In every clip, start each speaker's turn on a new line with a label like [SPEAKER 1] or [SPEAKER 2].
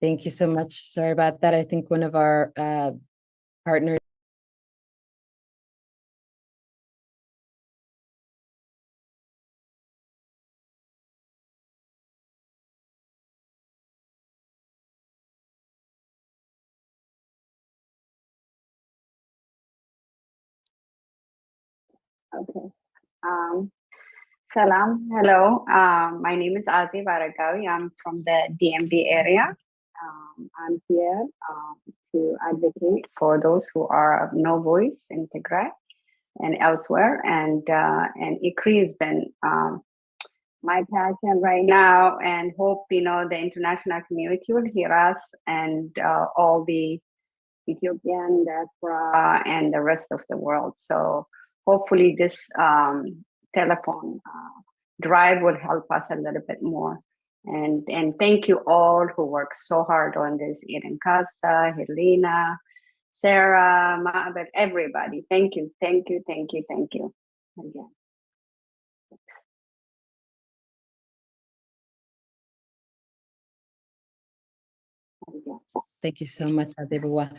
[SPEAKER 1] Thank you so much. Sorry about that. I think one of our partners.
[SPEAKER 2] Okay. Salam. Hello. My name is Aziz Varagawi. I'm from the DMV area. I'm here to advocate for those who are of no voice in Tigray and elsewhere. And ICRI has been my passion right now, and hope the international community will hear us, and all the Ethiopian diaspora and the rest of the world. So hopefully this telephone drive will help us a little bit more. And thank you all who worked so hard on this, Eden Costa, Helena, Sarah, Ma'abed, everybody. Thank you, thank you, thank you, thank you again.
[SPEAKER 1] Thank you so much, Adebawa.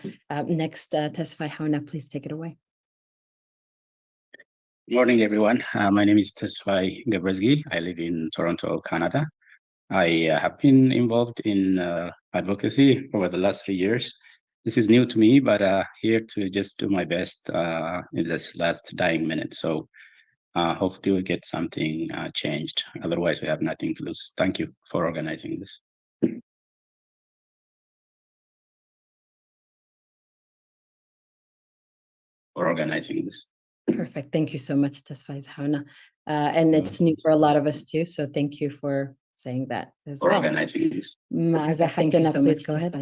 [SPEAKER 1] Next, Tesfai Hauna, please take it away.
[SPEAKER 3] Good morning, everyone. My name is Tesfai Gebresgi. I live in Toronto, Canada. I have been involved in advocacy over the last 3 years. This is new to me, but here to just do my best in this last dying minute. So hopefully we'll get something changed. Otherwise, we have nothing to lose. Thank you for organizing this.
[SPEAKER 1] Perfect. Thank you so much, Tesfai Hauna. And it's new for a lot of us too. So thank you for saying that as well.
[SPEAKER 3] Organizing this.
[SPEAKER 1] Thank you so much. Go ahead.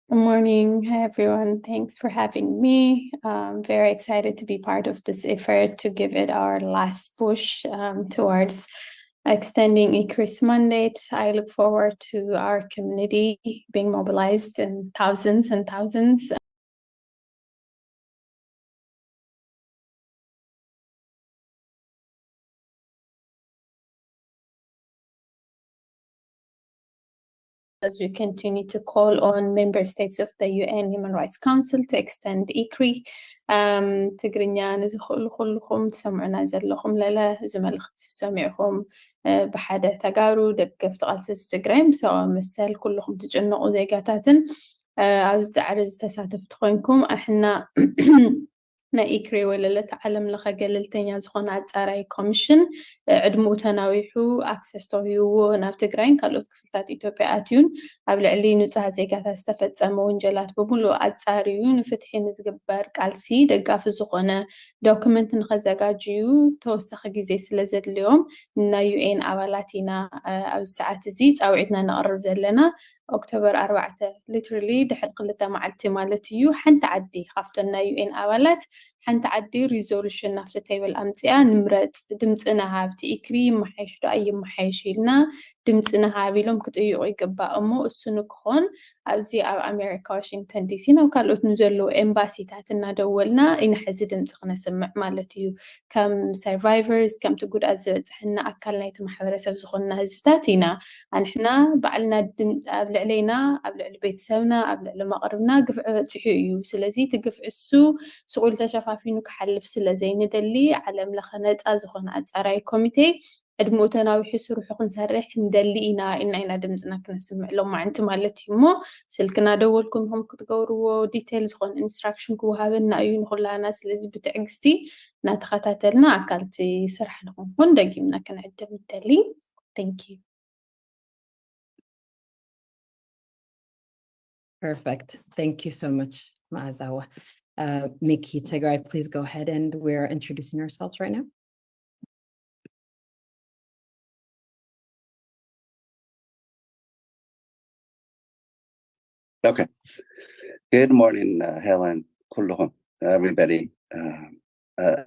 [SPEAKER 4] Good morning. Hi, everyone. Thanks for having me. I'm very excited to be part of this effort to give it our last push towards extending ICRI's mandate. I look forward to our community being mobilized in thousands and thousands. As we continue to call on member states of the UN Human Rights Council to extend ICRI. ትግርኛ ንዝኽእሉ ኩልኩም ትሰምዑና ዘለኹም ለለ እዚ መልእኽቲ ሰሚዕኹም ብሓደ ተጋሩ ደገፍቲ ቃልሲ ትግራይ ምስኦም መሰል ኩልኩም ትጭነቁ ዜጋታትን ኣብዚ ፃዕሪ ዝተሳተፍቲ ኮይንኩም ኣሕና ናይ ኢክሪ ወለለት ዓለም ለኸ ገለልተኛ ዝኾነ ኣፃራይ ኮሚሽን ዕድሙኡ ተናዊሑ ኣክሰስ ተዋሂብዎ ናብ ትግራይን ካልኦት ክፍልታት ኢትዮጵያ ኣትዩን ኣብ ልዕሊ ንጹህ ዜጋታት ዝተፈፀመ ወንጀላት ብምሉእ ኣፃርዩ ንፍትሒ ንዝግበር ቃልሲ ደጋፊ ዝኾነ ዶክመንት ንኸዘጋጅዩ ተወሳኺ ግዜ ስለ ዘድልዮም ናይ ዩኤን ኣባላት ኢና ኣብዚ ሰዓት እዚ ፃውዒትና ነቕርብ ዘለና ኦክቶበር 4 ሊትራሊ ድሕሪ 2 መዓልቲ ማለት እዩ ሓንቲ ዓዲ ካብተን ናይ ዩኤን ኣባላት ሓንቲ ዓዲ ሪዞሉሽን ናብቲ ቴብል ኣምፅያ ንምረፅ ድምፅና ሃብቲ ኢክሪ ይመሓየሽ ዶ ኣይመሓየሽ ኢልና ድምፅና ሃብ ኢሎም ክጥይቁ ይግባእ እሞ እሱ ንክኾን ኣብዚ ኣብ ኣሜሪካ ዋሽንግተን ዲሲ ናብ ካልኦት ንዘለዉ ኤምባሲታት እናደወልና ኢና ሕዚ ድምፂ ክነስምዕ ማለት እዩ ከም ሰርቫይቨርስ ከምቲ ጉድኣት ዝበፅሐና ኣካል ናይቲ ማሕበረሰብ ዝኾንና ህዝብታት ኢና ኣንሕና ባዕልና ኣብ ልዕለይና ኣብ ልዕሊ ቤተሰብና ኣብ ልዕሊ መቕርብና ግፍዒ በፂሑ እዩ ስለዚ እቲ ግፍዒ እሱ ስቑል ተሸፋፊኑ ክሓልፍ ስለ ዘይንደሊ ዓለም ለኸ ነፃ ዝኾነ ኣፃራይ ኮሚቴ ዕድሙኡ ተናዊሑ ስርሑ ክንሰርሕ እንደሊ ኢና ኢና ድምፅና ክነስምዕ ሎማዓንቲ ማለት እዩ እሞ ስልክና ደወልኩም ኢኹም ክትገብርዎ ዲቴል ዝኾነ ኢንስትራክሽን ክወሃበና እዩ ንኩላና ስለዚ ብትዕግስቲ እናተኸታተልና ኣካልቲ ስራሕ ንኹንኩን ደጊምና ክንዕድም እንደሊ ቴንክ ዩ
[SPEAKER 1] Perfect. Thank you so much, Maazawa. Miki, Tigray, please go ahead, and we're introducing ourselves right now.
[SPEAKER 5] Okay. Good morning, Helen, kulluhum, everybody.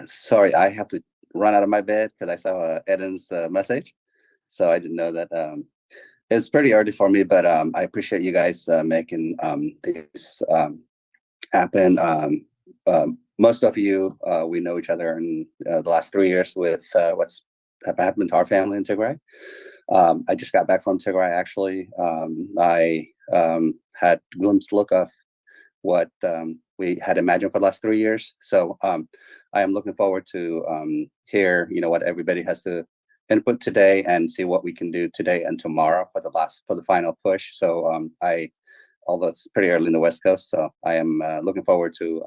[SPEAKER 5] Sorry, I have to run out of my bed because I saw Eden's message, so I didn't know that. It's pretty early for me, but I appreciate you guys making this happen. Most of you, we know each other in the last 3 years with what's happened to our family in Tigray. I just got back from Tigray, actually. I had a glimpse look of what we had imagined for the last 3 years. So I am looking forward to hear, what everybody has to input today and see what we can do today and tomorrow for the final push. So although it's pretty early in the West Coast, so I am looking forward to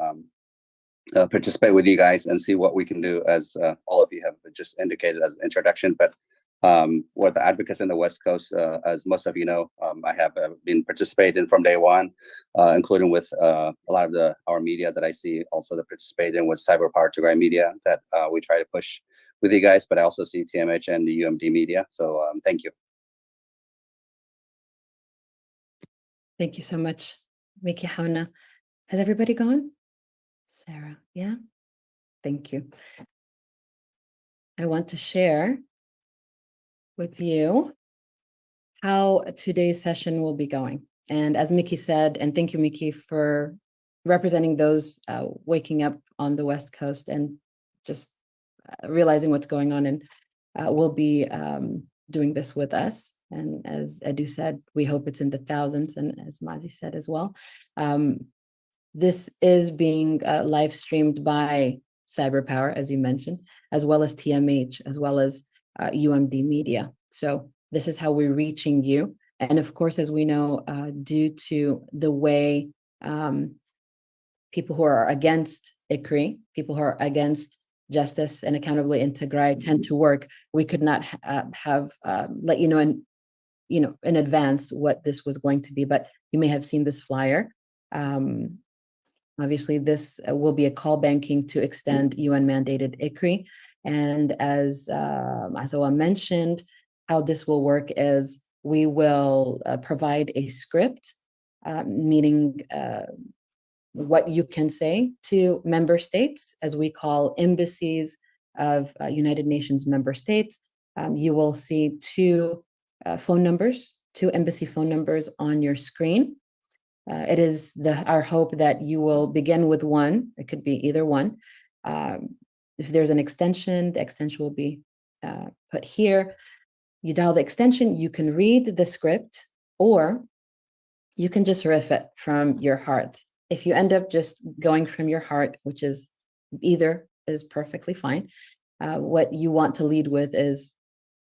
[SPEAKER 5] participate with you guys and see what we can do, as all of you have just indicated as introduction. But for the advocacy in the West Coast, as most of you know, I have been participating from day one, including with a lot of our media that I see also that participating with Cyber Power Tigray Media that we try to push with you guys, but I also see TMH and the UMD media. So thank you.
[SPEAKER 1] Thank you so much, Miki Hauna. Has everybody gone? Sarah, yeah? Thank you. I want to share with you how today's session will be going. And as Miki said, and thank you, Miki, for representing those waking up on the West Coast and just realizing what's going on, and we'll be doing this with us. And as Edu said, we hope it's in the thousands, and as Mazi said as well. This is being live streamed by Cyber Power, as you mentioned, as well as TMH, as well as UMD Media. So this is how we're reaching you. And of course, as we know, due to the way people who are against ICRI, people who are against justice and accountability in Tigray tend to work, we could not have let you know in advance what this was going to be, but you may have seen this flyer. Obviously, this will be a call banking to extend UN-mandated ICRI. And as Azawa mentioned, how this will work is we will provide a script, meaning what you can say to member states, as we call embassies of United Nations member states. You will see two embassy phone numbers on your screen. It is our hope that you will begin with one. It could be either one. If there's an extension, the extension will be put here. You dial the extension, you can read the script, or you can just riff it from your heart. If you end up just going from your heart, which is either is perfectly fine, what you want to lead with is,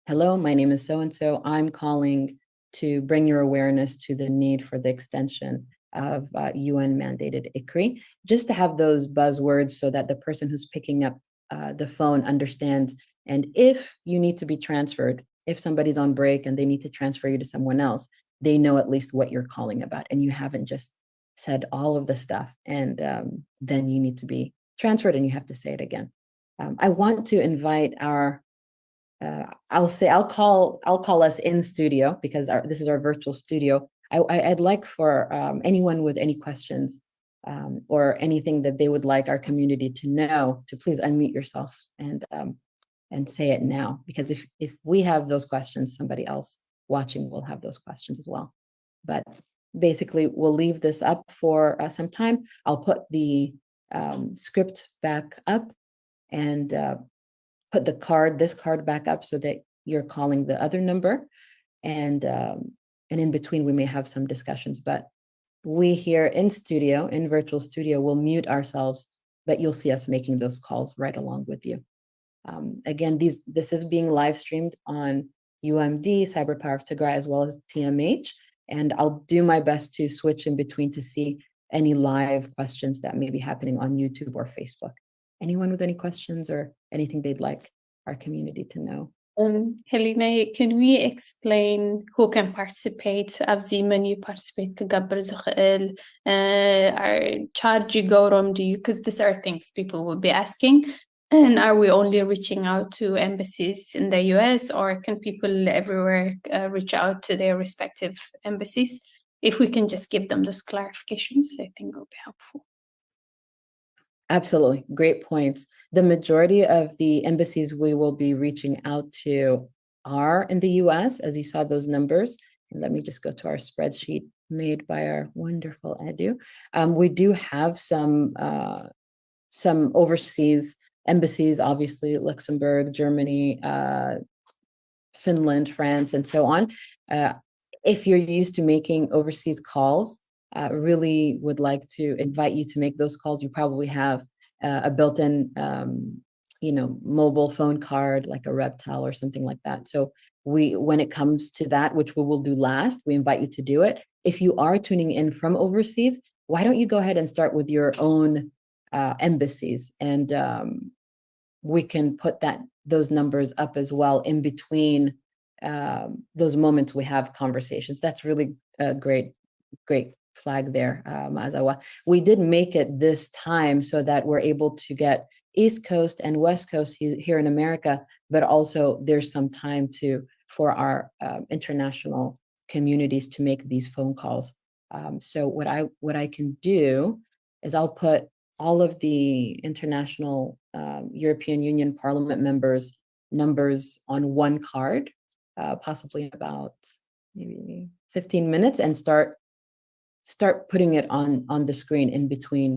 [SPEAKER 1] hello, my name is so-and-so. I'm calling to bring your awareness to the need for the extension of UN-mandated ICRI, just to have those buzzwords so that the person who's picking up the phone understands. And if you need to be transferred, if somebody's on break and they need to transfer you to someone else, they know at least what you're calling about, and you haven't just said all of the stuff, and then you need to be transferred and you have to say it again. I want to invite our I'll call us in studio, because this is our virtual studio. I'd like for anyone with any questions or anything that they would like our community to know, to please unmute yourselves and say it now, because if we have those questions, somebody else watching will have those questions as well. But basically, we'll leave this up for some time. I'll put the script back up and put this card back up so that you're calling the other number, and in between we may have some discussions. But we here in virtual studio, will mute ourselves, but you'll see us making those calls right along with you. Again, this is being live streamed on UMD, Cyber Power of Tigray, as well as TMH, and I'll do my best to switch in between to see any live questions that may be happening on YouTube or Facebook. Anyone with any questions or anything they'd like our community to know?
[SPEAKER 4] Helena, can we explain who can participate? Abzi, when you participate, كجبر زخيل, charge you go do you? Because these are things people will be asking. And are we only reaching out to embassies in the US, or can people everywhere reach out to their respective embassies? If we can just give them those clarifications, I think it will be helpful.
[SPEAKER 1] Absolutely. Great points. The majority of the embassies we will be reaching out to are in the US, as you saw those numbers. And let me just go to our spreadsheet made by our wonderful Edu. We do have some overseas embassies, obviously Luxembourg, Germany, Finland, France, and so on. If you're used to making overseas calls, really would like to invite you to make those calls. You probably have a built-in, mobile phone card, like a Reptile or something like that. So when it comes to that, which we will do last, we invite you to do it. If you are tuning in from overseas, why don't you go ahead and start with your own embassies, and we can put those numbers up as well in between those moments we have conversations. That's really a great flag there, Mazawa. We did make it this time so that we're able to get East Coast and West Coast here in America, but also there's some time for our international communities to make these phone calls. So what I can do is I'll put all of the international European Union Parliament members' numbers on one card, possibly about maybe 15 minutes, and start putting it on the screen in between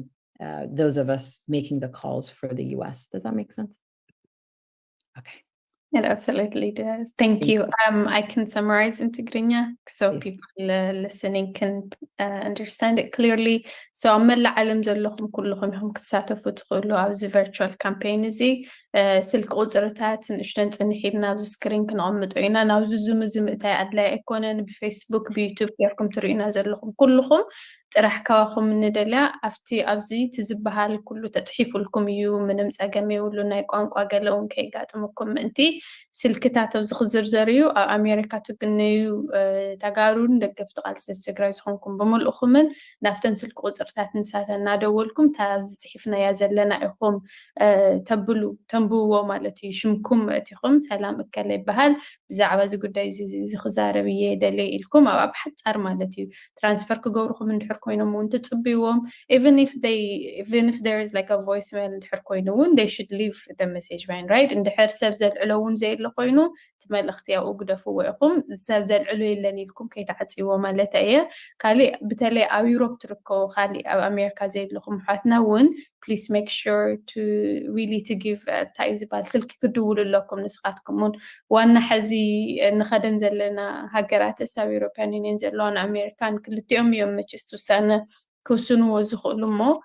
[SPEAKER 1] those of us making the calls for the US. Does that make sense? Okay.
[SPEAKER 4] It absolutely does. Thank you. I can summarize in Tigrinya so people listening can understand it clearly. So I'm العالم زلهم كلهم هم كتساعدوا تقولوا عاوز virtual campaign زي سلك قدرتات نشتن تنحيلنا بسكرين كنعمد عينا ناوز زوم تاي عدلا يكونن بفيسبوك بيوتيوب يركم ترينا زلهم كلهم راح كواخم من دلا أفتي أبزي تزبها كله تتحيف لكم يو من مساقمي ولونا يقوان قاقلون كي قاتمكم انتي سلكتات وزخ زرزريو أمريكا تقنيو تقارون دقف تقالسس تقراي سخونكم بمول من نافتن سلك قدرتات نساتا نادولكم تابز تحيفنا يا زلنا إخوم تنبو مالتي شمكم تيخم سلام اكالي بهال بزعبا زي قداي زي خزاربية دلي إلكم أو أبحث صار مالتي ترانسفر كقورخم من حركوينهم وانت تقبيوهم even if there is like a voicemail حركوينهم they should leave the message right in the حر سبز العلوون زي اللي قوينو تمال اختياء وقدفوا ويقوم سبز العلو اللي لكم كي تعطيوا مالتايا كالي بتالي أو يوروب تركو خالي أو أمريكا زي لكم حاتنون please make sure to really to give تايز بالسلك كدول لكم نسخاتكم وانا حزي نخدم زلنا هاجرات الساوي أوروبيان يونين زلون أمريكان كلتيهم يوم مجستو سنة كوسون وزخلمو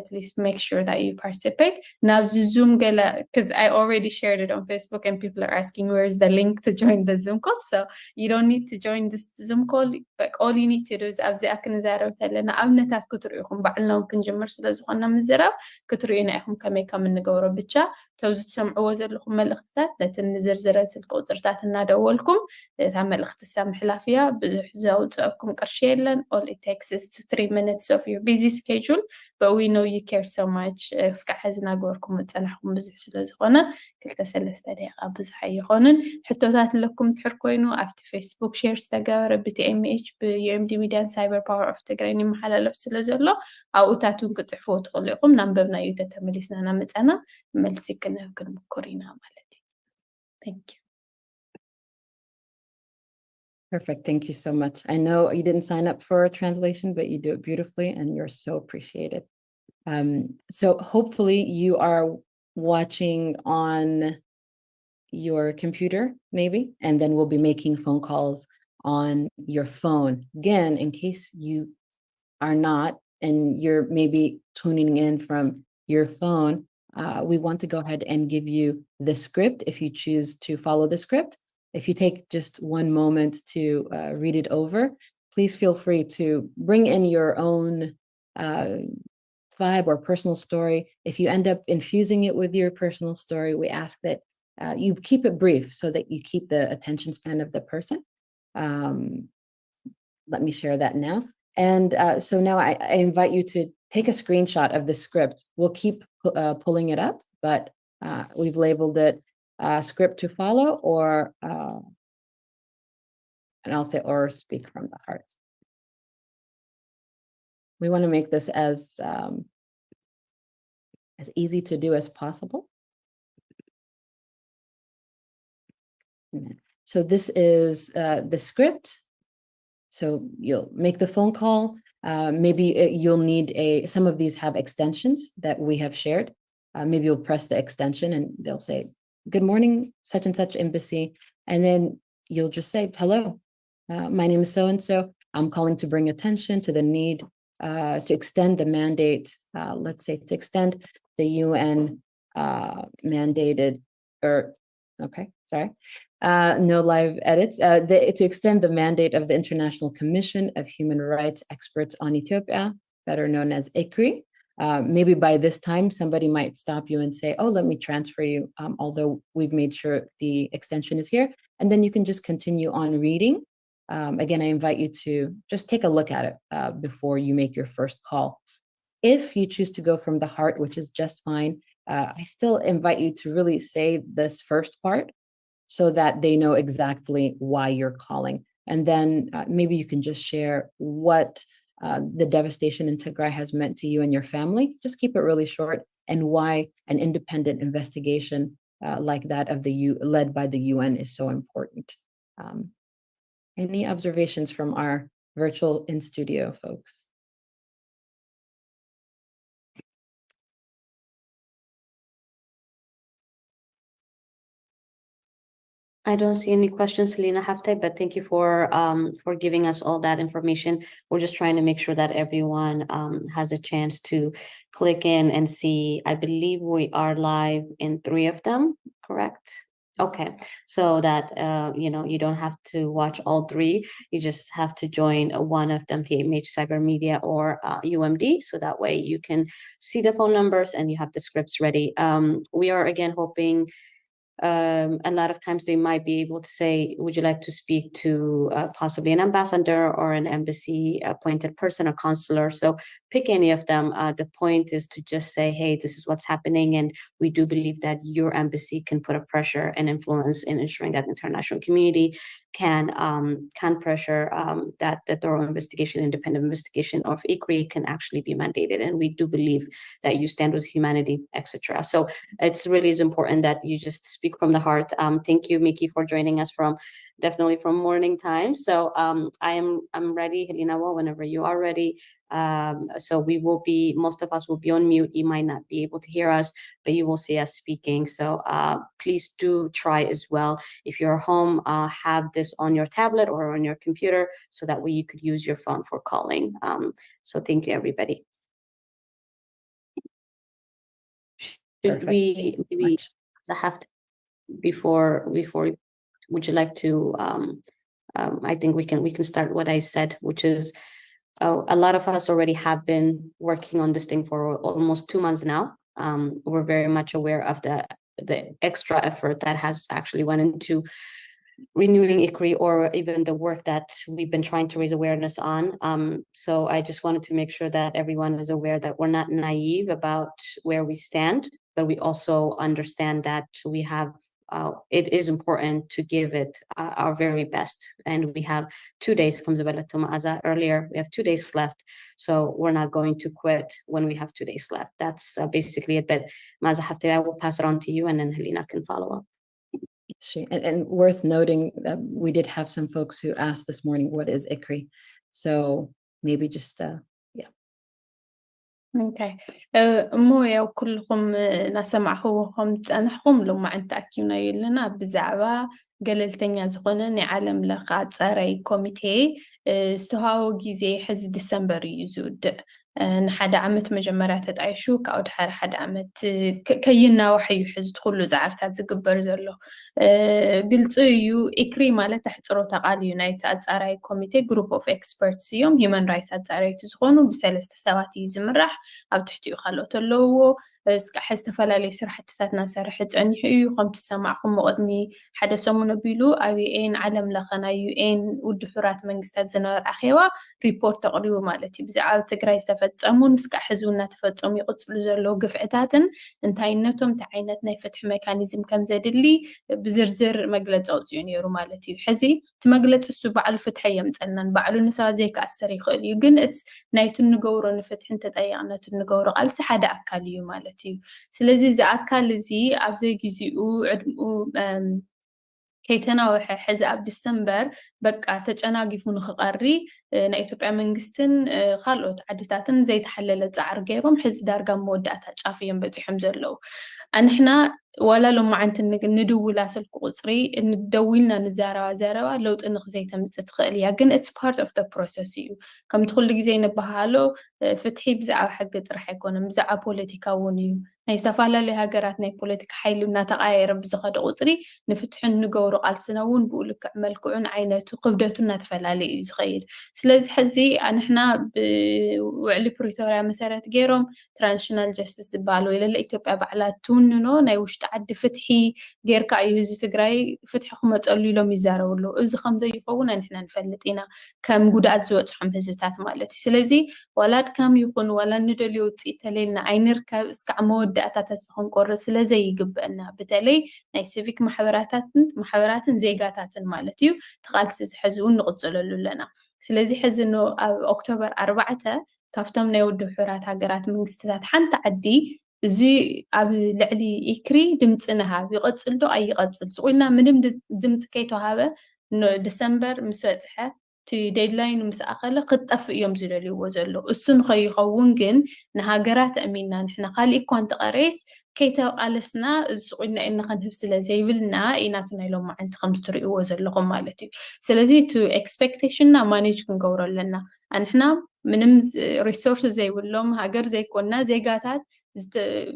[SPEAKER 4] please make sure that you participate. Now Zoom gala, because I already shared it on Facebook and people are asking where's the link to join the Zoom call. So you don't need to join this Zoom call. Like all you need to do is أبزي أكن زارو تلنا أبنتات كتريهم بعلنا ممكن جمر سلا زخنا من الزرا كترينا إحهم كمي كمن نجورا بتشا توزت سمعوا وزلهم ملخصات لتنزر زرات الكوزرتات النادولكم تعمل اختصام حلافيا بحزاو تأكم كرشيلن all it takes is 2-3 minutes of your busy schedule but we know you care so much اسكع حزنا جوركم تنحكم بزح سلازخنا كلتا سلسة دقيقة بزح يخونن حتوتات لكم تحركوينو أفتي فيسبوك شير استجار BTMH BUMD ميدان سايبر باور أفتي جريني محل لف سلازلو أو تاتون كتعفو تغلقهم نمبرنا يوتا تمليسنا نمتنا ملسي كنا كورينا مالتي. Thank you.
[SPEAKER 1] Perfect. Thank you so much. I know you didn't sign up for a translation, but you do it beautifully and you're so appreciated. So hopefully you are watching on your computer, maybe, and then we'll be making phone calls on your phone. Again, in case you are not, and you're maybe tuning in from your phone, we want to go ahead and give you the script if you choose to follow the script. If you take just one moment to read it over, please feel free to bring in your own vibe or personal story. If you end up infusing it with your personal story, we ask that you keep it brief so that you keep the attention span of the person. Let me share that now. And so now I invite you to take a screenshot of the script. We'll keep pulling it up, but we've labeled it script to follow, or and I'll say or speak from the heart. We want to make this as easy to do as possible. So this is the script. So you'll make the phone call. Maybe you'll need some of these have extensions that we have shared. Maybe you'll press the extension and they'll say, good morning, such and such embassy. And then you'll just say, hello, my name is so-and-so. I'm calling to bring attention to the need to extend the mandate, let's say to extend the UN mandated, or, okay, sorry, no live edits, to extend the mandate of the International Commission of Human Rights Experts on Ethiopia, better known as ICRI. Maybe by this time, somebody might stop you and say, oh, let me transfer you, although we've made sure the extension is here. And then you can just continue on reading. Again, I invite you to just take a look at it before you make your first call. If you choose to go from the heart, which is just fine, I still invite you to really say this first part so that they know exactly why you're calling. And then maybe you can just share what the devastation in Tigray has meant to you and your family. Just keep it really short, and why an independent investigation like that of led by the UN is so important. Any observations from our virtual in-studio folks?
[SPEAKER 6] I don't see any questions, Helena Haftay, but thank you for giving us all that information. We're just trying to make sure that everyone has a chance to click in and see. I believe we are live in 3 of them, correct? Okay, so that you don't have to watch all 3. You just have to join one of them, TMH Cyber Media or UMD, so that way you can see the phone numbers and you have the scripts ready. We are again hoping. A lot of times they might be able to say, would you like to speak to possibly an ambassador or an embassy appointed person or consular? So pick any of them. The point is to just say, hey, this is what's happening. And we do believe that your embassy can put a pressure and influence in ensuring that the international community can pressure that the thorough investigation, independent investigation of ICRI can actually be mandated. And we do believe that you stand with humanity, etc. So it's really is important that you just speak from the heart. Thank you, Miki, for joining us definitely from morning time. So I'm ready, Helena, whenever you are ready. So most of us will be on mute. You might not be able to hear us, but you will see us speaking. So please do try as well. If you're home, have this on your tablet or on your computer, so that way you could use your phone for calling. So thank you, everybody. Should we maybe have to, before would you like to I think we can start what I said, which is a lot of us already have been working on this thing for almost 2 months now. We're very much aware of the extra effort that has actually went into renewing ICRI, or even the work that we've been trying to raise awareness on. So I just wanted to make sure that everyone is aware that we're not naive about where we stand, but we also understand that we have it is important to give it our very best. And we have 2 days, earlier, we have 2 days left. So we're not going to quit when we have 2 days left. That's basically it. But Maza Hafte, I will pass it on to you, and then Helena can follow up.
[SPEAKER 1] And worth noting that we did have some folks who asked this morning, what is ICRI? So maybe just, yeah.
[SPEAKER 4] Okay. مو يا كلكم نسمعهم تنحكم لما أنت أكيونا يلنا بزعبة قللتني زخونا نعلم لقاء صاري كوميتي استهاو جيزي حز ديسمبر يزود نحد عمت مجمرات تعيشو كأود حد عمت كينا وحي يحز تخلو زعرتات زقبر زلو قلت يو إكري مالا تحت روتا قال يونايتد صاري كوميتي جروب اوف اكسبرتس يوم هيومن رايتس صاري تزخونو بسلسة سواتي زمرح أو تحتيو خلوت اللو اسكا حستفلالي سرحتتاتنا سرحت عنيحو يو خم تسمعكم مقدمي حدا سمونا بيلو أو يين علم لخنا يين ودحورات منقستات زنار أخيوا ريبورت تقريبا مالتي بزعال تقراي تفتمون اسكا حزونا تفتم يقصلو زلو قفعتاتن انتاينتهم تعينتنا يفتح ميكانيزم كم زادلي بزرزر مقلت أوزيون يرو مالتي حزي تمقلت السبع الفتح يمتلنا بعلو نسا زي كأسر يخل يقن اتس نايتو نقورو نفتح انت تايانتو نقورو قالس حدا أكاليو مالتي سلازي زي أكال زي أبزي جزيو عدمو كيتنا حز أب ديسمبر بقى تجناقفو نخقري نا إثيوبيا منغستن خالوت عدتاتن زي تحلل زعر غيرهم حز دارغا موداتا صافيين بزحم زلو أنحنا ولا لو معنت ندولا سلك قصري ندويلنا نزاروا لو تنخزي تمت تخيل ياكن it's part of the process you كم تقول لك زي نبهالو فتحي بزعة حق راح يكون بزعة بوليتيكا ونيو ناي سفالة لهاجرات ناي بوليتيكا حيلو تغير بزخد قصري نفتح نجورو على سنوون بقولك عملكون عيناتو قبضتنا تفلالي يزخيل سلازي حزي نحنا وعلي بريتوريا مسارات جيروم ترانشنال جاستس بالو إلى الإثيوبيا بعلات توننو ناي وش تعدي فتحي غير كأيوزي تجراي فتح خمة تقولي لهم يزاروا له إذا خمسة يخونا نحنا نفلتينا كم جودات زوج حم هزتات مالتي سلازي ولاد كم يكون ولا ندليو تيتلينا عينركب اسكعمود داتا تسفهم قرر سلازي يجبنا بتالي ناي سيفيك محاورات زيجاتات مالتيو تقالسز حزون نقصل لنا سلازي حزنو أكتوبر 4 كافتم نيودو حورات هاجرات منستات حنت عدي زي لعلي يكري دمتنها يقصل دو أي قصل سقولنا من دمت كيتو هذا إنه ديسمبر مسوتها تي ديدلاين مسأقلة قد طف يوم زلالي وزلو السن خيخون جن نهاجرات أمينا نحنا قال إكوان تقريس كيتو قالسنا سقولنا إن خنهب سلازي بلنا إناتنا لو ما عند 5 ريق وزلو مالتي سلازي تو expectation ما نيجي كنقورا لنا نحنا من ريسورس زي ولهم هاجر زي كنا زي قاتات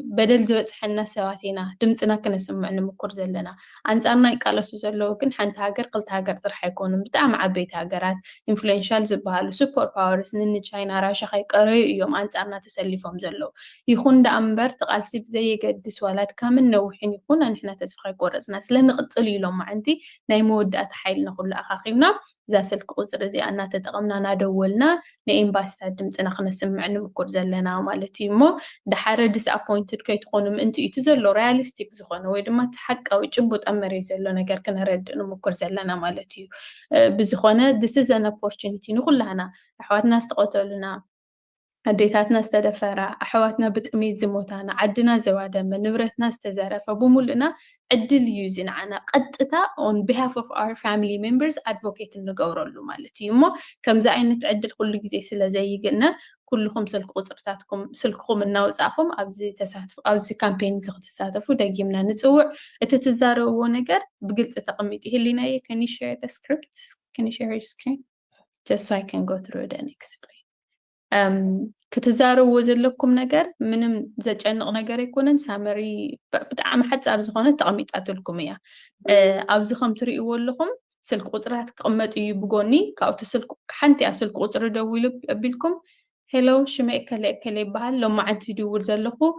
[SPEAKER 4] بدل زوج حنا سواتينا دمتنا كنا سمعنا مكور زلنا أنت يقالسو زلو كن حنت هاجر قلت هاجر طرح يكون بتاع عبيت هاجرات influential زبالو سوبر باورز نن تشاينا راشا خي قري يوم أنت تسلفهم زلو يخون دا أمبر تقالسي بزي قدس ولاد كامل نوحين يكون نحنا تسفخي قرزنا سلن قطلي لهم عندي نايمود أتحيلنا كل أخاقينا ذا سلك قصر زي أنا تتقمنا نادولنا نإمباسات دمتنا خنا سمعنا مكور زلنا مالتي مو دحارة disappointed كي تكونوا أنتوا يتزلوا realistic زخنا ويدما تحق أو يجبوا أمري زلنا جر كنا رد إنه مكور زلنا مالتي بزخنا this is an opportunity نقول لنا أحواتنا استقتلنا أديتاتنا استدفرا أحواتنا بتأميد زموتانا عدنا زوادا من نبرتنا استزارة فبومولنا عدل يوزين عنا قدتا on behalf of our family members advocate النقورة له مالتي يمو كم زعينة عدل كل جزي سلا زي قلنا كلكم سلك قطرتاتكم سلككم النوزعكم أبزي تساتفوا أبزي كامبين زغ تساتفوا داقيمنا نتوع اتتزاروا ونقر بقلت تقميتي هلينا can you share the script? Can you share your screen? Just so I can go through it and explain. كتزاروا وزلكم نجار من زج أنق نجار يكونن سامري بتعم حتى أرزخانة تقميت لكم إياه أبزخم تريقوا لكم سلك قطرات قمت يبقوني كأوت سلك حنتي أسلك قطر دويل قبلكم هلو شما كلي بحال لو ما عاد تدور زلخو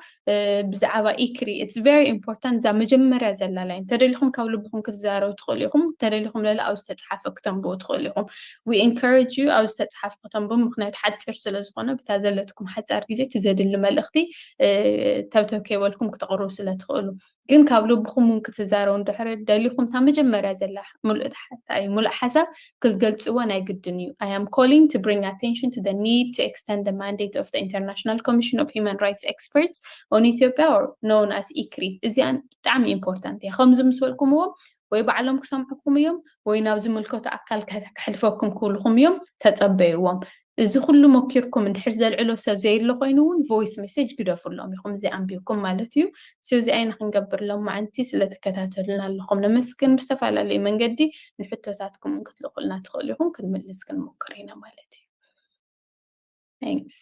[SPEAKER 4] بزعوا إكري it's very important دا مجمرة زلالين ترى لكم كاولو بكم كتزاروا تخليهم ترى لكم لا أو استتحف كتنبو تخليهم we encourage you أو استتحف كتنبو مخنات حد ترسل زغنا بتازلتكم حد أرجزي تزاد اللي ملختي توتو كيولكم كتقروا سلا تخلوا كن كاولو بكم ممكن تزاروا ندحر دليلكم تا مجمرة زلاح ملء حتى أي ملء حسب كل قلت وانا قدنيو I am calling to bring attention to the need to extend the mandate of the International Commission of Human Rights Experts on Ethiopia or known as ICRI. إذا تعم important يا خمس مسؤولكم هو ويبعلم كسامحكم يوم وينابز ملكه أكل كحلفكم كلكم يوم تتبعوهم. إذا كل مكيركم من حرز العلو سبزي اللي قينون voice message قد أفرلهم يخم زي أنبيكم مالتيو سو زي أين هنقبر لهم مع أنتي سلا تكتاتلنا لهم نمسكن بستفعل اللي من قدي نحطو تاتكم من قتلوا قلنا تخليهم كن ملسكن مكرينا مالتي. Thanks.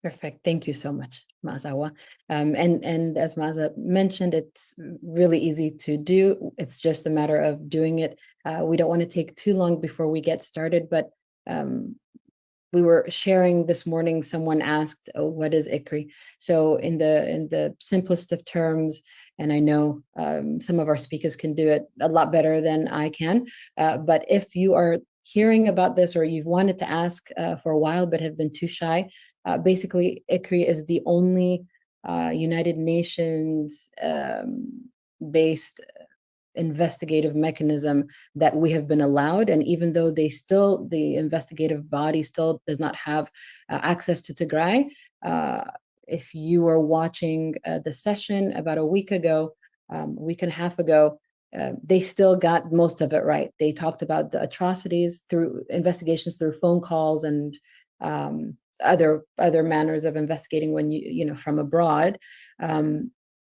[SPEAKER 1] Perfect. Thank you so much, Mazawa. And as Maza mentioned, it's really easy to do. It's just a matter of doing it. We don't want to take too long before we get started, but we were sharing this morning, someone asked, oh, what is ICRI? So in the simplest of terms, and I know some of our speakers can do it a lot better than I can, but if you are hearing about this or you've wanted to ask for a while but have been too shy, basically ICRI is the only United Nations based investigative mechanism that we have been allowed, and even though the investigative body still does not have access to Tigray, if you were watching the session about a week and a half ago, they still got most of it right. They talked about the atrocities through investigations through phone calls and other manners of investigating when you know from abroad.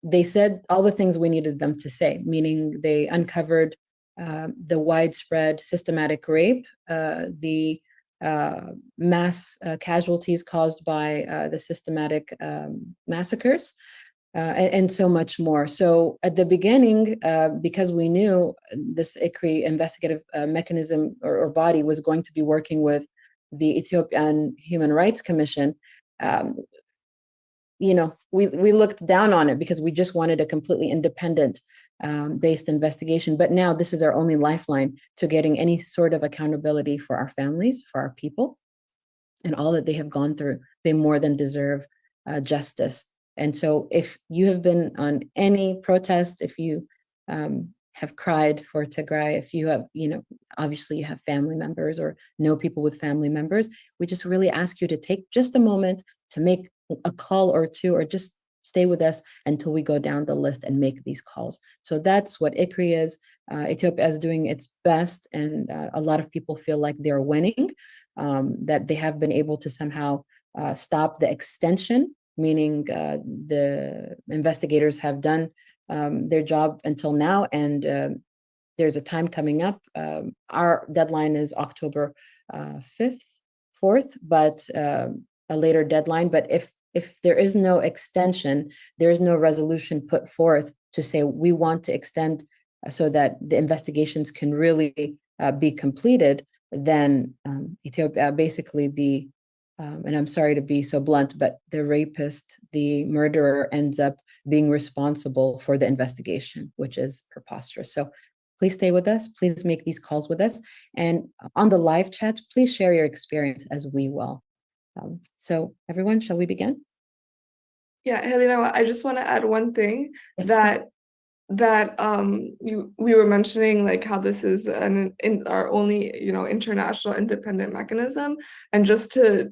[SPEAKER 1] they said all the things we needed them to say, meaning they uncovered the widespread systematic rape, the mass casualties caused by the systematic massacres, and so much more. So at the beginning, because we knew this ICRI investigative mechanism or body was going to be working with the Ethiopian Human Rights Commission, we looked down on it because we just wanted a completely independent based investigation. But now this is our only lifeline to getting any sort of accountability for our families, for our people, and all that they have gone through. They more than deserve justice. And so if you have been on any protest, if you have cried for Tigray, if you have, obviously you have family members or know people with family members, we just really ask you to take just a moment to make a call or two, or just stay with us until we go down the list and make these calls. So that's what ICRI is. Ethiopia is doing its best, and a lot of people feel like they're winning, that they have been able to somehow stop the extension, meaning the investigators have done their job until now, and there's a time coming up. Our deadline is October 5th, 4th, but a later deadline. But if there is no extension, there is no resolution put forth to say we want to extend so that the investigations can really be completed, then Ethiopia, basically and I'm sorry to be so blunt, but the rapist, the murderer, ends up being responsible for the investigation, which is preposterous. So please stay with us. Please make these calls with us. And on the live chat, please share your experience as we will. So everyone, shall we begin?
[SPEAKER 7] Yeah, Helena, I just want to add one thing,
[SPEAKER 1] Yes,
[SPEAKER 7] that we were mentioning, like, how this is our only international independent mechanism, and just to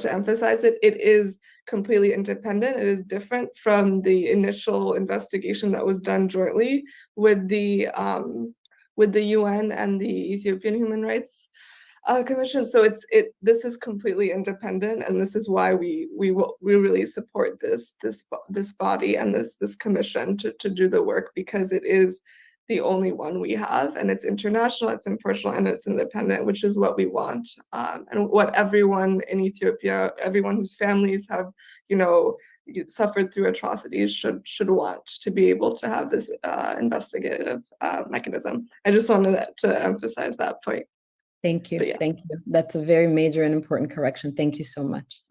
[SPEAKER 7] emphasize it, it is completely independent. It is different from the initial investigation that was done jointly with the UN and the Ethiopian Human Rights Commission. So this is completely independent, and this is why we really support this body and this commission to do the work, because it is the only one we have, and it's international, it's impartial, and it's independent, which is what we want, and what everyone in Ethiopia, everyone whose families have suffered through atrocities should want to be able to have this investigative mechanism. I just wanted to emphasize that point.
[SPEAKER 1] thank you.
[SPEAKER 7] Yeah.
[SPEAKER 1] Thank you. That's a very major and important correction. Thank you so much.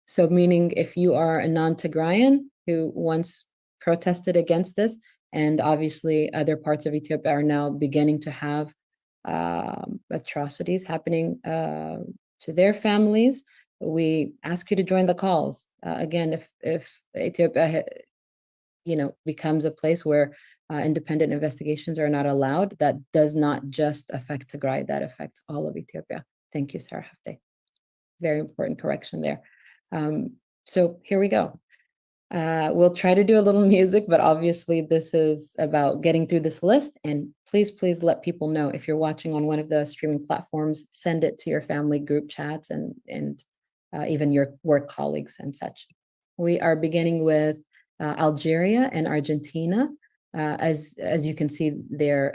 [SPEAKER 1] So meaning if you are a non-Tigrayan who once protested against this, and obviously other parts of Ethiopia are now beginning to have atrocities happening to their families, we ask you to join the calls. Again, if Ethiopia becomes a place where independent investigations are not allowed, that does not just affect Tigray, that affects all of Ethiopia. Thank you, Sarah Hafte. Very important correction there. So here we go. We'll try to do a little music, but obviously this is about getting through this list. And please let people know, if you're watching on one of the streaming platforms, send it to your family group chats and even your work colleagues and such. We are beginning with Algeria and Argentina. As you can see, they're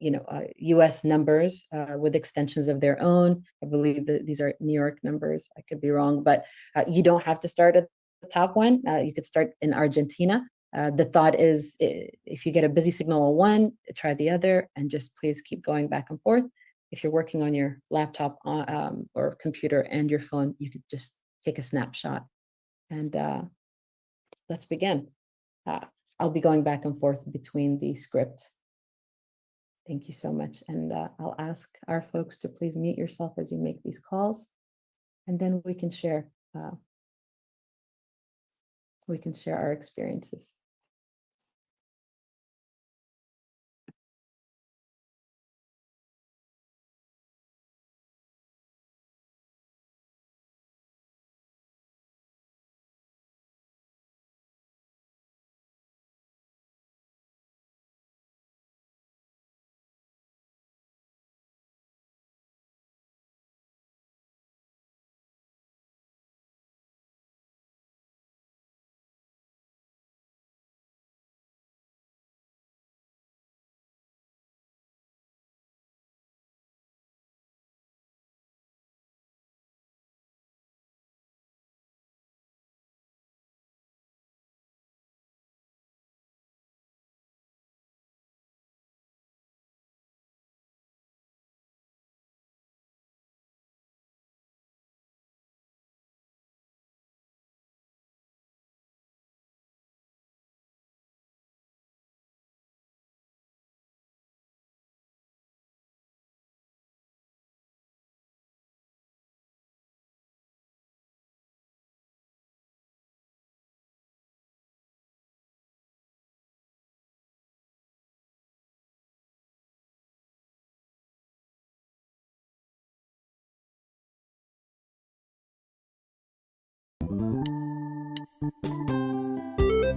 [SPEAKER 1] US numbers with extensions of their own. I believe that these are New York numbers. I could be wrong, but you don't have to start at the top one. You could start in Argentina. The thought is, if you get a busy signal on one, try the other, and just please keep going back and forth. If you're working on your laptop or computer and your phone, you could just take a snapshot. And let's begin. I'll be going back and forth between the script. Thank you so much. And I'll ask our folks to please mute yourself as you make these calls, and then we can share our experiences.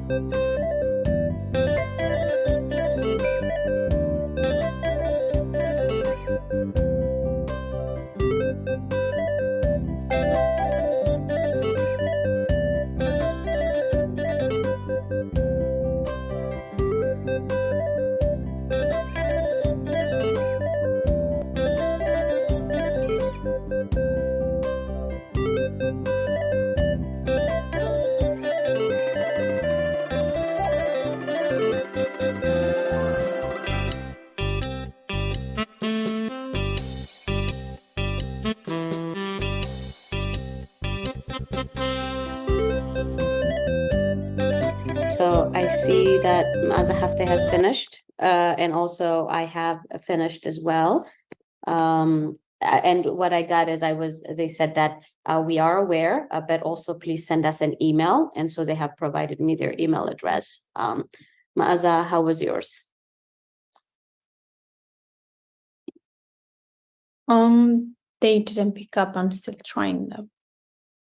[SPEAKER 6] So I see that Maza Hafte has finished, and also I have finished as well. And what I got is they said that we are aware, but also please send us an email. And so they have provided me their email address. Maza, how was yours?
[SPEAKER 4] They didn't pick up. I'm still trying them.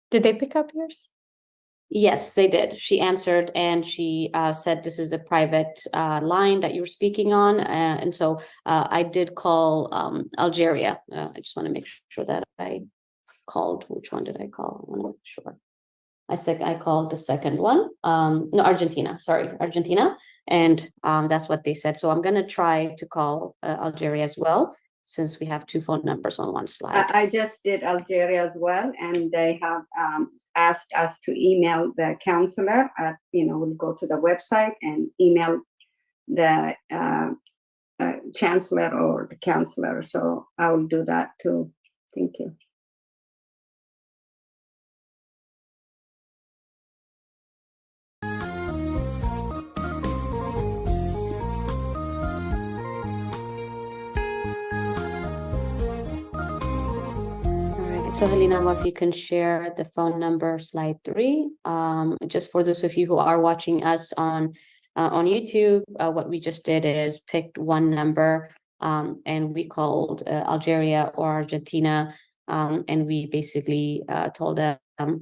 [SPEAKER 4] Did they pick up yours?
[SPEAKER 6] Yes, they did. She answered and she said this is a private line that you're speaking on. And so I did call Algeria. I just want to make sure that I called. Which one did I call? I'm not sure. I called the second one. No, Argentina. Sorry, Argentina. And that's what they said. So I'm going to try to call Algeria as well, since we have two phone numbers on one slide.
[SPEAKER 2] I just did Algeria as well, and they have asked us to email the counselor. We'll go to the website and email the chancellor or the counselor. So I will do that too. Thank you.
[SPEAKER 6] So Helena, if you can share the phone number, slide 3, just for those of you who are watching us on YouTube, what we just did is picked one number and we called Algeria or Argentina, and we basically told them,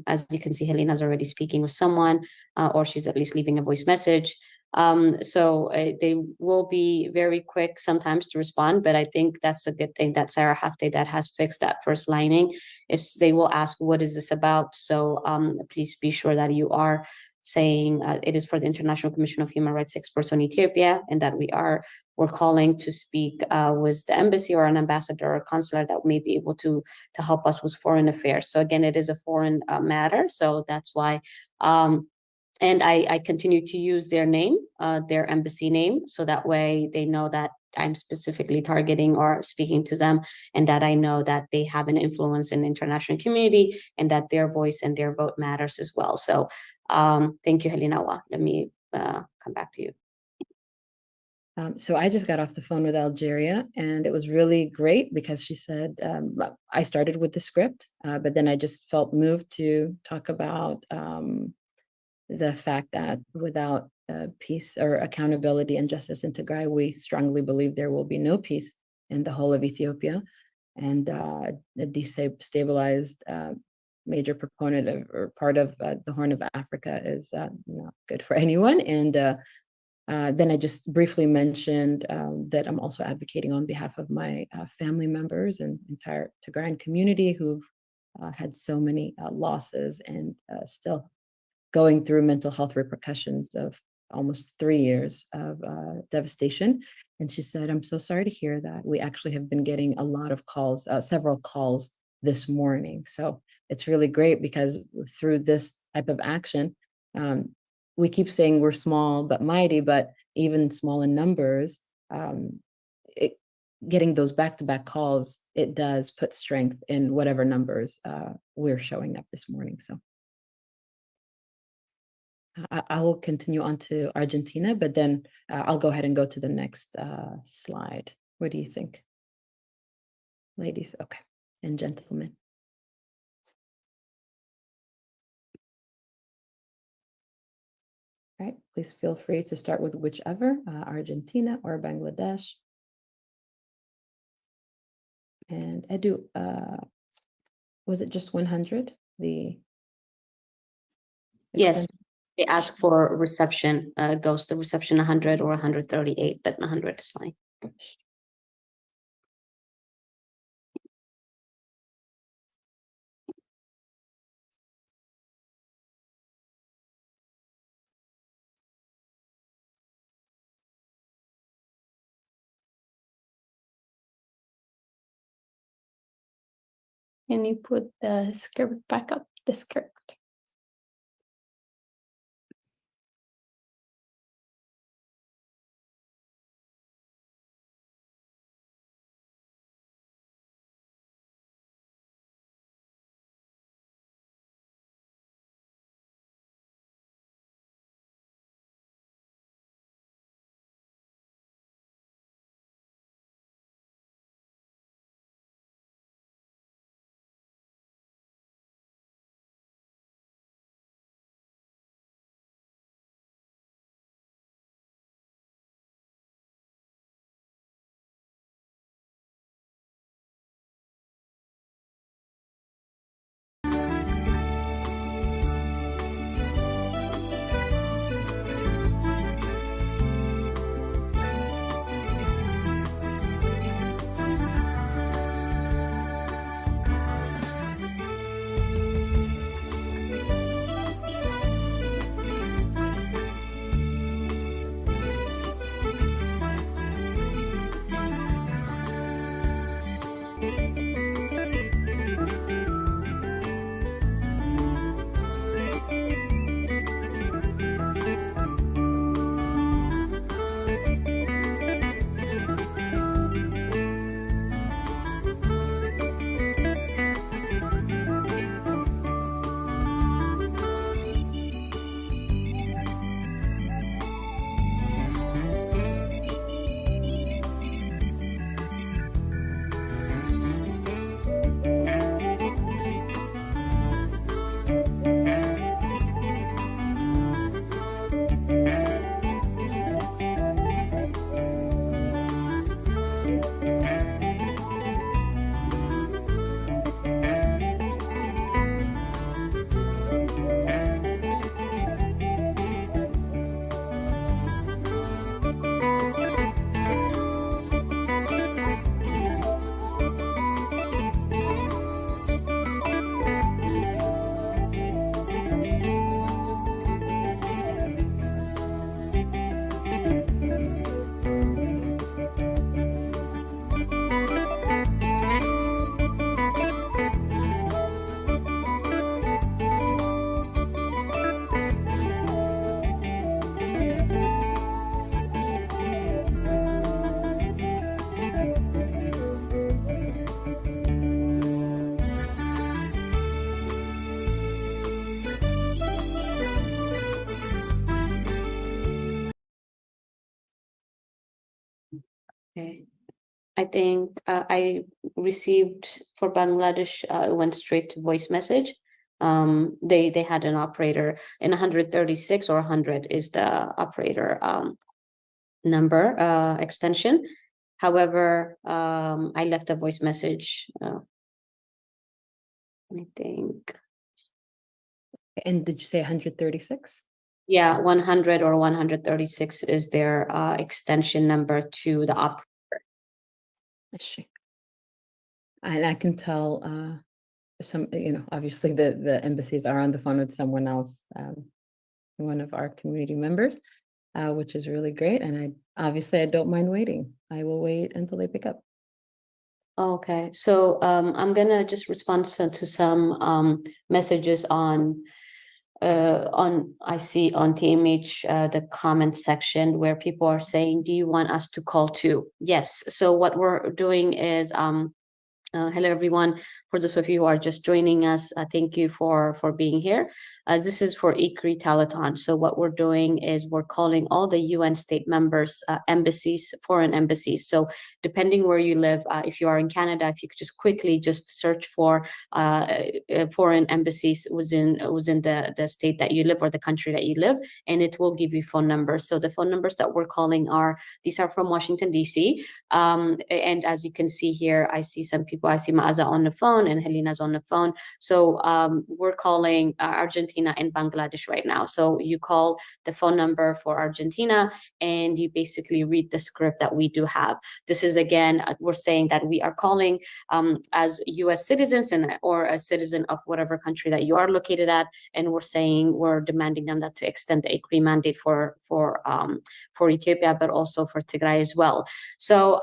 [SPEAKER 6] as you can see, Helena's already speaking with someone, or she's at least leaving a voice message. So they will be very quick sometimes to respond, but I think that's a good thing that Sarah Hafte that has fixed that first lining is they will ask, what is this about? So please be sure that you are saying it is for the International Commission of Human Rights experts on Ethiopia, and that we're calling to speak with the embassy or an ambassador or consular that may be able to help us with foreign affairs. So again, it is a foreign matter, so that's why. And I continue to use their name, their embassy name, so that way they know that I'm specifically targeting or speaking to them, and that I know that they have an influence in the international community and that their voice and their vote matters as well. So thank you, Helena. Let me come back to you.
[SPEAKER 1] So I just got off the phone with Algeria, and it was really great because she said, I started with the script, but then I just felt moved to talk about the fact that without peace or accountability and justice in Tigray, we strongly believe there will be no peace in the whole of Ethiopia. And the destabilized major proponent of, or part of the Horn of Africa is not good for anyone. And then I just briefly mentioned that I'm also advocating on behalf of my family members and entire Tigrayan community who've had so many losses and still going through mental health repercussions of almost 3 years of devastation. And she said, I'm so sorry to hear that. We actually have been getting a lot of calls, several calls this morning. So it's really great because through this type of action, we keep saying we're small but mighty, but even small in numbers, getting those back-to-back calls, it does put strength in whatever numbers we're showing up this morning. So I will continue on to Argentina, but then I'll go ahead and go to the next slide. What do you think? Ladies, okay, and gentlemen. All right, please feel free to start with whichever, Argentina or Bangladesh. And Edu, was it just 100?
[SPEAKER 6] Yes, they ask for reception, goes to reception 100 or 138, but 100 is fine.
[SPEAKER 4] Can you put the script back up? The script.
[SPEAKER 6] Okay. I think I received for Bangladesh, it went straight to voice message. They had an operator in 136 or 100 is the operator number extension. However, I left a voice message. I think.
[SPEAKER 1] And did you say 136?
[SPEAKER 6] Yeah, 100 or 136 is their extension number to the operator.
[SPEAKER 1] I see. And I can tell some, obviously the embassies are on the phone with someone else, one of our community members, which is really great. And I don't mind waiting. I will wait until they pick up.
[SPEAKER 6] Okay, so I'm gonna just respond to some messages on I see on TMH the comment section where people are saying, do you want us to call too? Yes. So what we're doing is hello everyone. For those of you who are just joining us, thank you for being here. This is for ICRI Telethon. So what we're doing is we're calling all the UN state members, embassies, foreign embassies. So depending where you live, if you are in Canada, if you could just quickly just search for foreign embassies within the state that you live or the country that you live, and it will give you phone numbers. So the phone numbers that we're calling these are from Washington, DC. And as you can see here, I see some people people. I see Maaza on the phone and Helena's on the phone. So we're calling Argentina and Bangladesh right now. So you call the phone number for Argentina and you basically read the script that we do have. This is, again, we're saying that we are calling as US citizens or a citizen of whatever country that you are located at, and we're demanding them that to extend the ECRI mandate for Ethiopia, but also for Tigray as well. So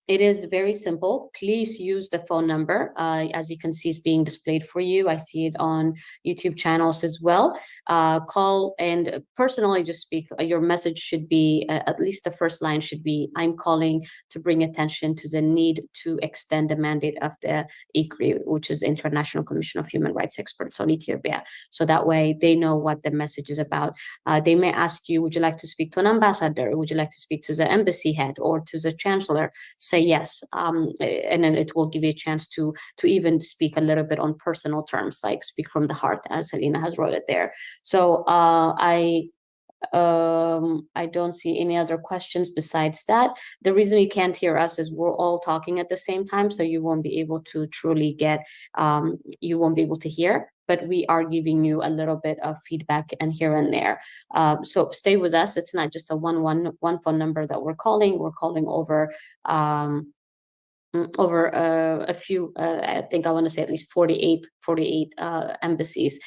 [SPEAKER 6] it is very simple. Please use the phone number. As you can see, it's being displayed for you. I see it on YouTube channels as well. Call and personally just speak. Your message should be, at least the first line should be, I'm calling to bring attention to the need to extend the mandate of the ICRI, which is International Commission of Human Rights Experts on Ethiopia. So that way they know what the message is about. They may ask you, would you like to speak to an ambassador? Would you like to speak to the embassy head or to the chancellor? Say yes, and then it will give you a chance to even speak a little bit on personal terms, like speak from the heart, as Helena has wrote it there. So I don't see any other questions besides that. The reason you can't hear us is we're all talking at the same time, so you won't be able to truly get, you won't be able to hear, but we are giving you a little bit of feedback and here and there. So stay with us. It's not just a one phone number that we're calling. We're calling over a few, I think I want to say at least 48 embassies.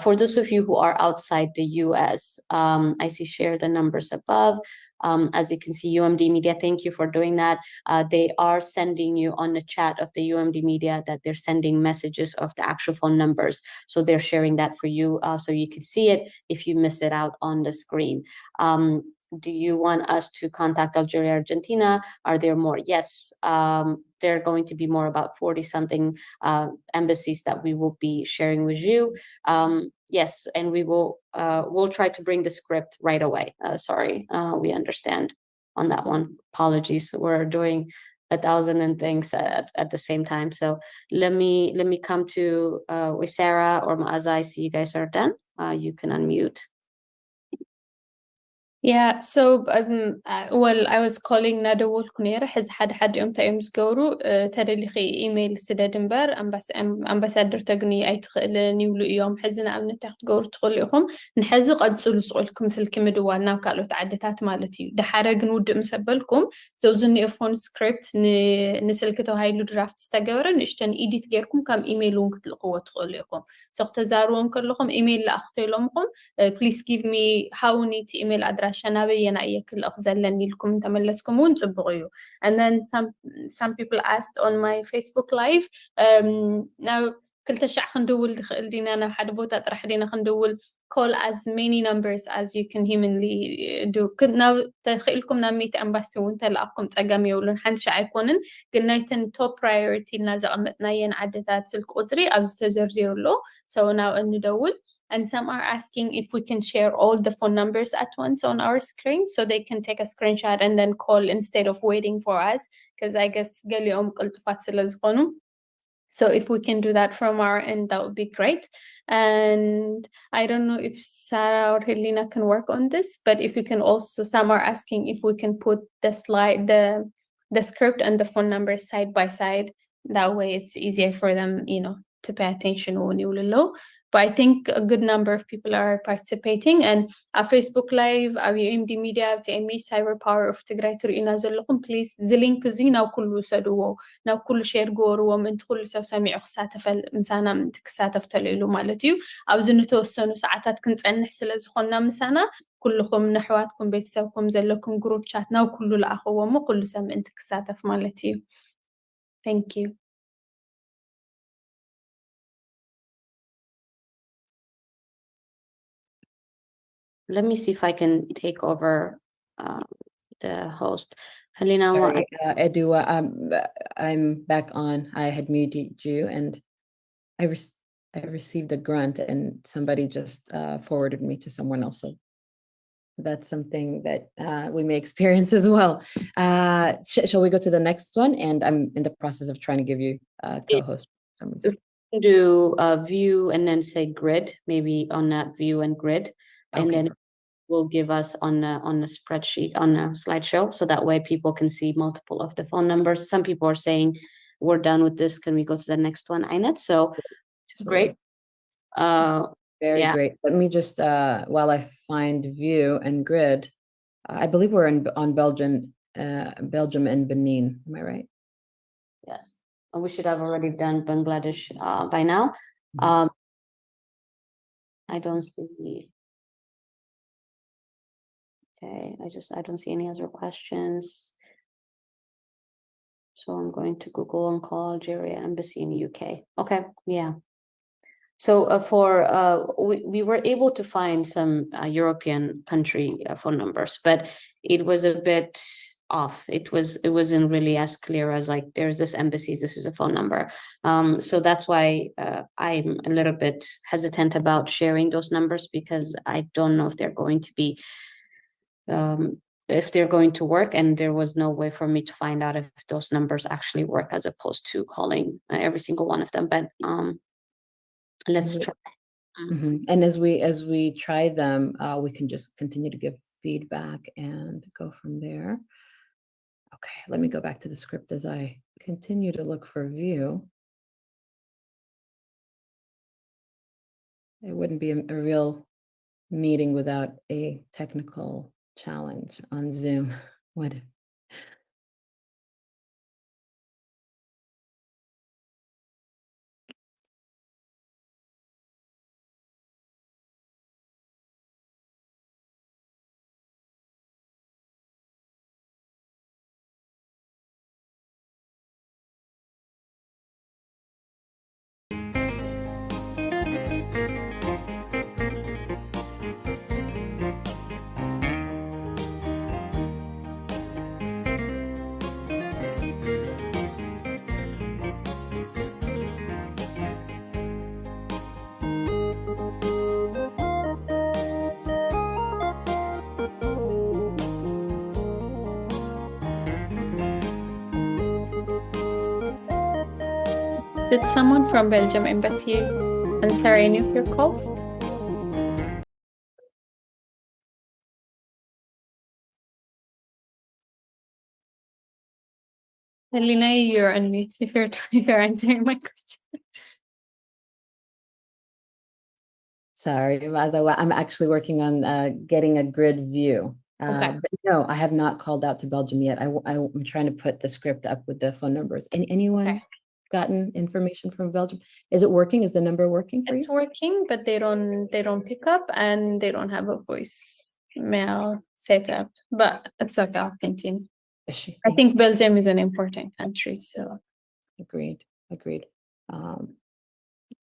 [SPEAKER 6] For those of you who are outside the US, I see share the numbers above. As you can see, UMD Media, thank you for doing that. They are sending you on the chat of the UMD Media that they're sending messages of the actual phone numbers. So they're sharing that for you so you can see it if you miss it out on the screen. Do you want us to contact Algeria, Argentina? Are there more? Yes, there are going to be more, about 40 something embassies that we will be sharing with you. Yes, and we will we'll try to bring the script right away. Sorry, we understand on that one. Apologies, we're doing 1,000 things at the same time. So let me come to Sarah or Maaza. I see you guys are done. You can unmute.
[SPEAKER 4] Yeah, so well, I was calling ندولكم نيرة حز حد يوم تايم زجورو تدلخي إيميل سداد إمبار أمباسادر تجني أي تخلني يولو يوم حزنا أمن تاخد جور تخليهم نحز قد سؤالكم سلكم دوالنا وكالو تعدتات مالتي ده حرج نود مسبلكم زوزني أفون سكريبت نسلكتو هاي لو درافت استجورا نشتن إيدي تجيركم كم إيميلون كتلقوا تخليهم سقط زارون كلهم إيميل لأختي لهمكم please give me how need email address شنابينا أيكل أخزلني لكم تملسكم ونتبغيو. And then some people asked on my Facebook live now كل تشع خندول دخلنا أنا حد بوتا طرح لينا خندول call as many numbers as you can humanly do. كنا تخيلكم نميت أمباسي وانت لأبكم تأجمي ولن حنش عيكونن قلنا يتن top priority نازع أمتنا ين عدتات القدري أو استزر له so now ندول. And some are asking if we can share all the phone numbers at once on our screen so they can take a screenshot and then call instead of waiting for us, because I guess so if we can do that from our end, that would be great. And I don't know if Sarah or Helena can work on this, but if you can also, some are asking if we can put the slide, the script and the phone numbers side by side. That way it's easier for them, you know, to pay attention when you low. But I think a good number of people are participating, and our Facebook Live, our UMD Media, TME Cyber Power of Tigray ترينا زلهم please زلينك زينا وكل سدوه ناو كل شير جور ومن كل سو سامع خساتف المسانا من تكساتف تليلو مالتيو أو زنتو السنو ساعات كنت أنح سلز خلنا مسانا كلكم نحواتكم بيتساوكم زلكم جروب شات ناو كل الأخوة مو كل سام من تكساتف مالتيو. Thank you.
[SPEAKER 6] Let me see if I can take over the host. Helena,
[SPEAKER 1] sorry, Edu, I'm back on. I had muted you, and I received a grunt, and somebody just forwarded me to someone else. So that's something that we may experience as well. Shall we go to the next one? And I'm in the process of trying to give you a co-host. For some reason.
[SPEAKER 6] Do view and then say grid, maybe on that view and grid, and then will give us on the spreadsheet, on a slideshow, so that way people can see multiple of the phone numbers. Some people are saying we're done with this, can we go to the next one, Ainet? So, which is great.
[SPEAKER 1] Very
[SPEAKER 6] Yeah.
[SPEAKER 1] great. Let me just, while I find view and grid, I believe we're on Belgium and Benin. Am I right?
[SPEAKER 6] Yes. We should have already done Bangladesh by now.
[SPEAKER 1] Mhm.
[SPEAKER 6] I don't see. Okay, I don't see any other questions. So I'm going to Google and call Algeria Embassy in the UK. Okay, yeah. So we were able to find some European country phone numbers, but it was a bit off. It wasn't really as clear as like there's this embassy, this is a phone number. So that's why I'm a little bit hesitant about sharing those numbers, because I don't know if they're going to be if they're going to work, and there was no way for me to find out if those numbers actually work as opposed to calling every single one of them. But let's try.
[SPEAKER 1] Mhm. And as we try them, we can just continue to give feedback and go from there. Okay, let me go back to the script as I continue to look for view. It wouldn't be a real meeting without a technical challenge on Zoom, would it?
[SPEAKER 4] Did someone from Belgium Embassy answer any of your calls? Helena, you're on mute if you're answering my question.
[SPEAKER 1] Sorry, Mazawa, I'm actually working on getting a grid view.
[SPEAKER 4] Okay.
[SPEAKER 1] But no, I have not called out to Belgium yet. I'm trying to put the script up with the phone numbers. Anyone
[SPEAKER 4] Okay.
[SPEAKER 1] gotten information from Belgium? Is it working? Is the number working for
[SPEAKER 4] It's
[SPEAKER 1] you?
[SPEAKER 4] working, but they don't pick up, and they don't have a voicemail set up. But it's okay, I'll continue.
[SPEAKER 1] Is she?
[SPEAKER 4] I think Belgium is an important country, so
[SPEAKER 1] Agreed. Let's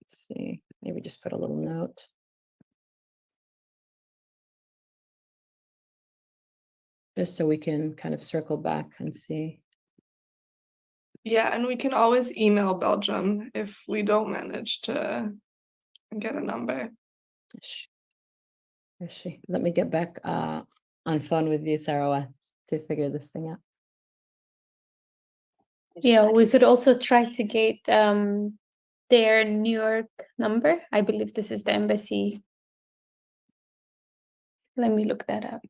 [SPEAKER 1] see, maybe just put a little note. Just so we can kind of circle back and see.
[SPEAKER 7] Yeah, and we can always email Belgium if we don't manage to get a number.
[SPEAKER 1] Is she? Let me get back on phone with you, Sarah, to figure this thing out.
[SPEAKER 4] yeah, we could also try to get their New York number. I believe this is the embassy. Let me look that up.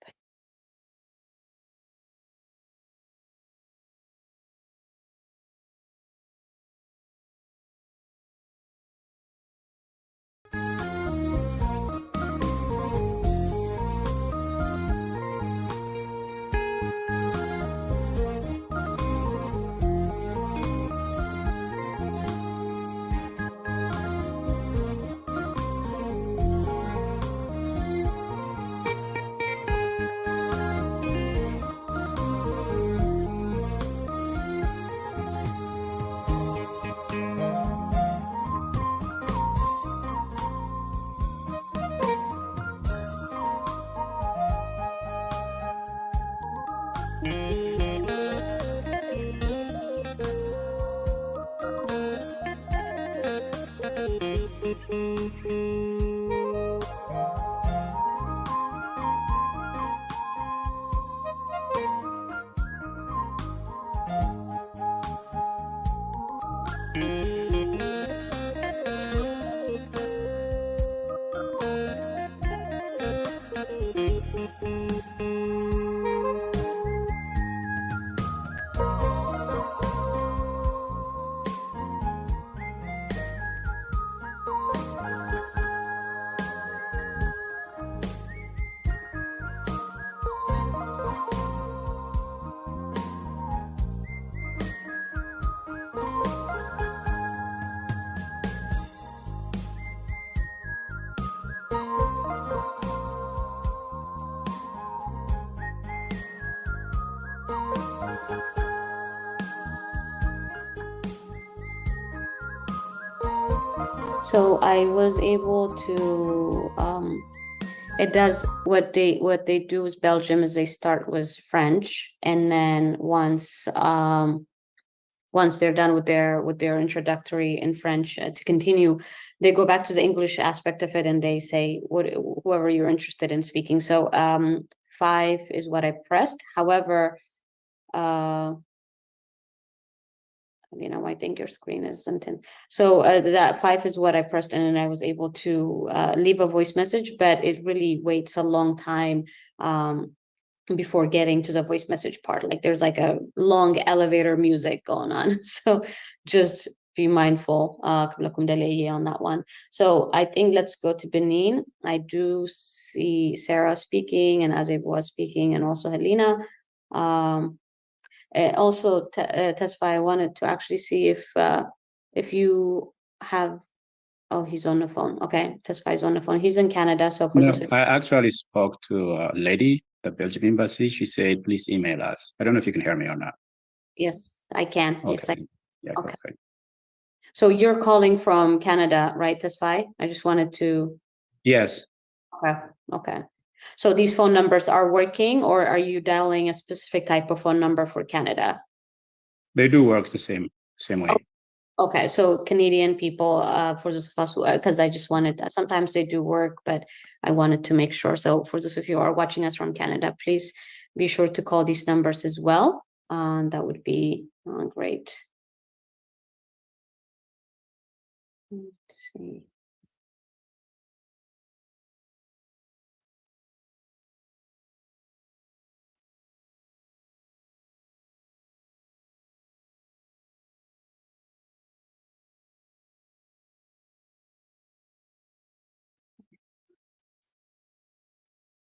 [SPEAKER 6] So I was able to, it does, what they do is Belgium is they start with French, and then once they're done with their introductory in French to continue, they go back to the English aspect of it and they say whoever you're interested in speaking. So 5 is what I pressed. However, I think your screen isn't in. So that 5 is what I pressed, and then I was able to leave a voice message, but it really waits a long time before getting to the voice message part. Like there's like a long elevator music going on. So just be mindful on that one. So I think let's go to Benin. I do see Sarah speaking and Azeb was speaking, and also Helena. Also, Tesfa, I wanted to actually see if you have. Oh, he's on the phone. Okay, Tesfa is on the phone. He's in Canada, so for
[SPEAKER 3] No,
[SPEAKER 6] this.
[SPEAKER 3] I actually spoke to a lady, the Belgian embassy. She said, please email us. I don't know if you can hear me or not.
[SPEAKER 6] Yes, I can.
[SPEAKER 3] Okay.
[SPEAKER 6] Yes, I.
[SPEAKER 3] Yeah,
[SPEAKER 6] Okay.
[SPEAKER 3] perfect.
[SPEAKER 6] So you're calling from Canada, right, Tesfai? I just wanted to.
[SPEAKER 3] Yes.
[SPEAKER 6] Okay. Okay. So these phone numbers are working, or are you dialing a specific type of phone number for Canada?
[SPEAKER 3] They do work the same way.
[SPEAKER 6] Okay, so Canadian people, for those of us who, because I just wanted, sometimes they do work, but I wanted to make sure. So for those of you who are watching us from Canada, please be sure to call these numbers as well. That would be great. Let's see.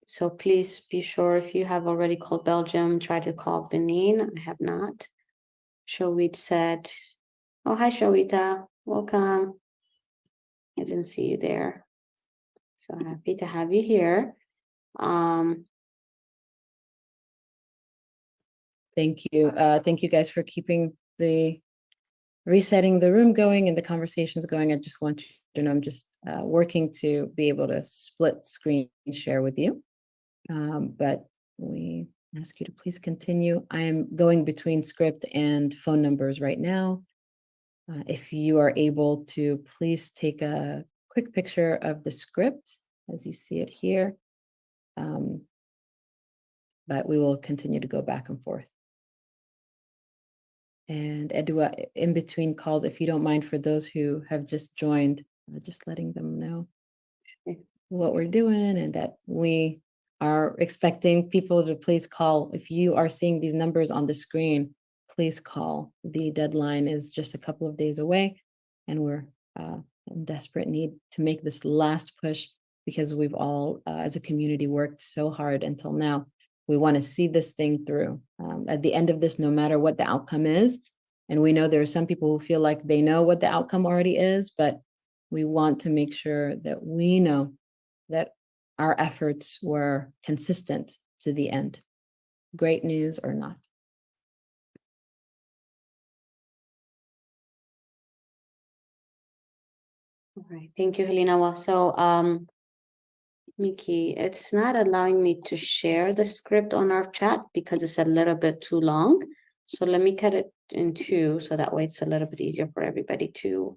[SPEAKER 6] So please be sure, if you have already called Belgium, try to call Benin. I have not. Shawit said, oh, hi, Shawita. Welcome. I didn't see you there. So happy to have you here.
[SPEAKER 1] Thank you. Thank you guys for keeping resetting the room going and the conversations going. I just want you to know I'm just working to be able to split screen share with you. But we ask you to please continue. I'm going between script and phone numbers right now. If you are able to please take a quick picture of the script as you see it here. But we will continue to go back and forth. And Edua, in between calls, if you don't mind, for those who have just joined, just letting them know what we're doing and that we are expecting people to please call. If you are seeing these numbers on the screen, please call. The deadline is just a couple of days away, and we're in desperate need to make this last push because we've all, as a community, worked so hard until now. We want to see this thing through. At the end of this, no matter what the outcome is, and we know there are some people who feel like they know what the outcome already is, but we want to make sure that we know that our efforts were consistent to the end, great news or not.
[SPEAKER 6] All right, thank you, Helena. So, Miki, it's not allowing me to share the script on our chat because it's a little bit too long. So let me cut it in 2, so that way it's a little bit easier for everybody to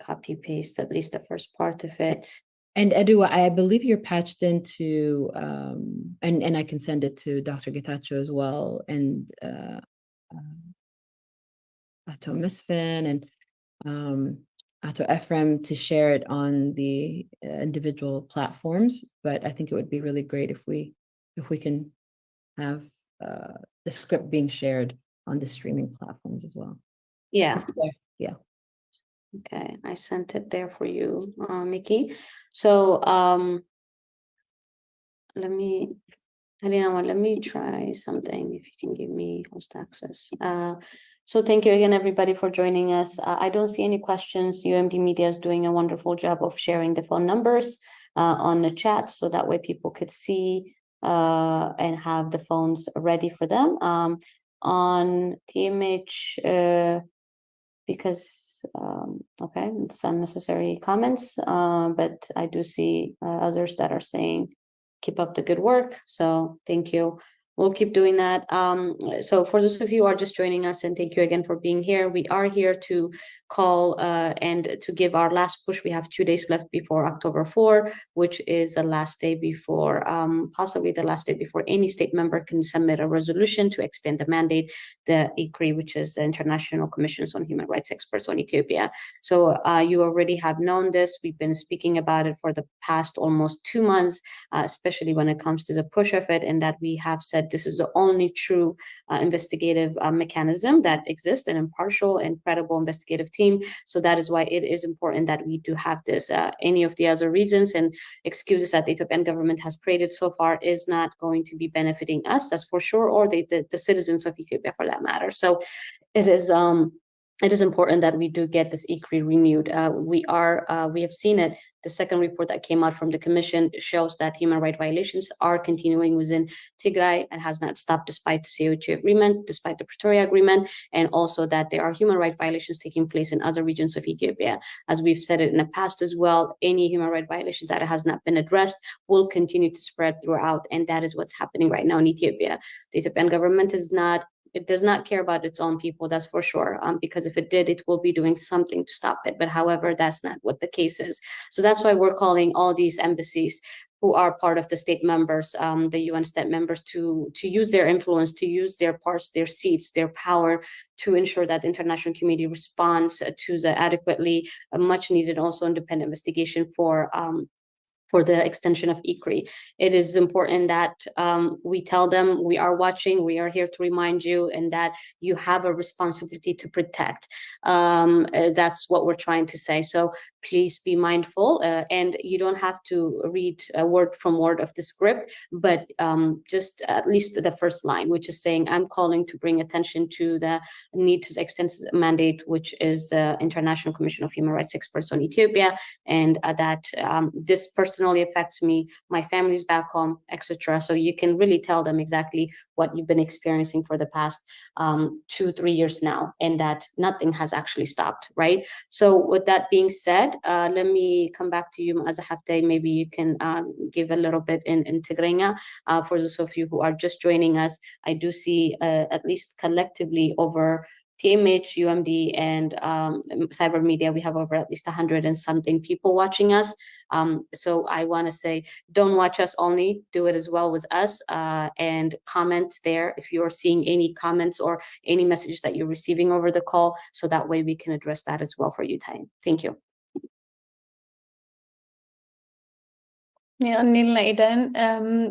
[SPEAKER 6] copy paste at least the first part of it.
[SPEAKER 1] And Edu, I believe you're patched into, and I can send it to Dr. Getachew as well, and Ato Misfin and Ato Ephraim to share it on the individual platforms. But I think it would be really great if we can have the script being shared on the streaming platforms as well.
[SPEAKER 6] Yeah.
[SPEAKER 1] Yeah.
[SPEAKER 6] Okay, I sent it there for you, Miki. So let me, Helena, let me try something if you can give me host access. So thank you again, everybody, for joining us. I don't see any questions. UMD Media is doing a wonderful job of sharing the phone numbers on the chat, so that way people could see and have the phones ready for them. On TMH, because Okay, it's unnecessary comments, but I do see others that are saying, keep up the good work. So thank you. We'll keep doing that. So for those of you who are just joining us, and thank you again for being here. We are here to call and to give our last push. We have 2 days left before October 4, which is the last day before, possibly the last day before any state member can submit a resolution to extend the mandate, the ICRI, which is the International Commissions on Human Rights Experts on Ethiopia. So you already have known this. We've been speaking about it for the past almost 2 months, especially when it comes to the push of it, and that we have said this is the only true investigative mechanism that exists, an impartial and credible investigative team. So that is why it is important that we do have this. Any of the other reasons and excuses that the Ethiopian government has created so far is not going to be benefiting us, that's for sure, or the citizens of Ethiopia for that matter. So it is important that we do get this ICRI renewed. We have seen it. The second report that came out from the commission shows that human rights violations are continuing within Tigray and has not stopped despite the COG agreement, despite the Pretoria agreement, and also that there are human rights violations taking place in other regions of Ethiopia. As we've said it in the past as well, any human rights violations that has not been addressed will continue to spread throughout, and that is what's happening right now in Ethiopia. The Ethiopian government does not care about its own people, that's for sure, because if it did, it will be doing something to stop it. But however, that's not what the case is. So that's why we're calling all these embassies who are part of the state members, the UN state members, to use their influence, to use their parts, their seats, their power to ensure that the international community responds to the adequately much needed also independent investigation for the extension of ICRI. It is important that we tell them we are watching, we are here to remind you, and that you have a responsibility to protect. That's what we're trying to say. So please be mindful, and you don't have to read a word from word of the script, but just at least the first line, which is saying, I'm calling to bring attention to the need to extend the mandate, which is International Commission of Human Rights Experts on Ethiopia, and that this personally affects me, my family's back home, etc. So you can really tell them exactly what you've been experiencing for the past 2-3 years now, and that nothing has actually stopped, right? So with that being said, let me come back to you, Mazahafte. Maybe you can give a little bit in Tigrinya. For those of you who are just joining us, I do see at least collectively over TMH, UMD, and cyber media, we have over at least 100 and something people watching us. So I want to say, don't watch us only, do it as well with us, and comment there if you're seeing any comments or any messages that you're receiving over the call, so that way we can address that as well for you, Time. Thank you.
[SPEAKER 4] يغنيلنا إذن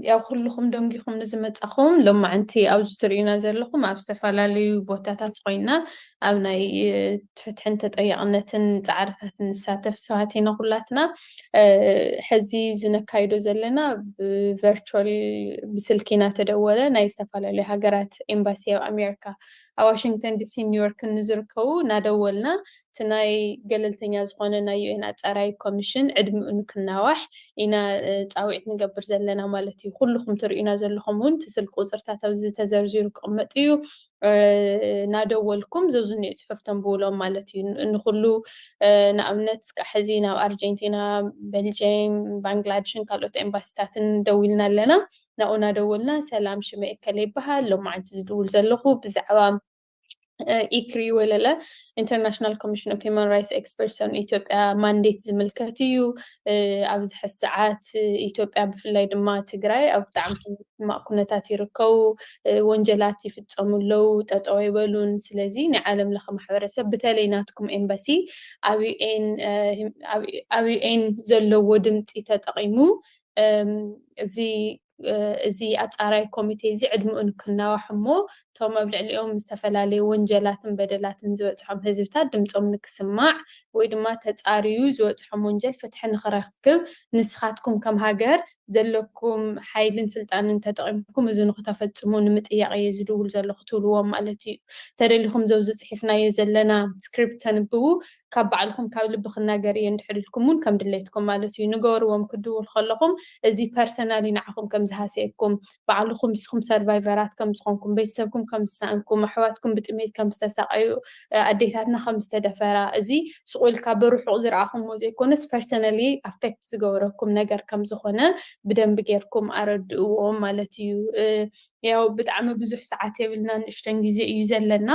[SPEAKER 4] ያው ኩልኩም ደንጊኹም ንዝመጻኹም ሎማዓንቲ ኣብዚ ትርእዩና ዘለኹም ኣብ ዝተፈላለዩ ቦታታት ኮይና ኣብ ናይ ትፍትሕን ተጠያቕነትን ፃዕርታትን ንሳተፍ ሰባት ኢና ኩላትና ሕዚ ዝነካይዶ ዘለና ብቨርቹዋል ብስልኪ እናተደወለ ናይ ዝተፈላለዩ ሃገራት ኤምባሲ ኣብ ኣሜሪካ ኣብ ዋሽንግተን ዲሲ ኒውዮርክ ንዝርከቡ እናደወልና እቲ ናይ ገለልተኛ ዝኾነ ናይ ዩኤን ኣጻራይ ኮሚሽን ዕድሚኡ ንክናዋሕ ኢና ፃውዒት ንገብር ዘለና ማለት እዩ ኩልኩም ትርእዩና ዘለኹም እውን እቲ ስልኪ ቁፅርታት ኣብዚ ተዘርዚሩ ክቕመጥ እዩ እናደወልኩም ዘብዝኒኡ ፅሑፍ ተንብብሎም ማለት እዩ ንኩሉ ንኣብነት ክሳብ ሕዚ ናብ ኣርጀንቲና ቤልጅየም ባንግላዴሽን ካልኦት ኤምባሲታትን ደዊልና ኣለና ናብኡ እናደወልና ሰላም ሽመይ እከለ ይበሃል ሎማዓንቲ ዝድውል ዘለኹ ብዛዕባ ICRI ወለለ ኢንተርናሽናል ኮሚሽን ኦፍ ሂውማን ራይትስ ኤክስፐርትስ ኦን ኢትዮጵያ ማንዴት ዝምልከት እዩ ኣብዚ ሕዚ ሰዓት ኢትዮጵያ ብፍላይ ድማ ትግራይ ኣብ ብጣዕሚ ሕማቕ ኩነታት ይርከቡ ወንጀላት ይፍፀሙ ኣለው ጠጠው ይበሉን ስለዚ ናይ ዓለም ለኸ ማሕበረሰብ በተለይ ናትኩም ኤምባሲ ኣብ ዩኤን ዘለዎ ድምፂ ተጠቒሙ እዚ ኣጻራይ ኮሚቴ እዚ ዕድሚኡ ንክናዋሕ እሞ እቶም ኣብ ልዕሊኦም ዝተፈላለዩ ወንጀላትን በደላትን ዝበፅሖም ህዝብታት ድምፆም ንክስማዕ ወይ ድማ ተፃርዩ ዝበፅሖም ወንጀል ፍትሒ ንክረክብ ንስኻትኩም ከም ሃገር ዘለኩም ሓይልን ስልጣንን ተጠቂምኩም እዚ ንክተፈፅሙ ንምጥያቅ እየ ዝድውል ዘለኹ ትብልዎም ማለት እዩ ተደሊኹም ዘብዚ ፅሒፍናዮ ዘለና ስክሪፕት ተንብቡ ካብ ባዕልኩም ካብ ልቢ ክናገር እየ እንድሕር ኢልኩም እውን ከም ድሌትኩም ማለት እዩ ንገበርዎም ክድውል ከለኹም እዚ ፐርሰናሊ ንዓኹም ከም ዝሃስየኩም ባዕልኩም ንስኹም ሰርቫይቨራት ከም ዝኾንኩም ቤተሰብኩም ከም ዝሰኣንኩም ኣሕዋትኩም ብጥሜት ከም ዝተሳቀዩ ኣዴታትና ከም ዝተደፈራ እዚ ስቁኢልካ ብርሑቕ ዝረኣኹምዎ ዘይኮነስ ፐርሰናሊ ኣፌክት ዝገበረኩም ነገር ከም ዝኾነ ብደንቢ ጌርኩም ኣረድእዎም ማለት እዩ ያው ብጣዕሚ ብዙሕ ሰዓት የብልና ንእሽተን ግዜ እዩ ዘለና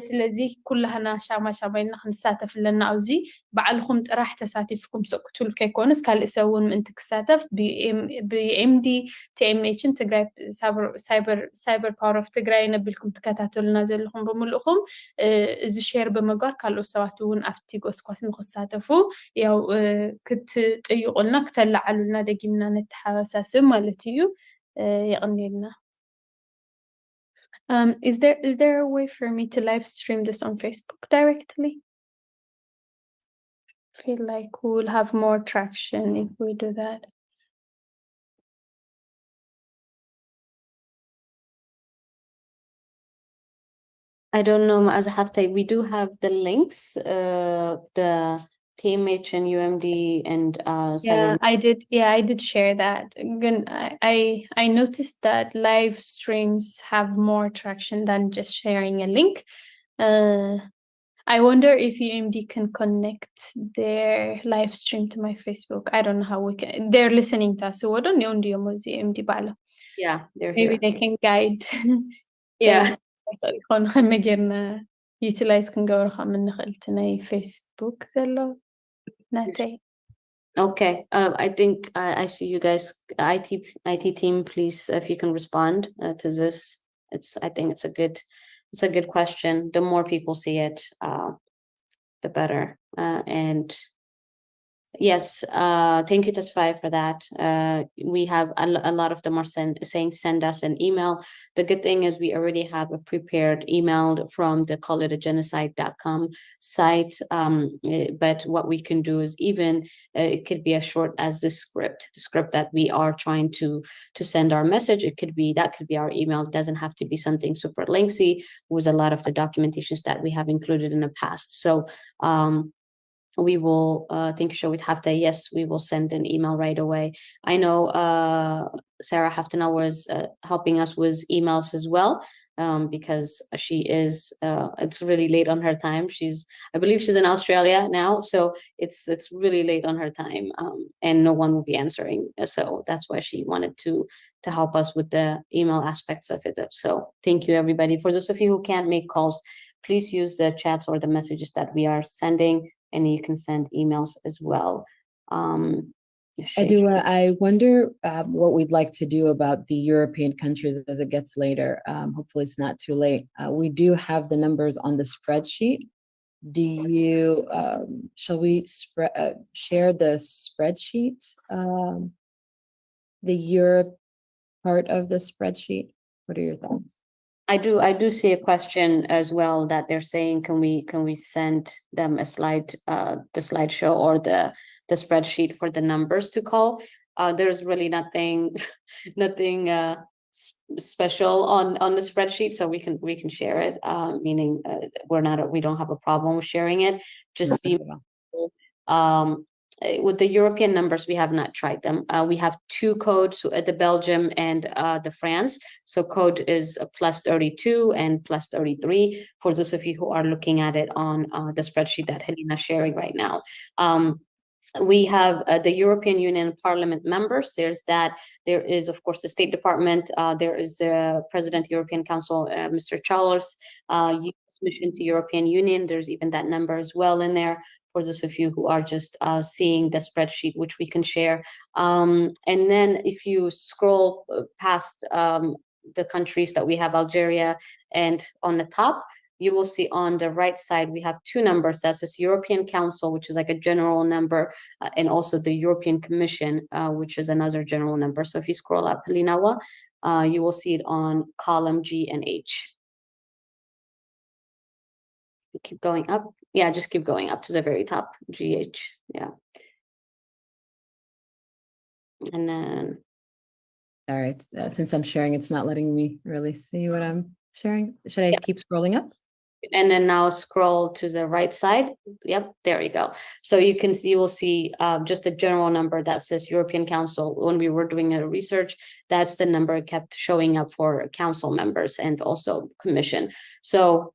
[SPEAKER 4] ስለዚ ኩላህና ሻማ ኢልና ክንሳተፍ ኣለና ኣብዚ ባዕልኩም ጥራሕ ተሳቲፍኩም ሰክቱል ከይኮነስ ካልእ ሰብ እውን ምእንቲ ክሳተፍ ብኤምዲ ቲኤምኤችን ትግራይ ሳይበር ፓወር ኦፍ ትግራይ ነቢልኩም ትከታተሉና ዘለኹም ብምልእኹም እዚ ሼር ብምግባር ካልኦት ሰባት እውን ኣብቲ ጎስጓስ ንክሳተፉ ያው ክትጥይቁልና ክተላዓሉልና ደጊምና ነተሓሳስብ ማለት እዩ የቕኒልና is there a way for me to live stream this on Facebook directly? I feel like we will have more traction if we do that.
[SPEAKER 6] I don't know, Ma'az Haftai, we do have the links, the TMH and UMD and
[SPEAKER 4] I did share that. Again, I noticed that live streams have more traction than just sharing a link. I wonder if UMD can connect their live stream to my Facebook. I don't know how we can. They're listening to us, so I don't know UMD bala.
[SPEAKER 6] Yeah, they're
[SPEAKER 4] Maybe
[SPEAKER 6] here.
[SPEAKER 4] they can guide.
[SPEAKER 6] Yeah.
[SPEAKER 4] utilize ክንገብሮ ከም እንኽእል እቲ ናይ ፌስቡክ ዘሎ ናተይ
[SPEAKER 6] Okay, I think I see you guys, IT team, please, if you can respond to this. I think it's a good question. The more people see it, the better. And yes, thank you, Tesfai, for that. We have a lot of them are saying send us an email. The good thing is we already have a prepared email from the callitagenocide.com site. But what we can do is even it could be as short as the script that we are trying to send our message. That could be our email. It doesn't have to be something super lengthy with a lot of the documentations that we have included in the past. So we will think with Hafta. Yes, we will send an email right away. I know Sarah Haftana was helping us with emails as well, because she is it's really late on her time. I believe she's in Australia now, so it's really late on her time, and no one will be answering. So that's why she wanted to help us with the email aspects of it. So thank you, everybody. For those of you who can't make calls, please use the chats or the messages that we are sending, and you can send emails as well.
[SPEAKER 1] I wonder what we'd like to do about the European countries as it gets later. Hopefully it's not too late. We do have the numbers on the spreadsheet. Shall we share the spreadsheet? The Europe part of the spreadsheet? What are your thoughts?
[SPEAKER 6] I do see a question as well that they're saying, can we send them a slide, the slideshow or the spreadsheet for the numbers to call? There's really nothing special on the spreadsheet, so we can share it. Meaning we don't have a problem with sharing it. Just be with the European numbers, we have not tried them. We have two codes at the Belgium and the France. So code is +32 and +33 for those of you who are looking at it on the spreadsheet that Helena is sharing right now. We have the European Union Parliament members. There's that. There is, of course, the State Department. There is the President European Council, Mr. Charles, US Mission to European Union. There's even that number as well in there for those of you who are just seeing the spreadsheet, which we can share. And then if you scroll past the countries that we have, Algeria, and on the top, you will see on the right side, we have two numbers. That's this European Council, which is like a general number, and also the European Commission, which is another general number. So if you scroll up, Linawa, you will see it on column G and H. Keep going up. Yeah, just keep going up to the very top, GH, yeah. And then
[SPEAKER 1] All right, since I'm sharing, it's not letting me really see what I'm sharing. Should I keep scrolling up?
[SPEAKER 6] And then now scroll to the right side. Yep, there you go. So you will see just a general number that says European Council. When we were doing a research, that's the number kept showing up for council members and also commission. So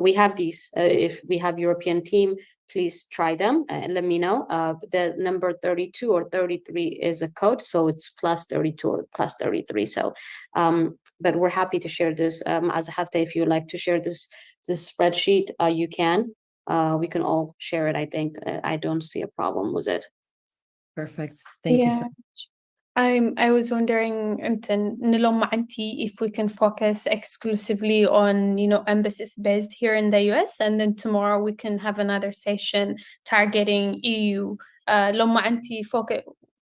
[SPEAKER 6] we have these. If we have European team, please try them and let me know. The number 32 or 33 is a code, so it's plus 32 or plus 33. So, but we're happy to share this. As a Hafta, if you'd like to share this spreadsheet, you can. We can all share it, I think. I don't see a problem with it.
[SPEAKER 1] Perfect. Thank you so much.
[SPEAKER 4] I was wondering, if we can focus exclusively on, embassies based here in the US, and then tomorrow we can have another session targeting EU.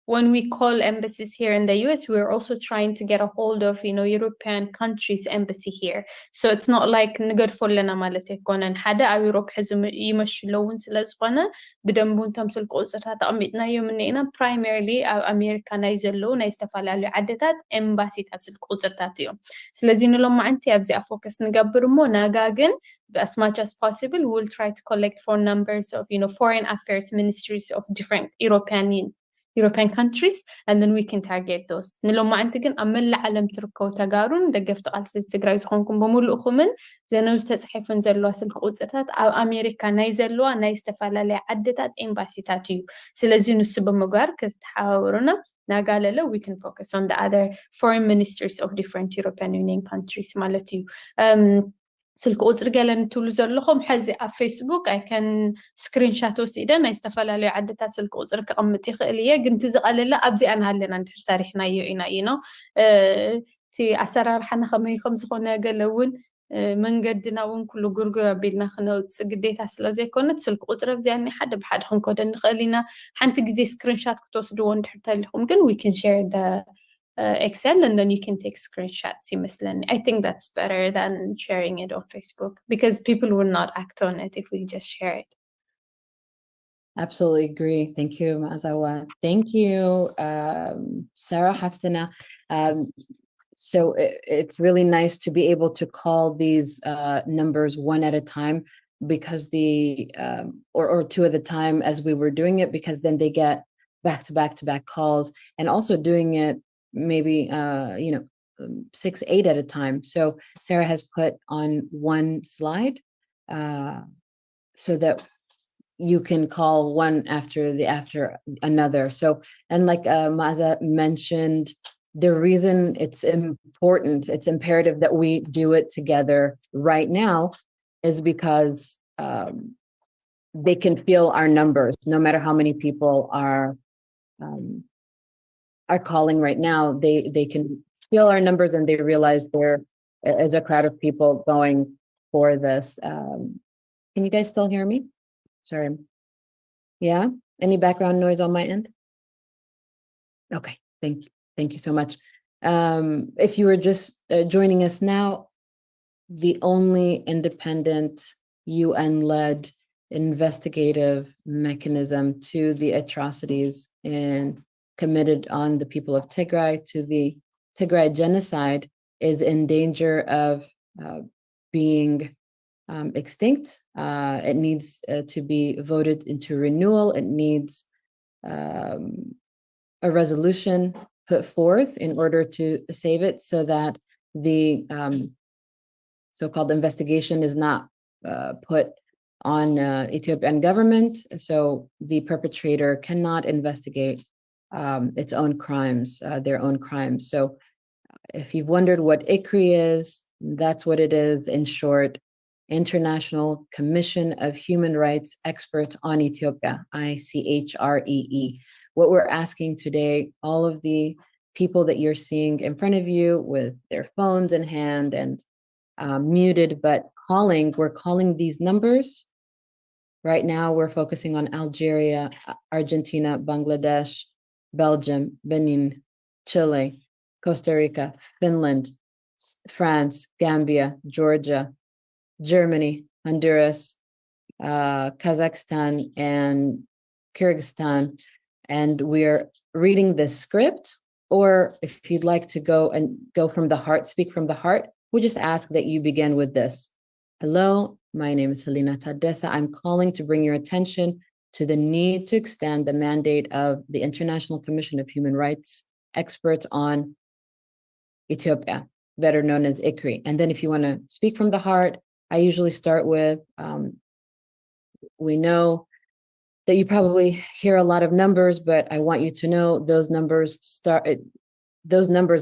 [SPEAKER 4] When we call embassies here in the US, we're also trying to get a hold of, European countries' embassy here. So it's not like نقرفوا لنا ማለት يكون حدا أو يروح حزم يمشلون سلازقنا بدمبون تمثل قوسرها تقمتنا يومنا primarily أو أمريكا نايزلو نايستفعل عدتات embassy تمثل قوسرتات يوم. سلازين لما أنتي أبزي أفوكس نقبر مو ناقاقن as much as possible. We'll try to collect phone numbers of, foreign affairs ministries of different European countries, and then we can target those. نلو ما عندكن أمل عالم تركو تجارون دقفت قالسيس تجري خونكم بمول أخمن زنو استسحفن زلوا سلك قوتات أو أمريكا نايزلوا نايستفعل لي عدتات إمباسيتاتيو سلازين السبب مجار كتحاورنا نقال له we can focus on the other foreign ministries of different European Union countries مالتيو. سلك قوتر قالن تولو زلخم حزي على فيسبوك I can screenshot وسيدا نايستفعل لي عدتات سلك قوتر كقمتي خليه قنت زقال له أبزي أنا هلنا ندير سارحنا يو تي أسرار حنا خمس خونا قالون من قدنا ون كله قرقرة بينا خنوت قديت أصلا زي كونت سلك قطرة زي حد بحد حنكودن خلينا حنتك زي سكرين شات كتوصدون تحتى لهم كن we can share the Excel and then you can take screenshots مثلا. I think that's better than sharing it on Facebook because people will not act on it if we just share it.
[SPEAKER 1] Absolutely agree. Thank you, Mazawa. Thank you, Sarah Haftana. So it's really nice to be able to call these numbers one at a time because or two at a time as we were doing it, because then they get back to back calls, and also doing it maybe 6, 8 at a time. So Sarah has put on one slide so that you can call one after another. So, and like Maza mentioned, the reason it's important, it's imperative that we do it together right now is because they can feel our numbers, no matter how many people are calling right now. They can feel our numbers and they realize there is a crowd of people going for this. Can you guys still hear me? Sorry. Yeah. Any background noise on my end? Okay. Thank you so much. If you were just joining us now, the only independent UN-led investigative mechanism to the atrocities committed on the people of Tigray, to the Tigray genocide, is in danger of being extinct. It needs to be voted into renewal. It needs a resolution put forth in order to save it so that the so-called investigation is not put on Ethiopian government. So the perpetrator cannot investigate its own crimes, their own crimes. So if you've wondered what ICRI is, that's what it is in short. International Commission of Human Rights Experts on Ethiopia, ICHREE. What we're asking today, all of the people that you're seeing in front of you with their phones in hand and muted, but we're calling these numbers. Right now, we're focusing on Algeria, Argentina, Bangladesh, Belgium, Benin, Chile, Costa Rica, Finland, France, Gambia, Georgia, Germany, Honduras, Kazakhstan, and Kyrgyzstan. And we're reading this script or if you'd like to go from the heart, speak from the heart, we just ask that you begin with this. Hello, my name is Helena Tadessa. I'm calling to bring your attention to the need to extend the mandate of the International Commission of Human Rights experts on Ethiopia, better known as ICRI. And then if you want to speak from the heart, I usually start with, we know that you probably hear a lot of numbers, but I want you to know those numbers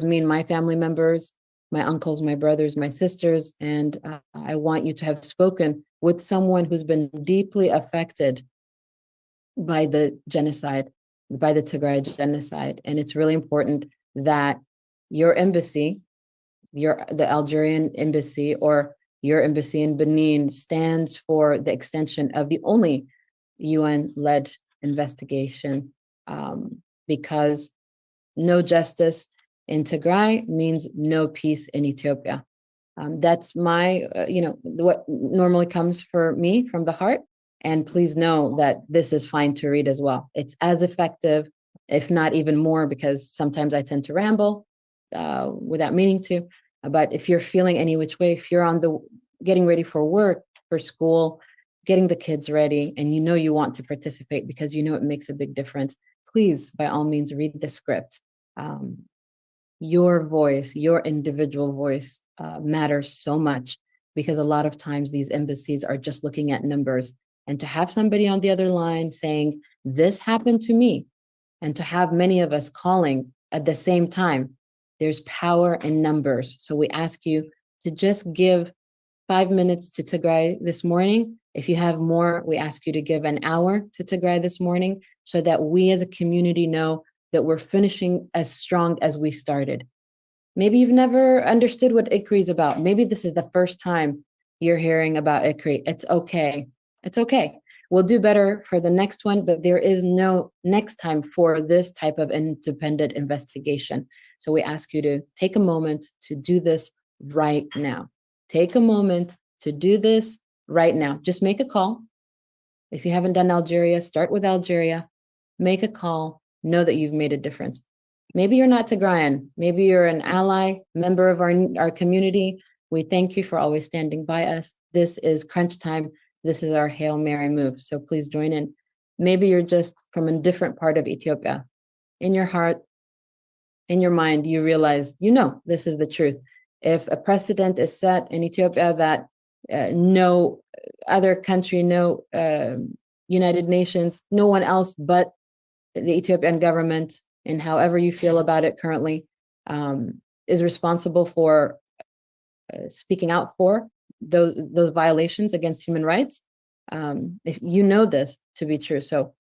[SPEAKER 1] mean my family members, my uncles, my brothers, my sisters, and I want you to have spoken with someone who's been deeply affected by the genocide, by the Tigray genocide. And it's really important that your embassy, the Algerian embassy, or your embassy in Benin stands for the extension of the only UN-led investigation, because no justice in Tigray means no peace in Ethiopia. That's my, what normally comes for me from the heart. And please know that this is fine to read as well. It's as effective, if not even more, because sometimes I tend to ramble without meaning to. But if you're feeling any which way, if you're getting ready for work, for school, getting the kids ready, and you know you want to participate because you know it makes a big difference, please, by all means, read the script. Your voice, your individual voice matters so much, because a lot of times these embassies are just looking at numbers. And to have somebody on the other line saying, this happened to me, and to have many of us calling at the same time, there's power in numbers. So we ask you to just give 5 minutes to Tigray this morning. If you have more, we ask you to give an hour to Tigray this morning, so that we as a community know that we're finishing as strong as we started. Maybe you've never understood what ICRI is about. Maybe this is the first time you're hearing about ICRI. It's okay. It's okay. We'll do better for the next one, but there is no next time for this type of independent investigation. So we ask you to take a moment to do this right now. Take a moment to do this right now. Just make a call. If you haven't done Algeria, start with Algeria. Make a call. Know that you've made a difference. Maybe you're not Tigrayan. Maybe you're an ally, member of our community. We thank you for always standing by us. This is crunch time. This is our Hail Mary move. So please join in. Maybe you're just from a different part of Ethiopia. In your heart, in your mind, you realize, this is the truth. If a precedent is set in Ethiopia that no other country, no United Nations, no one else but the Ethiopian government, and however you feel about it currently, is responsible for speaking out for those violations against human rights. If you know this to be true, so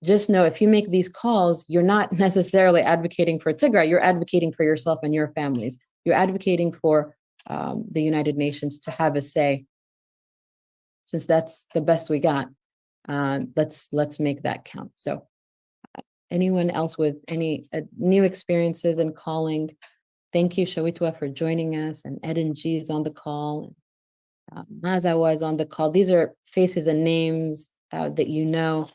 [SPEAKER 1] just know if you make these calls, you're not necessarily advocating for Tigray. You're advocating for yourself and your families. You're advocating for the United Nations to have a say. Since that's the best we got, let's make that count. So anyone else with any new experiences in calling, thank you, Shawitwa, for joining us, and Eden G is on the call, Mazawa is on the call. These are faces and names that you know.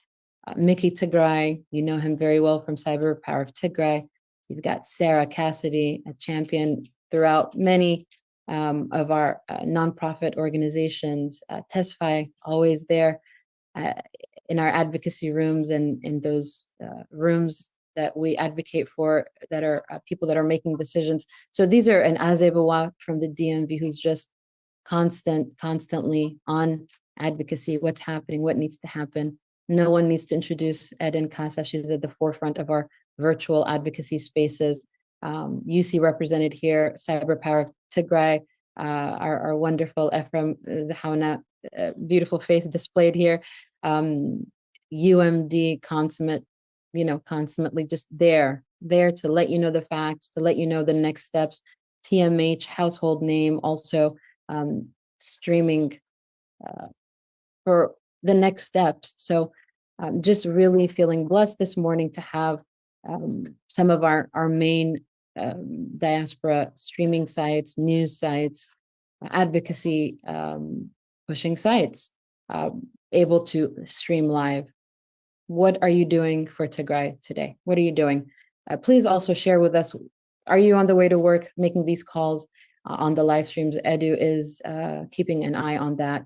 [SPEAKER 1] Mickey Tigray, you know him very well from Cyber Power of Tigray. You've got Sarah Cassidy, a champion throughout many of our nonprofit organizations. Tesfai, always there in our advocacy rooms and in those rooms that we advocate for, that are people that are making decisions. So these are an Azebawa from the DMV, who's just constantly on advocacy, what's happening, what needs to happen. No one needs to introduce Eden Casa. She's at the forefront of our virtual advocacy spaces. UC represented here, Cyber Power of Tigray, our wonderful Ephraim Zahauna, beautiful face displayed here. UMD consummate, consummately just there to let you know the facts, to let you know the next steps. TMH, household name, also streaming for the next steps. So just really feeling blessed this morning to have some of our main diaspora streaming sites, news sites, advocacy pushing sites able to stream live. What are you doing for Tigray today? What are you doing? Please also share with us, are you on the way to work making these calls on the live streams? Edu is keeping an eye on that.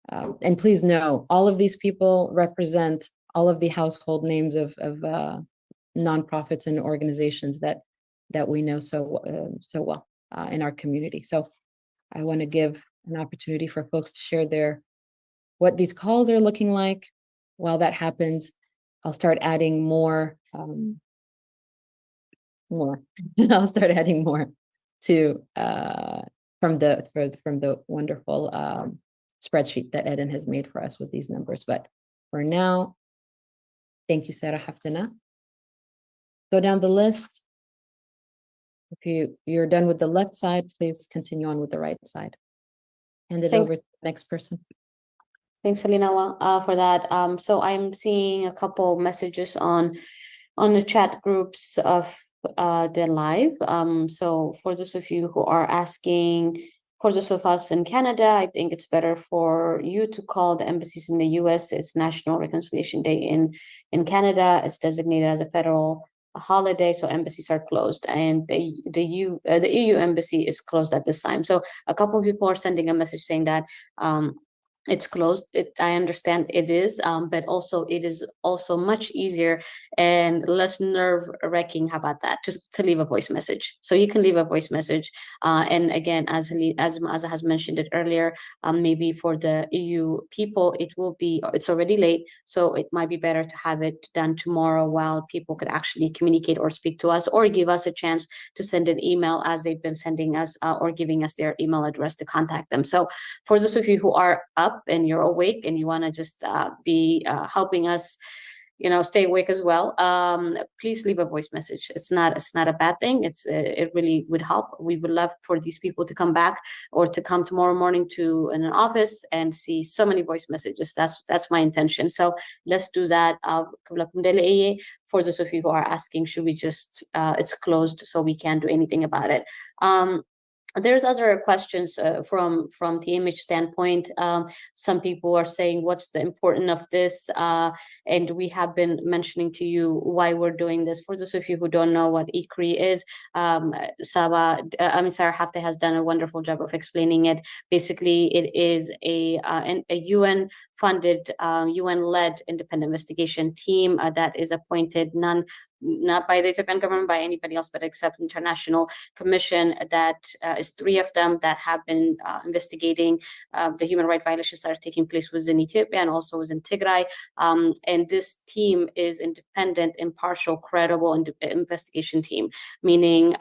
[SPEAKER 1] And please know, all of these people represent all of the household names of nonprofits and organizations that we know so well in our community. So I want to give an opportunity for folks to share what these calls are looking like. While that happens, I'll start adding more. I'll start adding more to from the wonderful spreadsheet that Eden has made for us with these numbers. But for now, thank you, Sarah Haftana. Go down the list. If you're done with the left side, please continue on with the right side. Hand it over to the next person.
[SPEAKER 6] Thanks, Alina, for that. So I'm seeing a couple messages on the chat groups of the live. So for those of you who are asking, for those of us in Canada, I think it's better for you to call the embassies in the US. It's National Reconciliation Day in Canada. It's designated as a federal holiday, so embassies are closed, and the EU embassy is closed at this time. So a couple of people are sending a message saying that it's closed. I understand it is, but also it is also much easier and less nerve-wracking. How about that? Just to leave a voice message. So you can leave a voice message. And again, as Maza has mentioned it earlier, maybe for the EU people, it's already late, so it might be better to have it done tomorrow while people could actually communicate or speak to us, or give us a chance to send an email as they've been sending us or giving us their email address to contact them. So for those of you who are up and you're awake and you want to just be helping us, stay awake as well, please leave a voice message. It's not a bad thing. It really would help. We would love for these people to come back or to come tomorrow morning to an office and see so many voice messages. That's my intention. So let's do that. For those of you who are asking, should we just it's closed, so we can't do anything about it. There's other questions from the image standpoint. Some people are saying, what's the importance of this? And we have been mentioning to you why we're doing this. For those of you who don't know what ICRI is, Sarah Hafte has done a wonderful job of explaining it. Basically, it is a UN-funded, UN-led independent investigation team that is appointed not by the Ethiopian government, by anybody else, but except international commission that is 3 of them that have been investigating the human rights violations that are taking place within Ethiopia and also within Tigray. And this team is independent, impartial, credible investigation team, meaning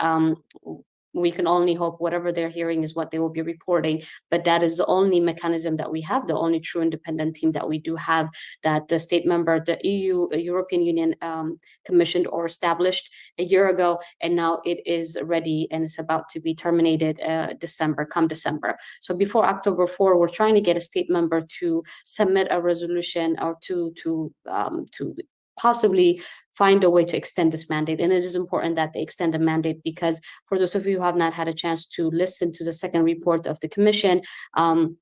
[SPEAKER 6] we can only hope whatever they're hearing is what they will be reporting, but that is the only mechanism that we have, the only true independent team that we do have, that the state member, the European Union commissioned or established a year ago, and now it is ready and it's about to be terminated come December. So before October 4, we're trying to get a state member to submit a resolution or to possibly find a way to extend this mandate. And it is important that they extend the mandate, because for those of you who have not had a chance to listen to the second report of the commission, and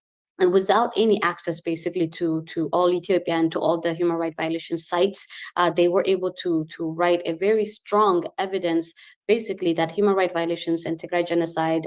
[SPEAKER 6] without any access basically to all Ethiopia and to all the human rights violation sites, they were able to write a very strong evidence, basically, that human rights violations and Tigray genocide,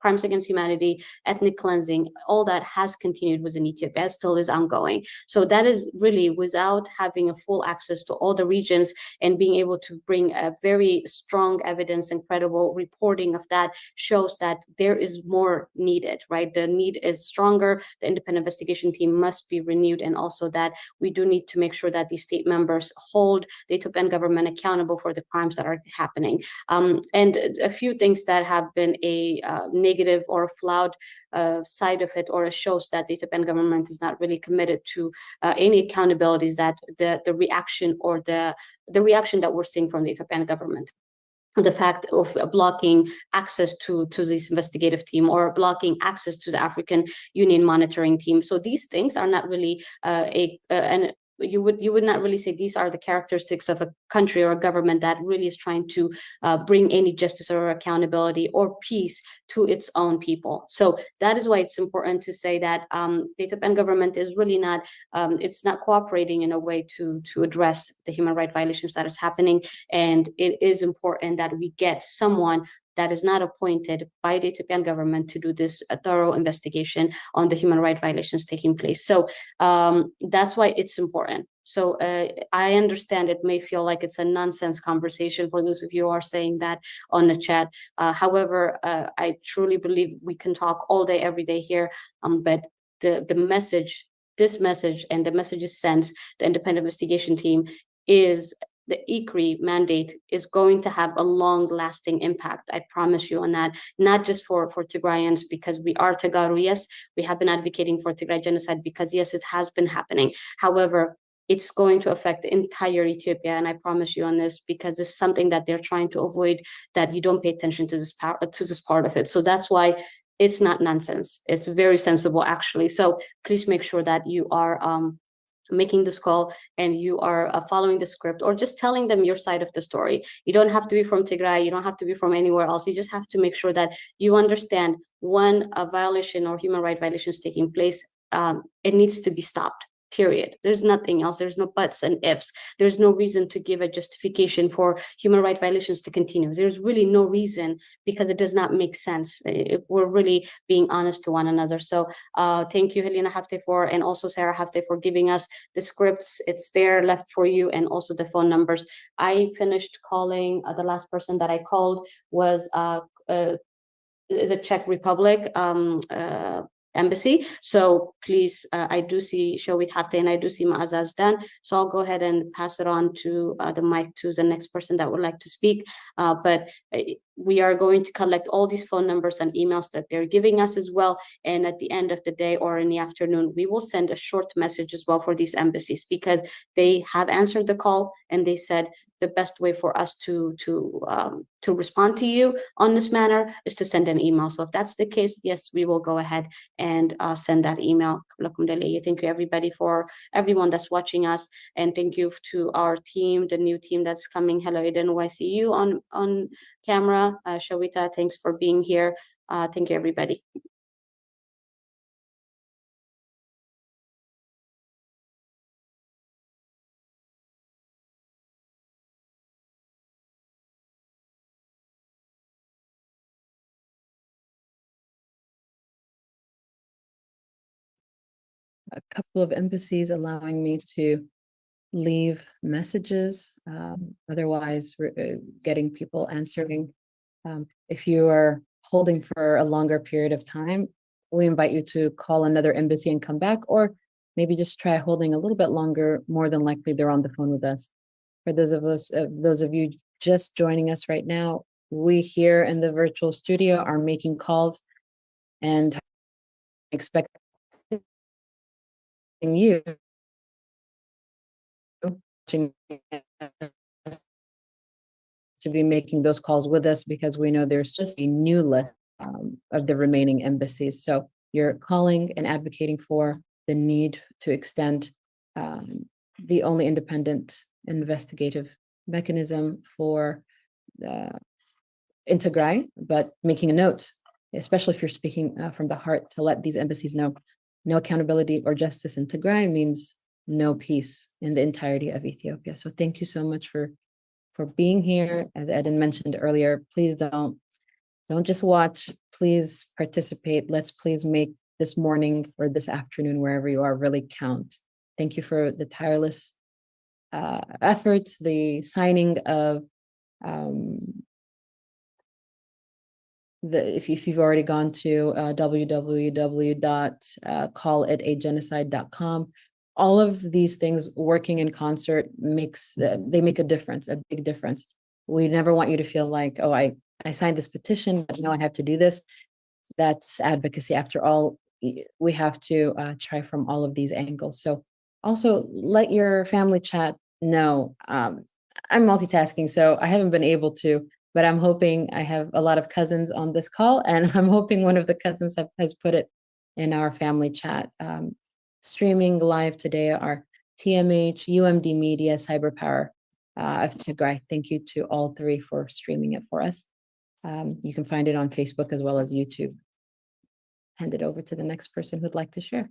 [SPEAKER 6] crimes against humanity, ethnic cleansing, all that has continued within Ethiopia, still is ongoing. So that is really without having a full access to all the regions and being able to bring a very strong evidence and credible reporting of that shows that there is more needed, right? The need is stronger. The independent investigation team must be renewed, and also that we do need to make sure that these state members hold the Ethiopian government accountable for the crimes that are happening. And a few things that have been a negative or flawed side of it, or it shows that the Ethiopian government is not really committed to any accountabilities, that the reaction or the reaction that we're seeing from the Ethiopian government. The fact of blocking access to this investigative team, or blocking access to the African Union monitoring team. So these things are not really you would not really say these are the characteristics of a country or a government that really is trying to bring any justice or accountability or peace to its own people. So that is why it's important to say that the Ethiopian government is really not, it's not cooperating in a way to address the human rights violations that is happening. And it is important that we get someone that is not appointed by the Ethiopian government to do this thorough investigation on the human rights violations taking place. So that's why it's important. So I understand it may feel like it's a nonsense conversation for those of you who are saying that on the chat. However, I truly believe we can talk all day, every day here, but the message, this message and the messages sent, the independent investigation team is the ICRI mandate is going to have a long-lasting impact. I promise you on that, not just for Tigrayans, because we are Tagaru. Yes, we have been advocating for Tigray genocide because yes, it has been happening. However, it's going to affect the entire Ethiopia, and I promise you on this, because it's something that they're trying to avoid, that you don't pay attention to this part of it. So that's why it's not nonsense. It's very sensible, actually. So please make sure that you are making this call and you are following the script, or just telling them your side of the story. You don't have to be from Tigray, you don't have to be from anywhere else. You just have to make sure that you understand when a violation or human rights violation is taking place, it needs to be stopped. Period. There's nothing else. There's no buts and ifs. There's no reason to give a justification for human rights violations to continue. There's really no reason, because it does not make sense if we're really being honest to one another. So thank you, Helena Hafte, and also Sarah Hafte, for giving us the scripts. It's there left for you, and also the phone numbers. I finished calling. The last person that I called was is a Czech Republic embassy. So please, I do see Showit Hafte and I do see Ma'azaz Dan. So I'll go ahead and pass it on to the mic to the next person that would like to speak. But we are going to collect all these phone numbers and emails that they're giving us as well. And at the end of the day or in the afternoon, we will send a short message as well for these embassies, because they have answered the call and they said the best way for us to respond to you on this manner is to send an email. So if that's the case, yes, we will go ahead and send that email. Thank you, everybody, for everyone that's watching us, and thank you to our team, the new team that's coming. Hello, Eden, I see you on camera. Shawita, thanks for being here. Thank you, everybody.
[SPEAKER 1] A couple of embassies allowing me to leave messages. Otherwise, getting people answering. If you are holding for a longer period of time, we invite you to call another embassy and come back, or maybe just try holding a little bit longer. More than likely, they're on the phone with us. For those of you just joining us right now, we here in the virtual studio are making calls and expect you to be making those calls with us, because we know there's just a new list of the remaining embassies. So you're calling and advocating for the need to extend the only independent investigative mechanism for in Tigray, but making a note, especially if you're speaking from the heart, to let these embassies know no accountability or justice in Tigray means no peace in the entirety of Ethiopia. So thank you so much for being here. As Eden mentioned earlier, please don't just watch, please participate. Let's please make this morning or this afternoon, wherever you are, really count. Thank you for the tireless efforts, the signing of if you've already gone to www.callitagenocide.com, all of these things working in concert they make a difference, a big difference. We never want you to feel like, oh, I signed this petition, but now I have to do this. That's advocacy. After all, we have to try from all of these angles. So also let your family chat know. I'm multitasking, so I haven't been able to, but I'm hoping I have a lot of cousins on this call, and I'm hoping one of the cousins has put it in our family chat. Streaming live today are TMH, UMD Media, Cyberpower of Tigray. Thank you to all three for streaming it for us. You can find it on Facebook as well as YouTube. Hand it over to the next person who'd like to share.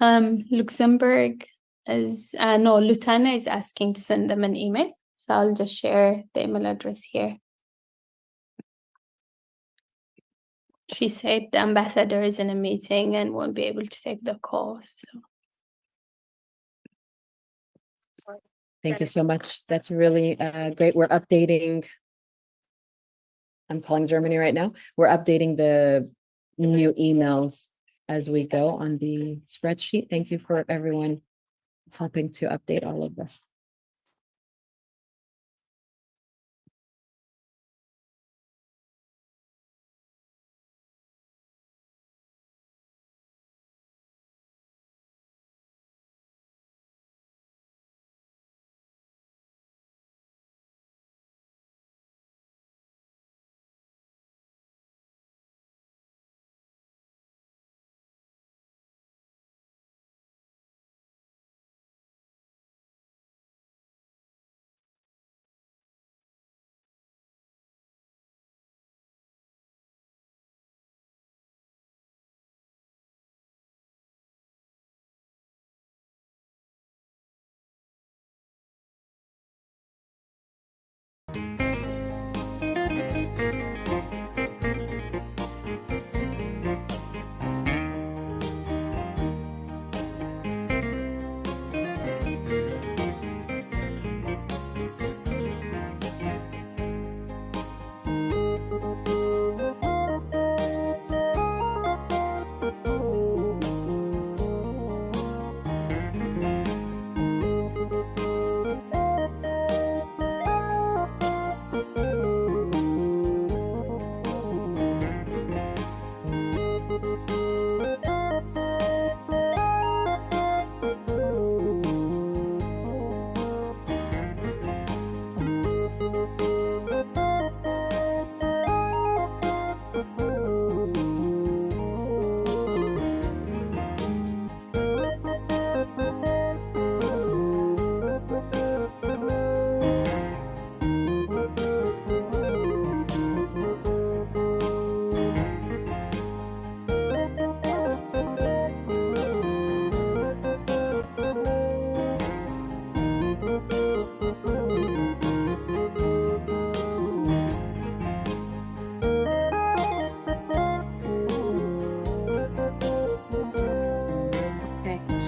[SPEAKER 4] Luxembourg is, no, Lutana is asking to send them an email. So I'll just share the email address here. She said the ambassador is in a meeting and won't be able to take the call. So.
[SPEAKER 1] Thank you so much. That's really great. We're updating. I'm calling Germany right now. We're updating the new emails as we go on the spreadsheet. Thank you for everyone helping to update all of this.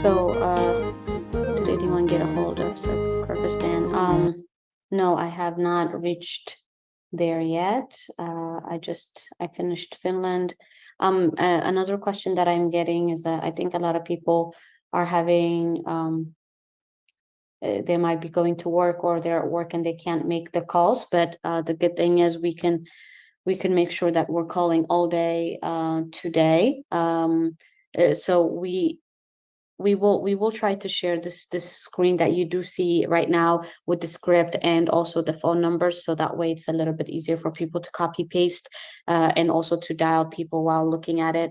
[SPEAKER 6] So, did anyone get a hold of Kyrgyzstan? No, I have not reached there yet. I finished Finland. Another question that I'm getting is that I think a lot of people are having, they might be going to work or they're at work and they can't make the calls. But the good thing is we can make sure that we're calling all day today. So we will try to share this screen that you do see right now with the script and also the phone numbers, so that way it's a little bit easier for people to copy paste and also to dial people while looking at it.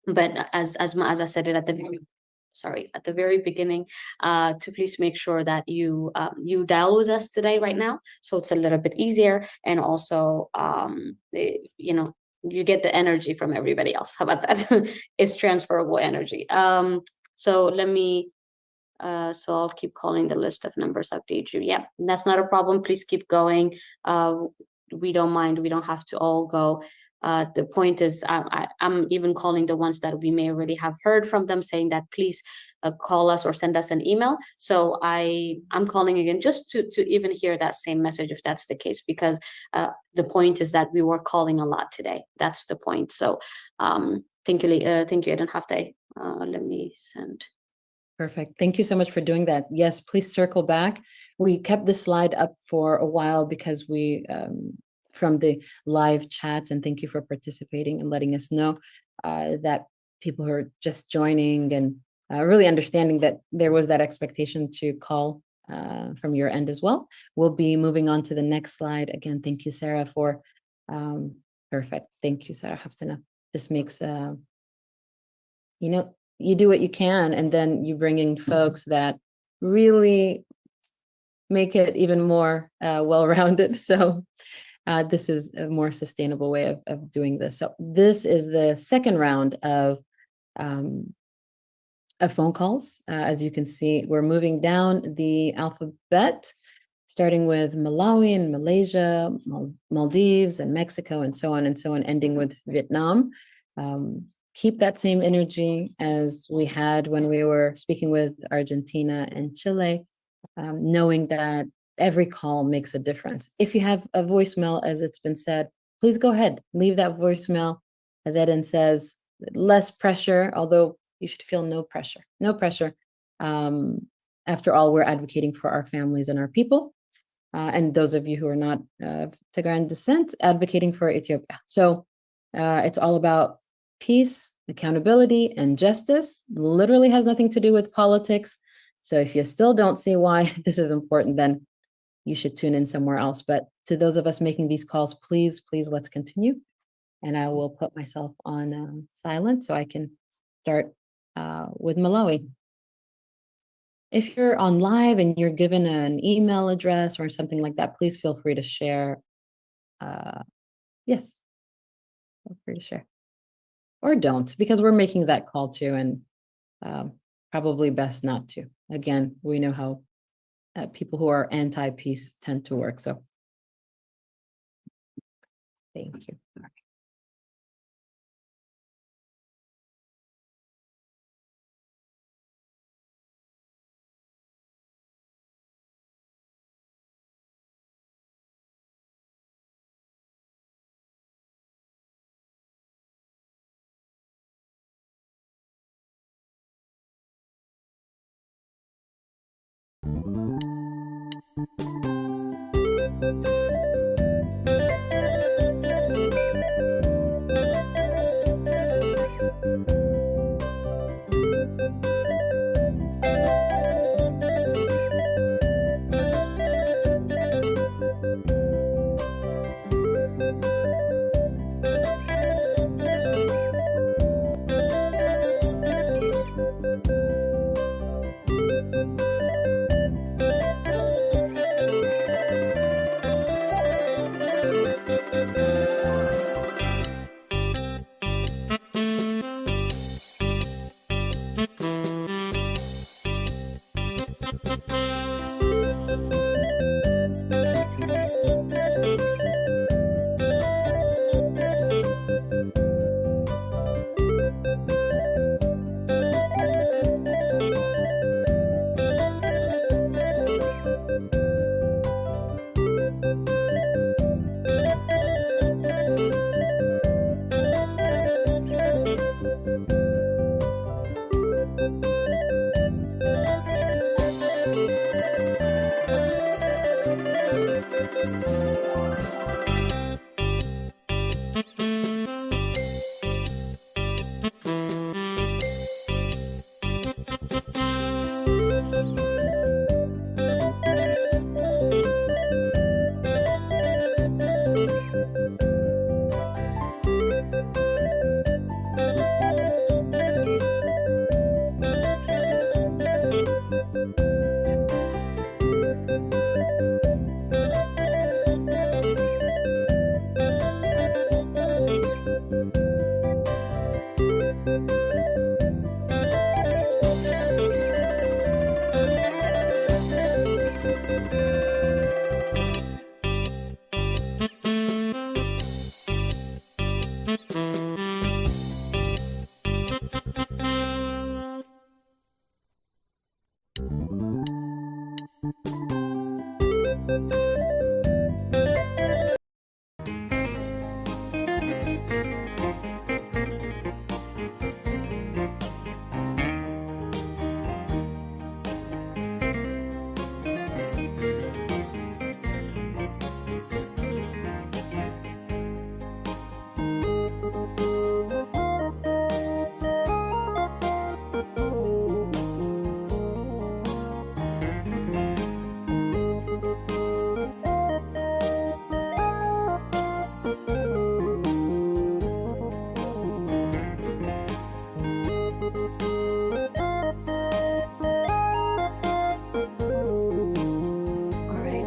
[SPEAKER 6] But as I said it at the very beginning, to please make sure that you dial with us today right now, so it's a little bit easier, and also you get the energy from everybody else. How about that? It's transferable energy. So let me, so I'll keep calling the list of numbers, update you. Yeah, that's not a problem. Please keep going. We don't mind. We don't have to all go. The point is, I'm even calling the ones that we may already have heard from them, saying that please call us or send us an email. So I'm calling again just to even hear that same message, if that's the case, because the point is that we were calling a lot today. That's the point. So thank you, Eden Hafte. Let me send.
[SPEAKER 1] Perfect. Thank you so much for doing that. Yes, please circle back. We kept this slide up for a while because we, from the live chats, and thank you for participating and letting us know that people who are just joining and really understanding that there was that expectation to call from your end as well. We'll be moving on to the next slide. Again, thank you, Sarah, for perfect. Thank you, Sarah Haftana. This makes, you know, you do what you can, and then you bring in folks that really make it even more well-rounded. So this is a more sustainable way of doing this. So this is the second round of phone calls. As you can see, we're moving down the alphabet, starting with Malawi and Malaysia, Maldives and Mexico, and so on, ending with Vietnam. Keep that same energy as we had when we were speaking with Argentina and Chile, knowing that every call makes a difference. If you have a voicemail, as it's been said, please go ahead, leave that voicemail. As Eden says, less pressure, although you should feel no pressure, no pressure. After all, we're advocating for our families and our people. And those of you who are not Tigrayan descent, advocating for Ethiopia. So it's all about peace, accountability, and justice. Literally has nothing to do with politics. So if you still don't see why this is important, then you should tune in somewhere else. But to those of us making these calls, please, let's continue. And I will put myself on silent so I can start with Malawi. If you're on live and you're given an email address or something like that, please feel free to share. Yes, feel free to share. Or don't, because we're making that call too, and probably best not to. Again, we know how people who are anti-peace tend to work, so thank you.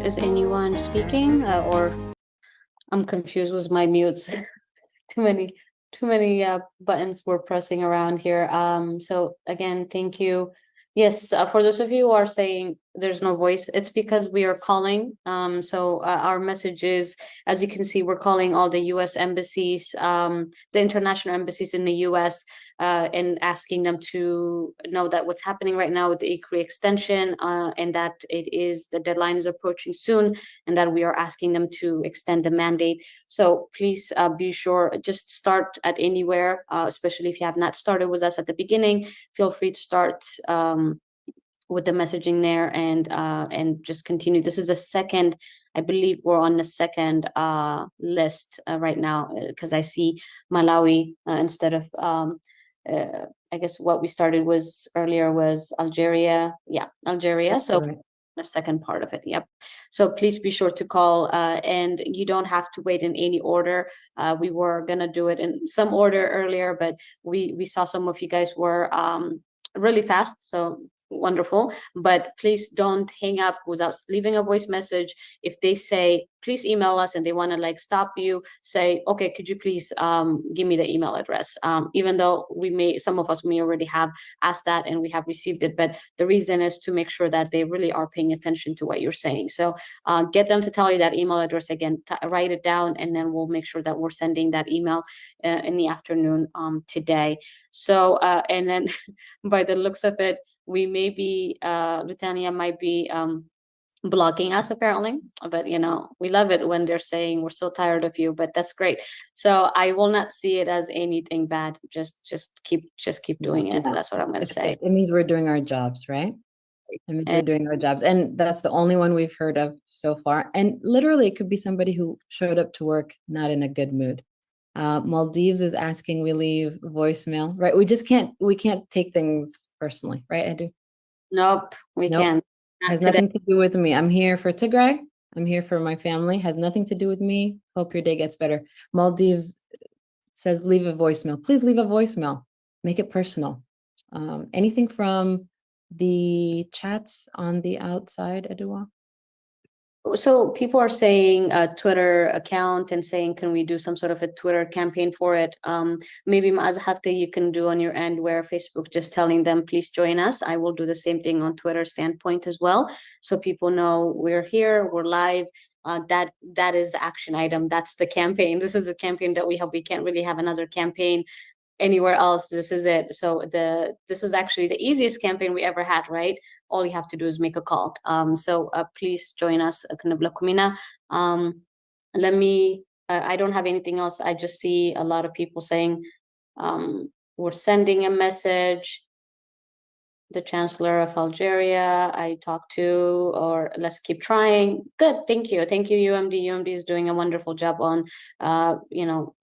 [SPEAKER 6] is anyone speaking or I'm confused with my mutes? Too many buttons we're pressing around here. So again, thank you. Yes, for those of you who are saying there's no voice, it's because we are calling. So our message is, as you can see, we're calling all the U.S. embassies, the international embassies in the U.S., and asking them to know that what's happening right now with the ICRI extension, and that the deadline is approaching soon, and that we are asking them to extend the mandate. So please be sure, just start at anywhere, especially if you have not started with us at the beginning. Feel free to start with the messaging there and just continue. This is the second, I believe we're on the second list right now, because I see Malawi instead of, I guess what we started was earlier was Algeria. Yeah, Algeria.
[SPEAKER 1] That's
[SPEAKER 6] So
[SPEAKER 1] correct.
[SPEAKER 6] the second part of it. Yep. So please be sure to call, and you don't have to wait in any order. We were gonna do it in some order earlier, but we saw some of you guys were really fast. So wonderful, but please don't hang up without leaving a voice message. If they say, please email us, and they want to like stop you, say, okay, could you please give me the email address? Even though some of us may already have asked that and we have received it, but the reason is to make sure that they really are paying attention to what you're saying. So get them to tell you that email address again, write it down, and then we'll make sure that we're sending that email in the afternoon today. So and then by the looks of it, we may be, Litania might be blocking us apparently, but we love it when they're saying we're so tired of you, but that's great. So I will not see it as anything bad. Just keep doing it. That's what I'm going to say.
[SPEAKER 1] It means we're doing our jobs, right? It means we're doing our jobs. And that's the only one we've heard of so far. And literally it could be somebody who showed up to work not in a good mood. Maldives is asking we leave voicemail, right? We can't take things personally, right, Edu?
[SPEAKER 6] Nope, we can't.
[SPEAKER 1] Has nothing to do with me. I'm here for Tigray. I'm here for my family. Has nothing to do with me. Hope your day gets better. Maldives says leave a voicemail. Please leave a voicemail. Make it personal. Anything from the chats on the outside, Edua?
[SPEAKER 6] So people are saying a Twitter account and saying, can we do some sort of a Twitter campaign for it? Maybe Ma'azahafte you can do on your end, where Facebook just telling them, please join us. I will do the same thing on Twitter standpoint as well. So people know we're here, we're live. That is the action item. That's the campaign. This is a campaign that we have. We can't really have another campaign anywhere else. This is it. So this is actually the easiest campaign we ever had, right? All you have to do is make a call. So please join us. Let me, I don't have anything else. I just see a lot of people saying we're sending a message. The Chancellor of Algeria I talked to, or let's keep trying. Good, thank you, UMD. UMD is doing a wonderful job on,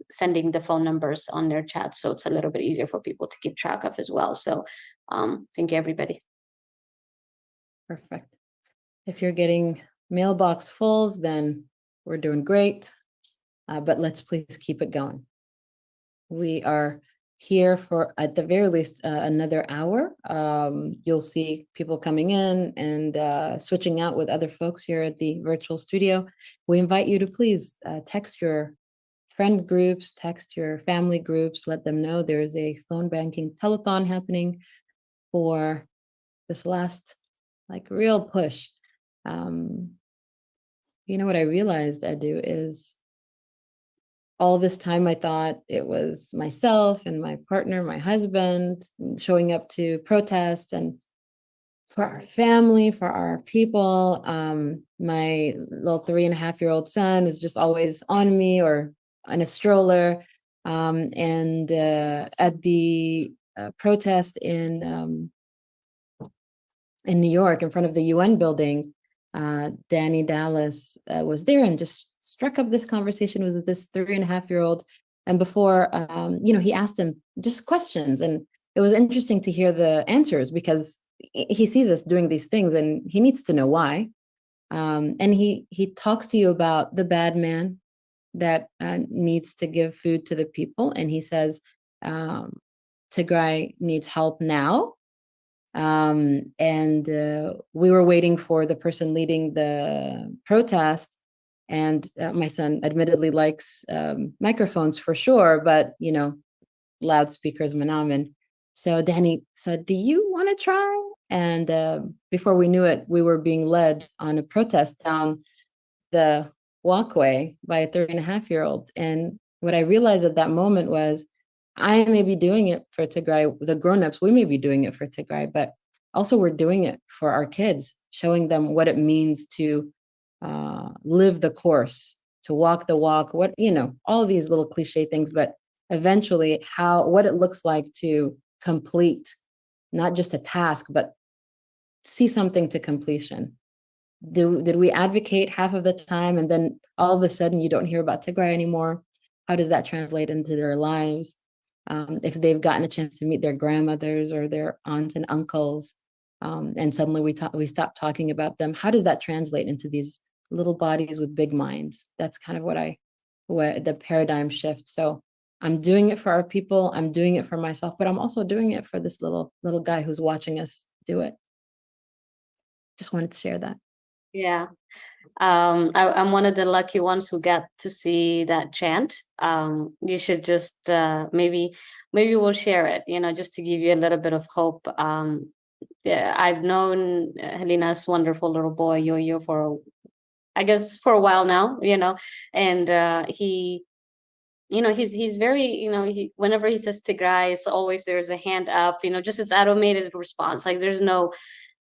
[SPEAKER 6] sending the phone numbers on their chat, so it's a little bit easier for people to keep track of as well. So, thank you, everybody.
[SPEAKER 1] Perfect. If you're getting mailbox fulls, then we're doing great. But let's please keep it going. We are here for, at the very least, another hour. You'll see people coming in and switching out with other folks here at the virtual studio. We invite you to please text your friend groups, text your family groups, let them know there is a phone banking telethon happening for this last real push. What I realized, Edu, is all this time I thought it was myself and my partner, my husband, showing up to protest, and for our family, for our people. My little 3.5-year-old son was just always on me or on a stroller. And at the protest in New York in front of the UN building, Danny Dallas was there and just struck up this conversation with this 3.5-year-old. And before, he asked him just questions. And it was interesting to hear the answers, because he sees us doing these things and he needs to know why. And he talks to you about the bad man that needs to give food to the people. And he says, Tigray needs help now. And we were waiting for the person leading the protest. And my son admittedly likes microphones for sure, but loudspeakers manamen. So Danny said, "Do you want to try?" And before we knew it, we were being led on a protest down the walkway by a 3.5-year-old. And what I realized at that moment was, I may be doing it for Tigray, the grownups, we may be doing it for Tigray, but also we're doing it for our kids, showing them what it means to live the course, to walk the walk, all of these little cliche things, but eventually what it looks like to complete not just a task, but see something to completion. Did we advocate half of the time and then all of a sudden you don't hear about Tigray anymore? How does that translate into their lives? If they've gotten a chance to meet their grandmothers or their aunts and uncles, and suddenly we stop talking about them, how does that translate into these little bodies with big minds? That's kind of what the paradigm shift. So I'm doing it for our people, I'm doing it for myself, but I'm also doing it for this little guy who's watching us do it. Just wanted to share that.
[SPEAKER 6] Yeah. I'm one of the lucky ones who got to see that chant. You should just maybe we'll share it, just to give you a little bit of hope. Yeah, I've known Helena's wonderful little boy Yo-Yo for a while now, and he's very, whenever he says Tigray, it's always there's a hand up, just this automated response. Like there's no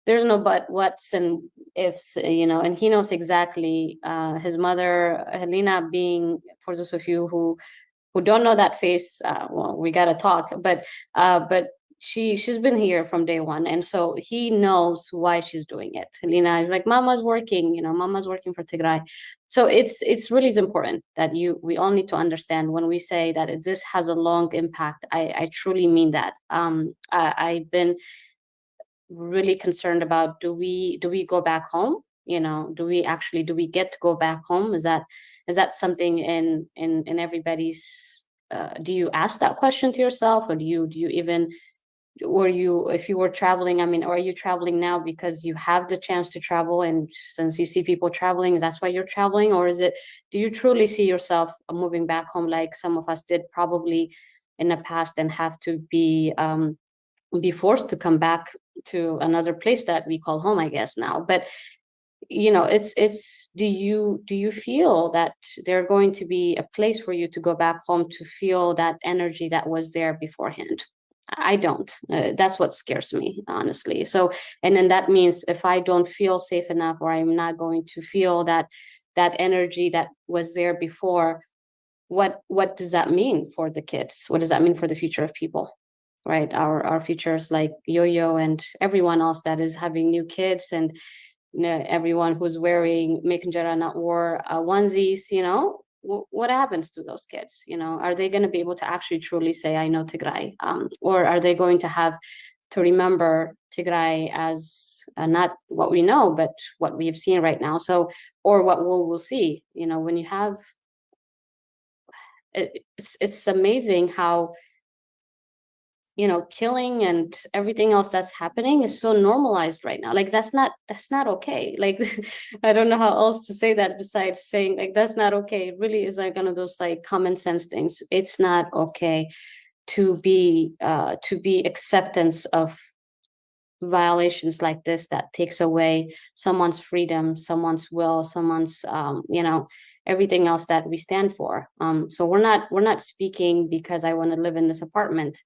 [SPEAKER 6] but, what's, and ifs, and he knows exactly. His mother, Helena, being, for those of you who don't know that face, well, we gotta talk, but she's been here from day one, and so he knows why she's doing it. Helena is like, Mama's working, Mama's working for Tigray. So it's really important that we all need to understand when we say that this has a long impact. I truly mean that. I've been really concerned about, do we go back home? Do we get to go back home? Is that something in everybody's do you ask that question to yourself, or do you even, or if you were traveling, are you traveling now because you have the chance to travel, and since you see people traveling, that's why you're traveling? Or do you truly see yourself moving back home, like some of us did probably in the past, and have to be forced to come back to another place that we call home, I guess now? But it's do you feel that there's going to be a place for you to go back home to feel that energy that was there beforehand? I don't. That's what scares me, honestly. So, and then that means if I don't feel safe enough, or I'm not going to feel that energy that was there before, what does that mean for the kids? What does that mean for the future of people? Right, our futures, like Yo-Yo and everyone else that is having new kids, and everyone who's wearing Mekanjara Not War onesies, what happens to those kids? Are they going to be able to actually truly say, I know Tigray? Or are they going to have to remember Tigray as not what we know, but what we've seen right now? So, or what we'll see, when you have, it's amazing how, killing and everything else that's happening is so normalized right now. Like that's not okay. Like I don't know how else to say that besides saying like that's not okay. It really is like one of those like common sense things. It's not okay to be acceptance of violations like this that takes away someone's freedom, someone's will, someone's everything else that we stand for. So we're not speaking because I want to live in this apartment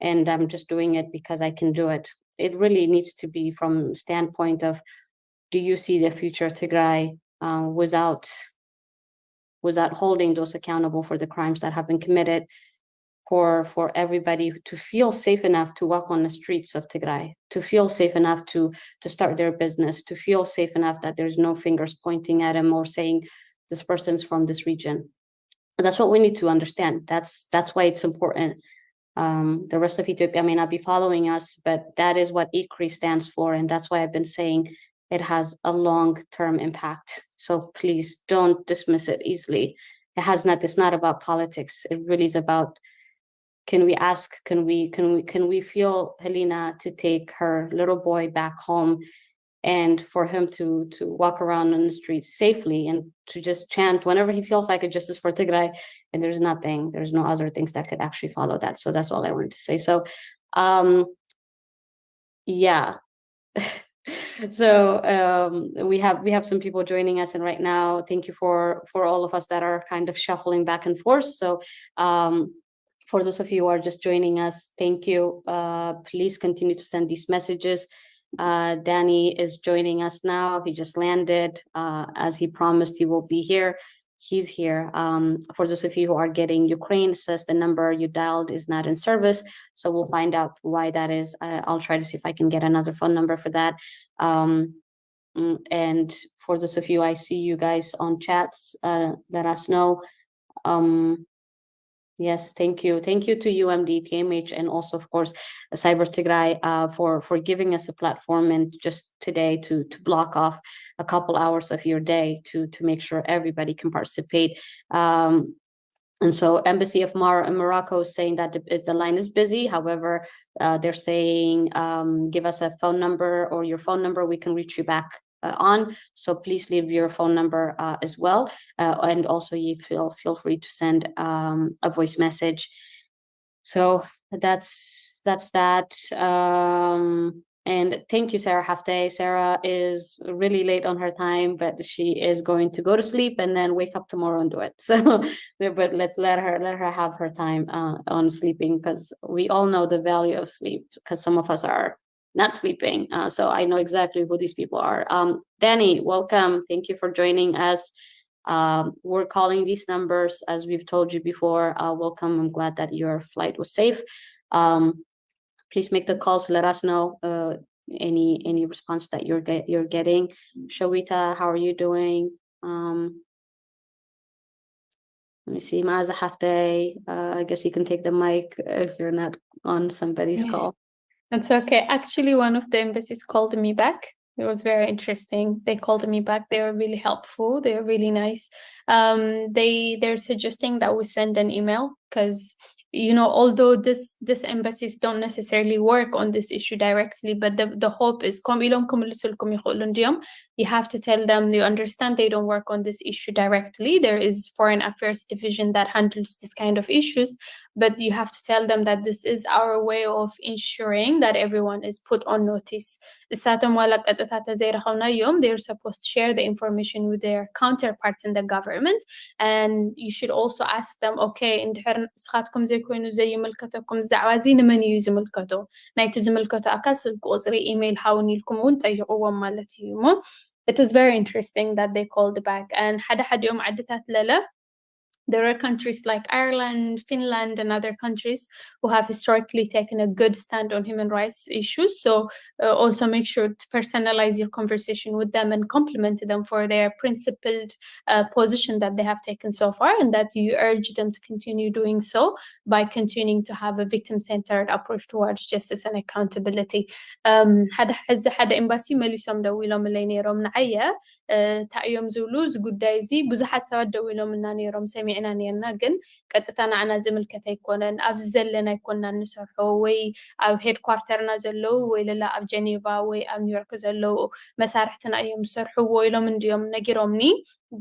[SPEAKER 6] and I'm just doing it because I can do it. It really needs to be from standpoint of, do you see the future Tigray without holding those accountable for the crimes that have been committed, for everybody to feel safe enough to walk on the streets of Tigray, to feel safe enough to start their business, to feel safe enough that there's no fingers pointing at them or saying this person's from this region. That's what we need to understand. That's why it's important. The rest of Ethiopia may not be following us, but that is what ICRI stands for. And that's why I've been saying it has a long-term impact. So please don't dismiss it easily. It's not about politics. It really is about can we ask, can we feel Helena to take her little boy back home and for him to walk around on the streets safely and to just chant whenever he feels like a justice for Tigray, and there's no other things that could actually follow that. So that's all I wanted to say. So yeah. So we have some people joining us, and right now, thank you for all of us that are kind of shuffling back and forth. So for those of you who are just joining us, thank you. Please continue to send these messages. Danny is joining us now. He just landed. As he promised, he will be here. He's here. For those of you who are getting Ukraine, it says the number you dialed is not in service. So we'll find out why that is. I'll try to see if I can get another phone number for that. And for those of you, I see you guys on chats, let us know. Yes, thank you. Thank you to UMD, TMH, and also, of course, Cyber Tigray for giving us a platform and just today to block off a couple hours of your day to make sure everybody can participate. And so Embassy of Morocco is saying that the line is busy. However, they're saying, give us a phone number or your phone number, we can reach you back on. So please leave your phone number as well. And also you feel free to send a voice message. So that's that. And thank you, Sarah Hafteh. Sarah is really late on her time, but she is going to go to sleep and then wake up tomorrow and do it. So, but let's let her have her time on sleeping, because we all know the value of sleep, because some of us are not sleeping. So I know exactly who these people are. Danny, welcome. Thank you for joining us. We're calling these numbers, as we've told you before. Welcome. I'm glad that your flight was safe. Please make the calls. Let us know any response that you're getting. Shawita, how are you doing? Let me see. Maaza Hafteh. I guess you can take the mic if you're not on somebody's call.
[SPEAKER 4] It's okay. Actually, one of the embassies called me back. It was very interesting. They called me back. They were really helpful. They were really nice. They're suggesting that we send an email, because although this embassies don't necessarily work on this issue directly, but the hope is you have to tell them, you understand they don't work on this issue directly. There is Foreign Affairs Division that handles this kind of issues, but you have to tell them that this is our way of ensuring that everyone is put on notice. They're supposed to share the information with their counterparts in the government, and you should also ask them, okay, it was very interesting that they called back. And there are countries like Ireland, Finland, and other countries who have historically taken a good stand on human rights issues. So also make sure to personalize your conversation with them and compliment them for their principled position that they have taken so far, and that you urge them to continue doing so by continuing to have a victim-centered approach towards justice and accountability. حد ኤምባሲ መሊሶም ደው ኢሎም ለይ ነይሮም ንዓየ ታእዮም ዝብሉ ዝጉዳይ እዚ ብዙሓት ሰባት ደው ኢሎምና ነይሮም ሰሚዕና ነርና ግን ቀጥታ ንዓና ዝምልከት ኣይኮነን ኣብዚ ዘለና ይኮንና ንሰርሖ ወይ ኣብ ሄድኳርተርና ዘለው ወይ ለላ ኣብ ጀኔቫ ወይ ኣብ ኒውዮርክ ዘለው መሳርሕትና እዮም ዝሰርሕዎ ኢሎም እንዲዮም ነጊሮምኒ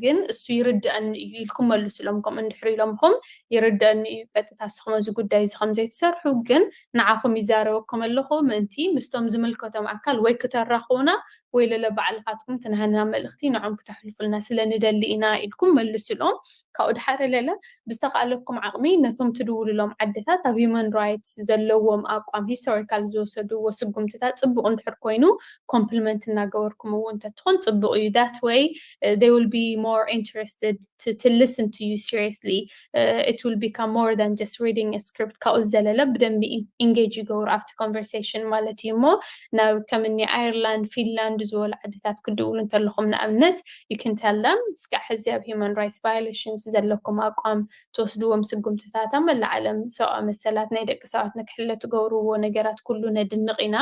[SPEAKER 4] ግን እሱ ይርድአን ኢልኩም መልስሎም ከም እንድሕር ኢሎምኩም ይርድአን ቀጥታ ስኹም እዚ ጉዳይ እዚ ከም ዘይትሰርሑ ግን ንዓኹም ይዛረበኩም ኣለኹ ምእንቲ ምስቶም ዝምልከቶም ኣካል ወይ ክተራኽቡና ወይ ለለ ባዕልካትኩም ትንሃና መልእኽቲ ንዖም ክተሕልፉልና ስለንደሊ ኢና ኢልኩም መልስሎም ካብኡ ድሓረ ለለ ብዝተኻለኩም ዓቕሚ ነቶም ትድውልሎም ዓድታት ኣብ ሂውማን ራይትስ ዘለዎም ኣቋም ሂስቶሪካል ዝወሰድዎ ስጉምትታት ፅቡቕ እንድሕር ኮይኑ ኮምፕሊመንት እናገበርኩም እውን ተትኾን ፅቡቕ እዩ that way they will be more interested to listen to you seriously. It will become more than just reading a script ካብኡ ዘለለ ብደንቢ engage ይገብሩ after conversation ማለት እዩ ሞ now ከምኒ Ireland, Finland ዝበሉ ዓድታት ክድውሉ እንተለኹም ንኣብነት you can tell them እስካዕ ሕዚ ኣብ human rights violations ዘለኩም ኣቋም ተወስድዎም ስጉምትታት ኣብ መላእ ዓለም ሰብኣዊ መሰላት ናይ ደቂ ሰባት ንክሕለ ትገብርዎ ነገራት ኩሉ ነድንቕ ኢና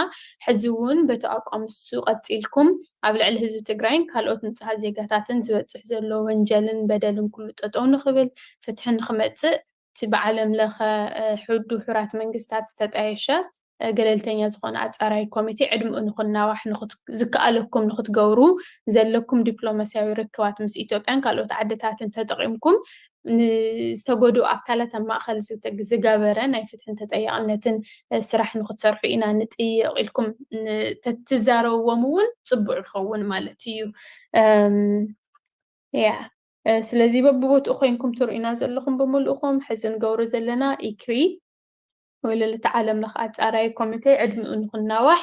[SPEAKER 4] ሕዚ እውን በቲ ኣቋም እሱ ቀፂልኩም ኣብ ልዕሊ ህዝቢ ትግራይን ካልኦት ንጹሃት ዜጋታትን ዝበፅሕ ዘሎ ወንጀልን በደልን ኩሉ ጠጠው ንኽብል ፍትሒ ንኽመጽእ بعلم لخ حدود حرات منجستات استتعيشة ገለልተኛ ዝኾነ ኣጻራይ ኮሚቴ ዕድሚኡ ንኽናዋሕ ዝከኣለኩም ንኽትገብሩ ዘለኩም ዲፕሎማስያዊ ርክባት ምስ ኢትዮጵያን ካልኦት ዓድታትን ተጠቒምኩም ዝተጎድኡ ኣካላት ኣብ ማእኸል ዝገበረ ናይ ፍትሕን ተጠያቕነትን ስራሕ ንኽትሰርሑ ኢና ንጥይቕ ኢልኩም ትዛረብዎም እውን ፅቡቅ ይኸውን ማለት እዩ ስለዚ በብቦትኡ ኮይንኩም ትርእዩና ዘለኹም ብምልኡኹም ሕዚ ንገብሮ ዘለና ኢክሪ ወለልቲ ዓለም ለኸ ኣጻራይ ኮሚቴ ዕድሚኡ ንኽናዋሕ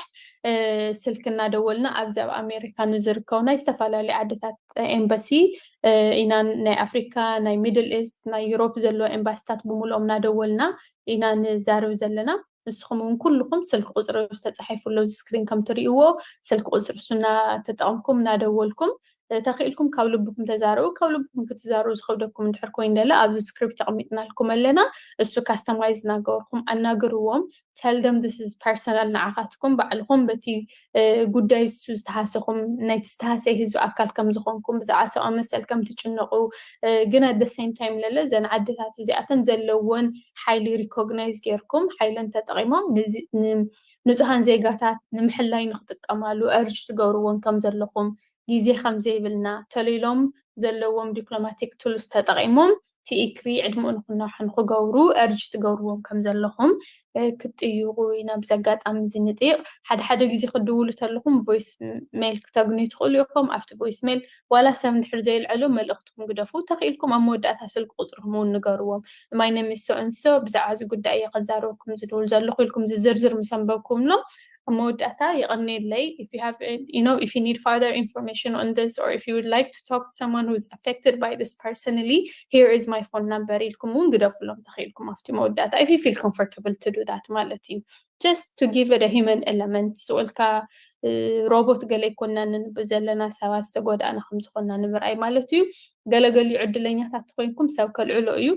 [SPEAKER 4] ስልክ እናደወልና ኣብዚ ኣብ ኣሜሪካ ንዝርከቡ ናይ ዝተፈላለዩ ዓድታት ኤምባሲ ኢና ናይ ኣፍሪካ ናይ ሚድል ኢስት ናይ ዩሮፕ ዘለዎ ኤምባሲታት ብምልኦም እናደወልና ኢና ንዛርብ ዘለና ንስኹም እውን ኩልኩም ስልክ ቁፅሪ ዝተፃሒፉሎ ስክሪን ከም ትርእይዎ ስልክ ቁፅሪ እሱና ተጠቒምኩም እናደወልኩም ተኽኢልኩም ካብ ልብኩም ተዛረቡ ካብ ልብኩም ክትዛረቡ ዝኸብደኩም እንድሕር ኮይኑ ደለ ኣብዚ ስክሪፕት ኣቕሚጥናልኩም ኣለና እሱ ካስተማይዝ እናገበርኩም ኣናግርዎም tell them this is personal ንዓኻትኩም ባዕልኩም በቲ ጉዳይ እሱ ዝተሃሰኹም ናይቲ ዝተሃሰይ ህዝቢ ኣካል ከም ዝኾንኩም ብዛዕባ ሰብኣዊ መሰል ከም ትጭነቑ ግን at the same time ለለ ዘን ዓድታት እዚኣተን ዘለዎን ሓይሊ ሪኮግናይዝ ጌርኩም ሓይለን ተጠቒሞም ንጹሃን ዜጋታት ንምሕላይ ንኽጥቀማሉ እርጅ ትገብርዎን ከም ዘለኹም ጊዜ ከም ዘይብልና ተለኢሎም ዘለዎም ዲፕሎማቲክ ቱልስ ተጠቒሞም ቲኢክሪ ዕድሚኡ ንኽናዋሕ ንኽገብሩ እርጅ ትገብርዎም ከም ዘለኹም ክትጥይቁ ኢና ብዚ ኣጋጣሚ እዚ ንጥይቕ ሓደ ሓደ ግዜ ክድውሉ ተለኹም ቮይስ ሜል ክተግንዩ ትኽእሉ ኢኹም ኣብቲ ቮይስ ሜል ዋላ ሰብ እንድሕር ዘይልዕሉ መልእኽትኩም ግደፉ ተኽኢልኩም ኣብ መወዳእታ ስልኪ ቁፅርኩም እውን ንገርዎም my name is so and so ብዛዕባ እዚ ጉዳይ እየ ክዛረበኩም ዝድውል ዘለኹ ኢልኩም ዝዝርዝር ምስ ኣንበብኩምሎም መወዳእታ ይቐኒለይ if you have if you need further information on this or if you would like to talk to someone who is affected by this personally here is my phone number ኢልኩም እውን ግደፍሎም ተኽኢልኩም ኣብቲ መወዳእታ if you feel comfortable to do that ማለት እዩ just to give it a human element ስኡልካ ሮቦት ገለ ይኮና ንንብ ዘለና ሰባት ዝተጎዳእና ከም ዝኾንና ንምርኣይ ማለት እዩ ገለገሊኡ ዕድለኛታት ኮይንኩም ሰብ ከልዕሎ እዩ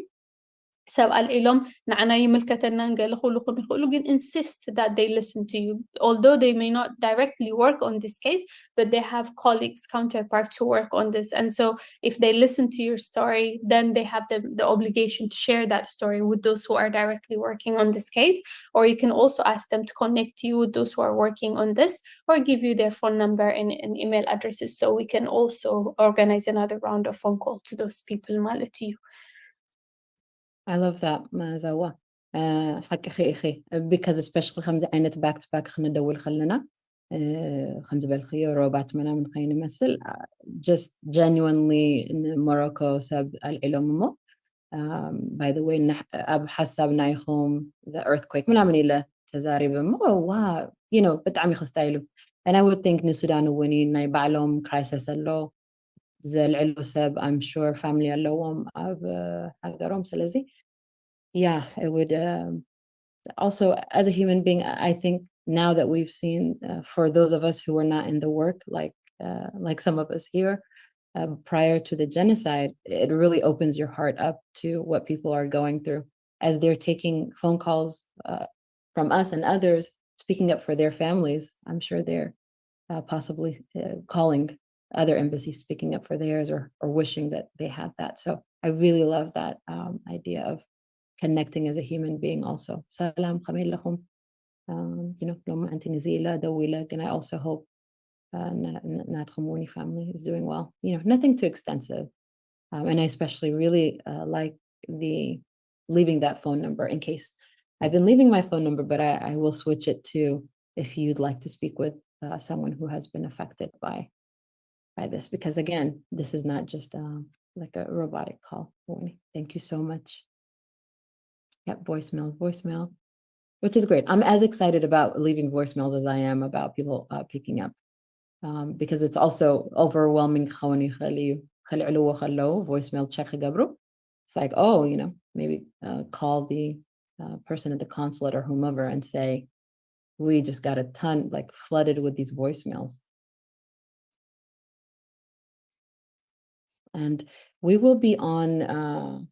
[SPEAKER 4] ሰብ ኣልዒሎም ንዓና ይምልከተና ገለ ኩልኩም ይኽእሉ ግን insist that they listen to you although they may not directly work on this case but they have colleagues counterparts who work on this and so if they listen to your story then they have the obligation to share that story with those who are directly working on this case or you can also ask them to connect you with those who are working on this or give you their phone number and email addresses so we can also organize another round of phone call to those people ማለት እዩ
[SPEAKER 1] I love that Mazawa حق خي because especially خمسة عينت back to back خلنا ندول خلنا خمسة بالخيار روبات منا من خلينا نمثل just genuinely in Morocco سب العلوم by the way أب حسبنا يخوم the earthquake منا من إلى تزارب wow بتعمي خستايلو and I would think إن السودان ويني نايبعلهم crisis اللو زل علو سب I'm sure family اللوهم أب حقرهم سلزي yeah it would also as a human being I think now that we've seen for those of us who were not in the work like some of us here prior to the genocide it really opens your heart up to what people are going through as they're taking phone calls from us and others speaking up for their families I'm sure they're possibly calling other embassies speaking up for theirs or wishing that they had that so I really love that idea of connecting as a human being also salam khamil lakum لما أنت نزيلة دويلة and I also hope Nat Khamouni family is doing well nothing too extensive and I especially really like the leaving that phone number in case I've been leaving my phone number but I will switch it to if you'd like to speak with someone who has been affected by this because again this is not just like a robotic call thank you so much yep voicemail which is great I'm as excited about leaving voicemails as I am about people picking up because it's also overwhelming voicemail check it's like oh maybe call the person at the consulate or whomever and say we just got a ton like flooded with these voicemails and we will be on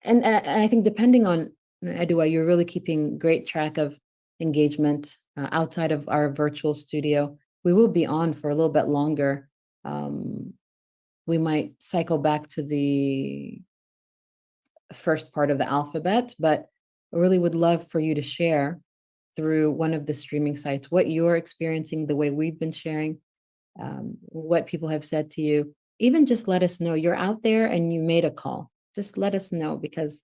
[SPEAKER 1] and I think depending on Edua, you're really keeping great track of engagement outside of our virtual studio. We will be on for a little bit longer. We might cycle back to the first part of the alphabet, but I really would love for you to share through one of the streaming sites what you're experiencing, the way we've been sharing, what people have said to you. Even just let us know you're out there and you made a call. Just let us know, because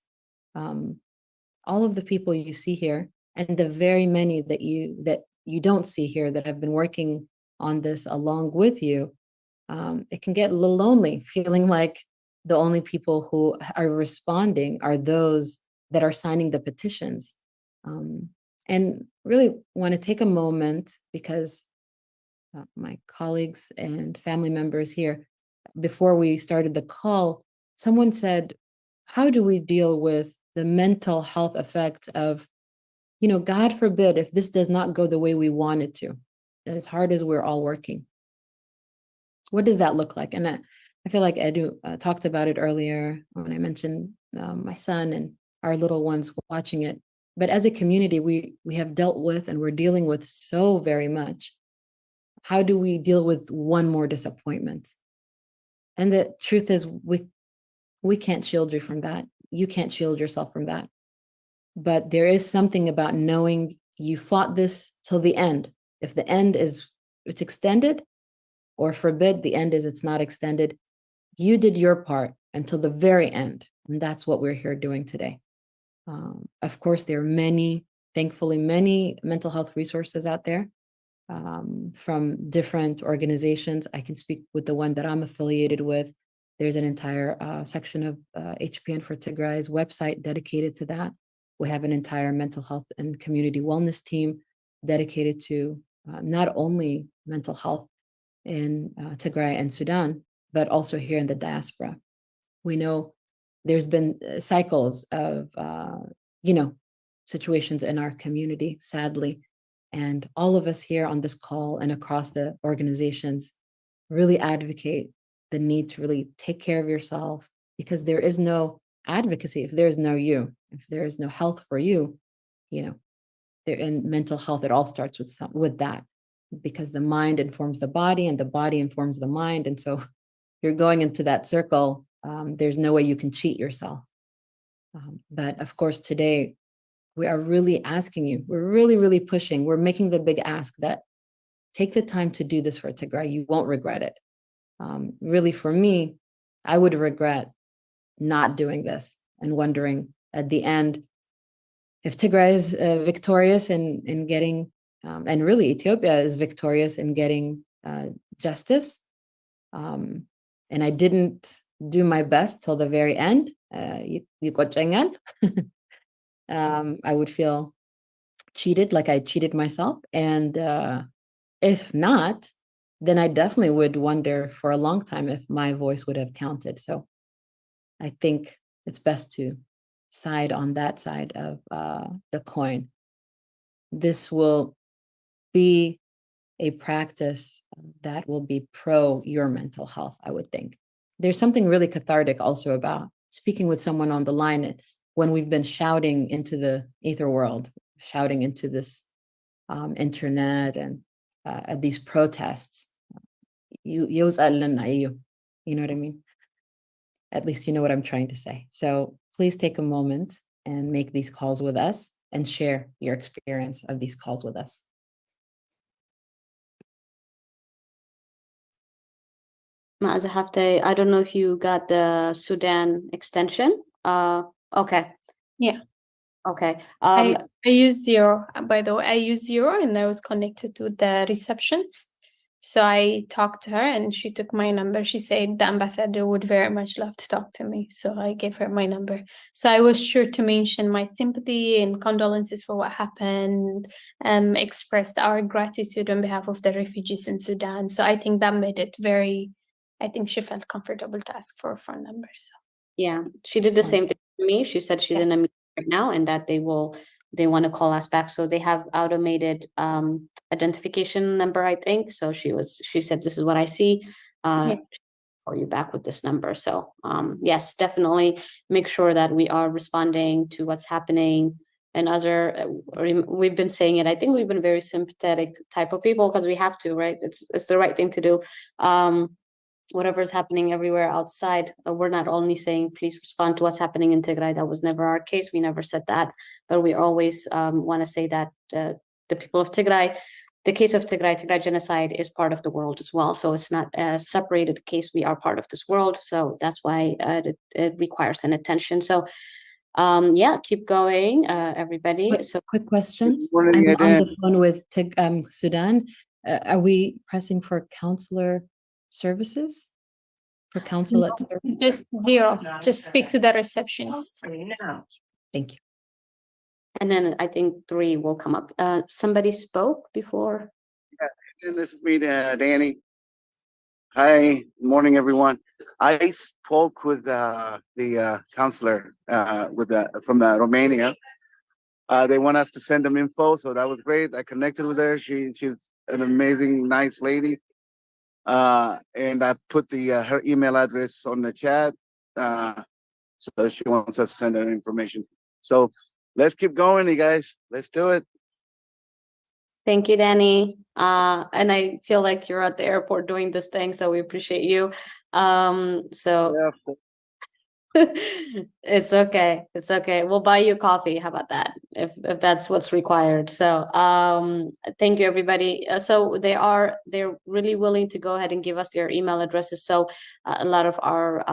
[SPEAKER 1] all of the people you see here and the very many that you don't see here that have been working on this along with you, it can get a little lonely, feeling like the only people who are responding are those that are signing the petitions. And really want to take a moment, because my colleagues and family members here, before we started the call, someone said, how do we deal with the mental health effects of, God forbid, if this does not go the way we want it to, as hard as we're all working? What does that look like? And I feel like Edu talked about it earlier when I mentioned my son and our little ones watching it. But as a community, we have dealt with and we're dealing with so very much. How do we deal with one more disappointment? And the truth is, we can't shield you from that. You can't shield yourself from that. But there is something about knowing you fought this till the end. If the end is it's extended, or forbid the end is it's not extended, you did your part until the very end. And that's what we're here doing today. Of course, there are thankfully, many mental health resources out there from different organizations. I can speak with the one that I'm affiliated with. There's an entire section of HPN for Tigray's website dedicated to that. We have an entire mental health and community wellness team dedicated to not only mental health in Tigray and Sudan, but also here in the diaspora. We know there's been cycles of, situations in our community, sadly. And all of us here on this call and across the organizations really advocate the need to really take care of yourself, because there is no advocacy if there's no you, if there is no health for you, there in mental health, it all starts with that, because the mind informs the body and the body informs the mind. And so you're going into that circle. There's no way you can cheat yourself. But of course, today, we are really asking you, we're really, really pushing, we're making the big ask that take the time to do this for Tigray. You won't regret it. Really, for me, I would regret not doing this and wondering at the end, if Tigray is victorious in getting, and really Ethiopia is victorious in getting justice, and I didn't do my best till the very end, I would feel cheated, like I cheated myself. And if not, then I definitely would wonder for a long time if my voice would have counted. So I think it's best to side on that side of the coin. This will be a practice that will be pro your mental health, I would think. There's something really cathartic also about speaking with someone on the line when we've been shouting into the ether world, shouting into this internet and at these protests. You know what I mean? At least you know what I'm trying to say. So please take a moment and make these calls with us and share your experience of these calls with us.
[SPEAKER 6] Ma'aza Hafte, I don't know if you got the Sudan extension. Okay.
[SPEAKER 4] Yeah.
[SPEAKER 6] Okay.
[SPEAKER 4] I use zero, by the way. I use zero, and I was connected to the receptionist. So I talked to her and she took my number. She said the ambassador would very much love to talk to me. So I gave her my number. So I was sure to mention my sympathy and condolences for what happened, expressed our gratitude on behalf of the refugees in Sudan. So I think that made it I think she felt comfortable to ask for a phone number. So
[SPEAKER 6] yeah, she did the same thing to me. She said she's in a meeting right now and that they want to call us back. So they have automated identification number, I think. So she said, this is what I see. Call you back with this number. So yes, definitely make sure that we are responding to what's happening. And we've been saying it. I think we've been very sympathetic type of people because we have to, right? It's the right thing to do. whatever is happening everywhere outside. We're not only saying, please respond to what's happening in Tigray. That was never our case. We never said that. But we always want to say that the people of Tigray, the case of Tigray genocide is part of the world as well. So it's not a separated case. We are part of this world. So that's why it requires an attention. So yeah, keep going, everybody.
[SPEAKER 1] Quick question.
[SPEAKER 8] Morning,
[SPEAKER 1] I'm on
[SPEAKER 8] Adan.
[SPEAKER 1] the phone with Sudan. Are we pressing for counselor services? For counsel at service?
[SPEAKER 4] Just 0. Just speak to the receptionist.
[SPEAKER 1] Thank you.
[SPEAKER 6] And then I think 3 will come up. Somebody spoke before.
[SPEAKER 8] And this is me, Danny. Hi, morning, everyone. I spoke with the counselor from Romania. They want us to send them info, so that was great. I connected with her. She's an amazing, nice lady. And I've put her email address on the chat. So she wants us to send her information. So let's keep going, you guys. Let's do it.
[SPEAKER 6] Thank you, Danny. And I feel like you're at the airport doing this thing, so we appreciate you. So it's okay. It's okay. We'll buy you coffee. How about that? If that's what's required. So thank you, everybody. So they're really willing to go ahead and give us their email addresses. So a lot of our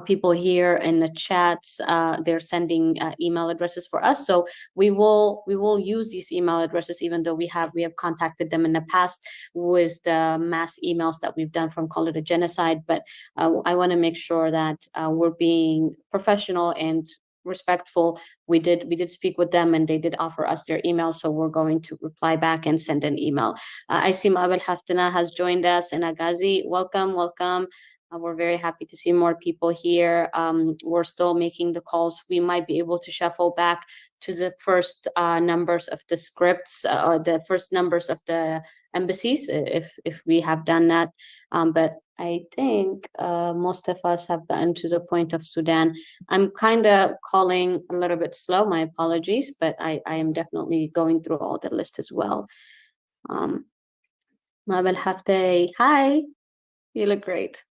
[SPEAKER 6] people here in the chats, they're sending email addresses for us. So we will use these email addresses, even though we have contacted them in the past with the mass emails that we've done from Call It a Genocide. But I want to make sure that we're being professional and respectful. We did speak with them, and they did offer us their email, so we're going to reply back and send an email. I see Mabel Haftana has joined us, and Agazi, welcome. We're very happy to see more people here. We're still making the calls. We might be able to shuffle back to the first numbers of the scripts, or the first numbers of the embassies, if we have done that. But I think most of us have gotten to the point of Sudan. I'm kind of calling a little bit slow. My apologies, but I am definitely going through all the list as well. Mabel Hafte, hi. You look great.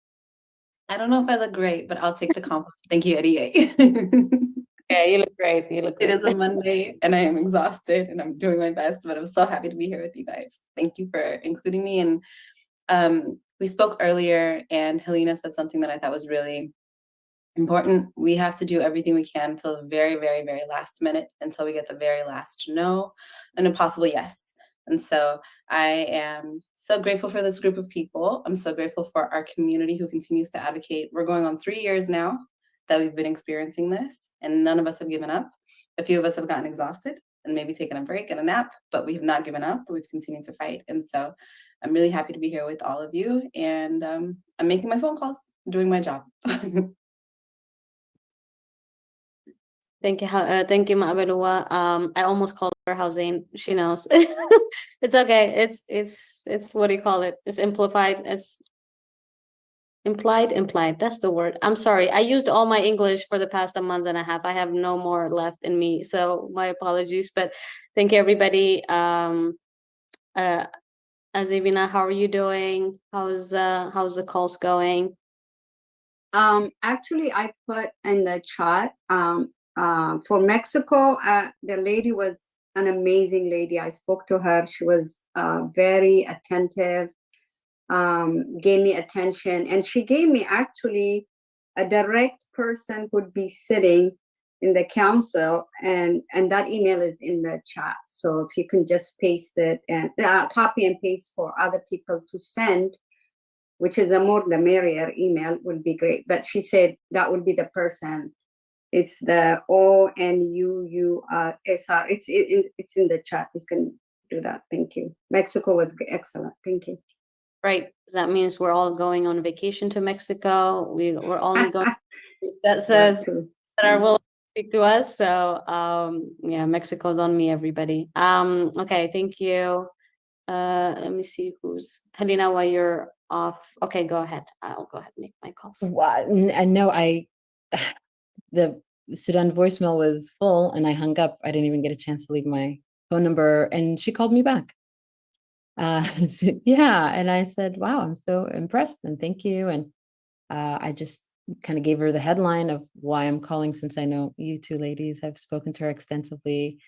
[SPEAKER 9] I don't know if I look great, but I'll take the compliment. Thank you, Eddie.
[SPEAKER 6] Yeah, you look great. You look great.
[SPEAKER 9] It is a Monday and I am exhausted and I'm doing my best, but I'm so happy to be here with you guys. Thank you for including me. And we spoke earlier and Helena said something that I thought was really important. We have to do everything we can until the very, very, very last minute, until we get the very last no and a possible yes. And so I am so grateful for this group of people. I'm so grateful for our community who continues to advocate. We're going on 3 years now that we've been experiencing this, and none of us have given up. A few of us have gotten exhausted and maybe taken a break and a nap, but we have not given up. We've continued to fight. And so I'm really happy to be here with all of you. And I'm making my phone calls, doing my job.
[SPEAKER 6] Thank you, Ma'abelua. I almost called her Housein. She knows. It's okay. It's what do you call it? It's implied. It's implied. That's the word. I'm sorry. I used all my English for the past a month and a half. I have no more left in me. So my apologies. But thank you, everybody. Azivina, how are you doing? How's the calls going?
[SPEAKER 2] Actually, I put in the chat for Mexico, the lady was an amazing lady. I spoke to her. She was very attentive, gave me attention, and she gave me actually a direct person who would be sitting in the council, and that email is in the chat. So if you can just paste it and copy and paste for other people to send, which is the more the merrier email, would be great. But she said that would be the person. It's the ONUUSR. It's in the chat. You can do that. Thank you. Mexico was excellent. Thank you.
[SPEAKER 6] Right. That means we're all going on vacation to Mexico. We're all going. That says that are willing to speak to us. So yeah, Mexico's on me, everybody. Okay, thank you. Let me see who's Helena while you're off. Okay, go ahead. I'll go ahead and make my calls.
[SPEAKER 1] And no, the Sudan voicemail was full and I hung up. I didn't even get a chance to leave my phone number and she called me back. Yeah, and I said, wow, I'm so impressed and thank you. And I just kind of gave her the headline of why I'm calling, since I know you two ladies have spoken to her extensively.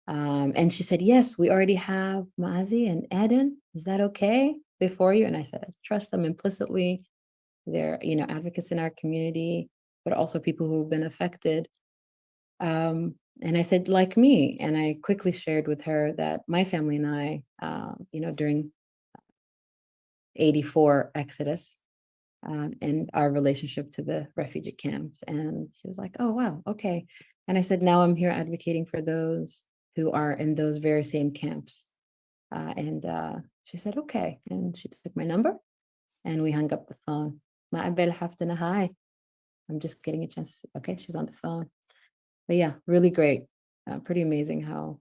[SPEAKER 1] And she said, yes, we already have Maazi and Eden. Is that okay before you? And I said, I trust them implicitly. They're, advocates in our community, but also people who've been affected. And I said, like me, and I quickly shared with her that my family and I, during 84 Exodus, and our relationship to the refugee camps. And she was like, oh, wow, okay. And I said, now I'm here advocating for those who are in those very same camps. And she said, okay. And she took my number and we hung up the phone. Hi. I'm just getting a chance. Okay, she's on the phone. But yeah, really great. Pretty amazing how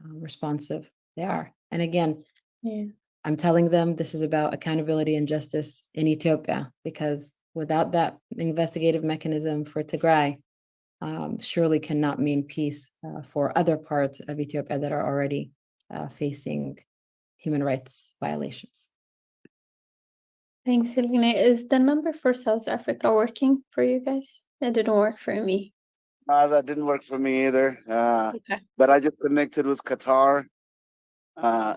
[SPEAKER 1] responsive they are. And again,
[SPEAKER 4] Yeah.
[SPEAKER 1] I'm telling them this is about accountability and justice in Ethiopia, because without that investigative mechanism for Tigray, surely cannot mean peace for other parts of Ethiopia that are already facing human rights violations.
[SPEAKER 4] Thanks, Helena. Is the number for South Africa working for you guys? It didn't work for me.
[SPEAKER 8] That didn't work for me either.
[SPEAKER 4] Okay.
[SPEAKER 8] But I just connected with Qatar.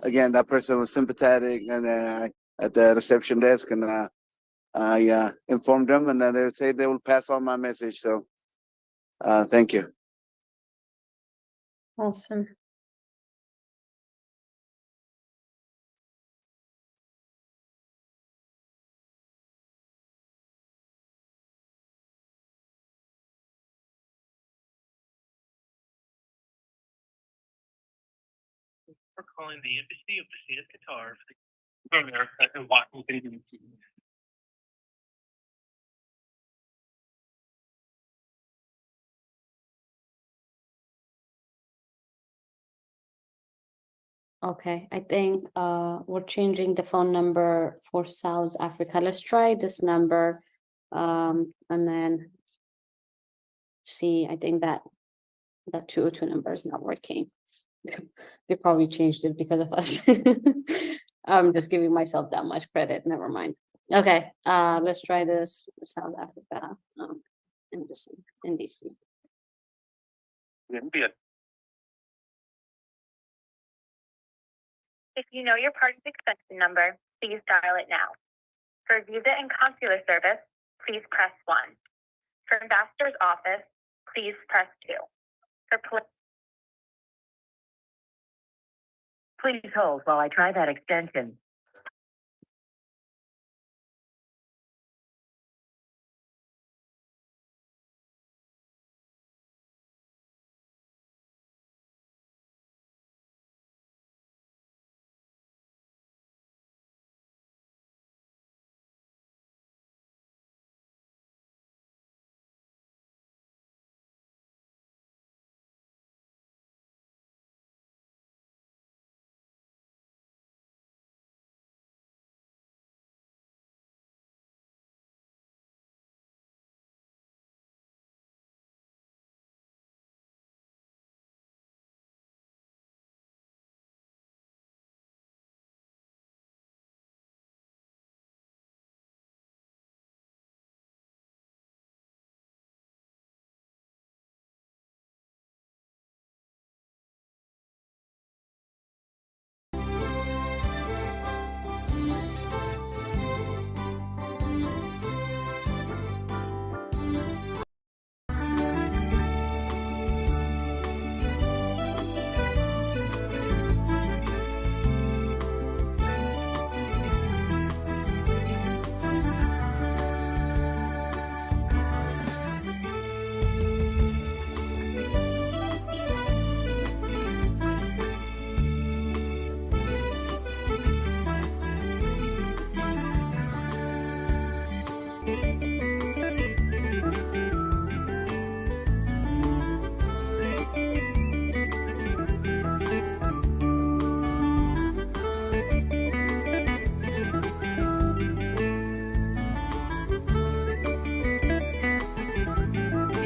[SPEAKER 8] Again, that person was sympathetic, and at the reception desk, and I informed them, and they say they will pass on my message. So, thank you.
[SPEAKER 4] Awesome.
[SPEAKER 10] We're calling the Embassy of the State of Qatar from America in Washington, D.C.
[SPEAKER 6] Okay, I think we're changing the phone number for South Africa. Let's try this number, and then see. I think that 202 number is not working. They probably changed it because of us. I'm just giving myself that much credit. Never mind. Okay, let's try this. South Africa, Embassy in DC.
[SPEAKER 11] If you know your party's extension number, please dial it now. For visa and consular service, please press 1. For ambassador's office, please press 2. For please hold while I try that extension.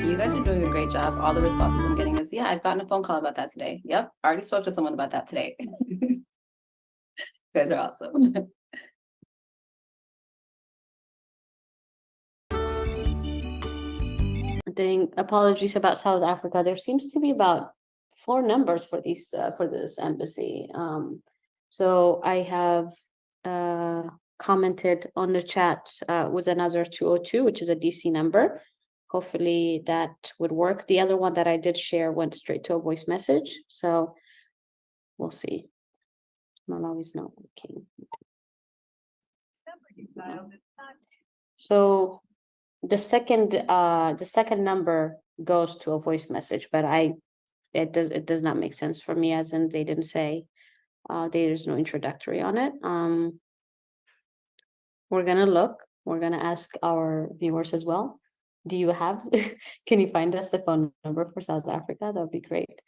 [SPEAKER 9] You guys are doing a great job. All the responses I'm getting is, yeah, I've gotten a phone call about that today. Yep, I already spoke to someone about that today. You guys are awesome.
[SPEAKER 6] Apologies about South Africa. There seems to be about 4 numbers for these for this embassy. So I have commented on the chat with another 202, which is a DC number. Hopefully that would work. The other one that I did share went straight to a voice message. So we'll see. Malawi's not working. So the second number goes to a voice message, but it does not make sense for me, as in they didn't say there's no introductory on it. We're gonna look. We're gonna ask our viewers as well. Do you have? Can you find us the phone number for South Africa? That would be great.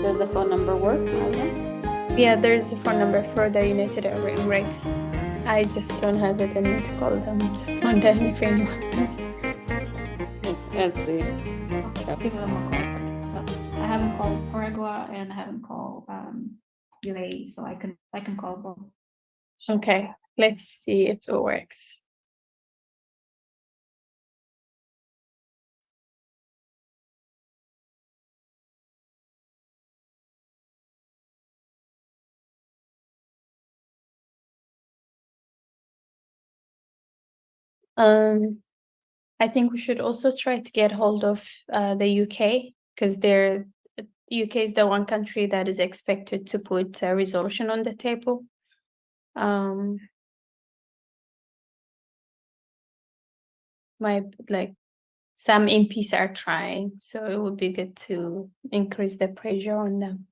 [SPEAKER 6] Does the phone number work, Maza?
[SPEAKER 4] Yeah, there's a phone number for the United Arab Emirates. I just don't have it. I need to call them. Just wondering if anyone has.
[SPEAKER 6] Let's see.
[SPEAKER 12] I'll give them a call. I haven't called Paraguay and I haven't called UAE, so I can call both.
[SPEAKER 4] Okay, let's see if it works. I think we should also try to get hold of the UK, because UK is the one country that is expected to put a resolution on the table. Some MPs are trying, so it would be good to increase the pressure on them.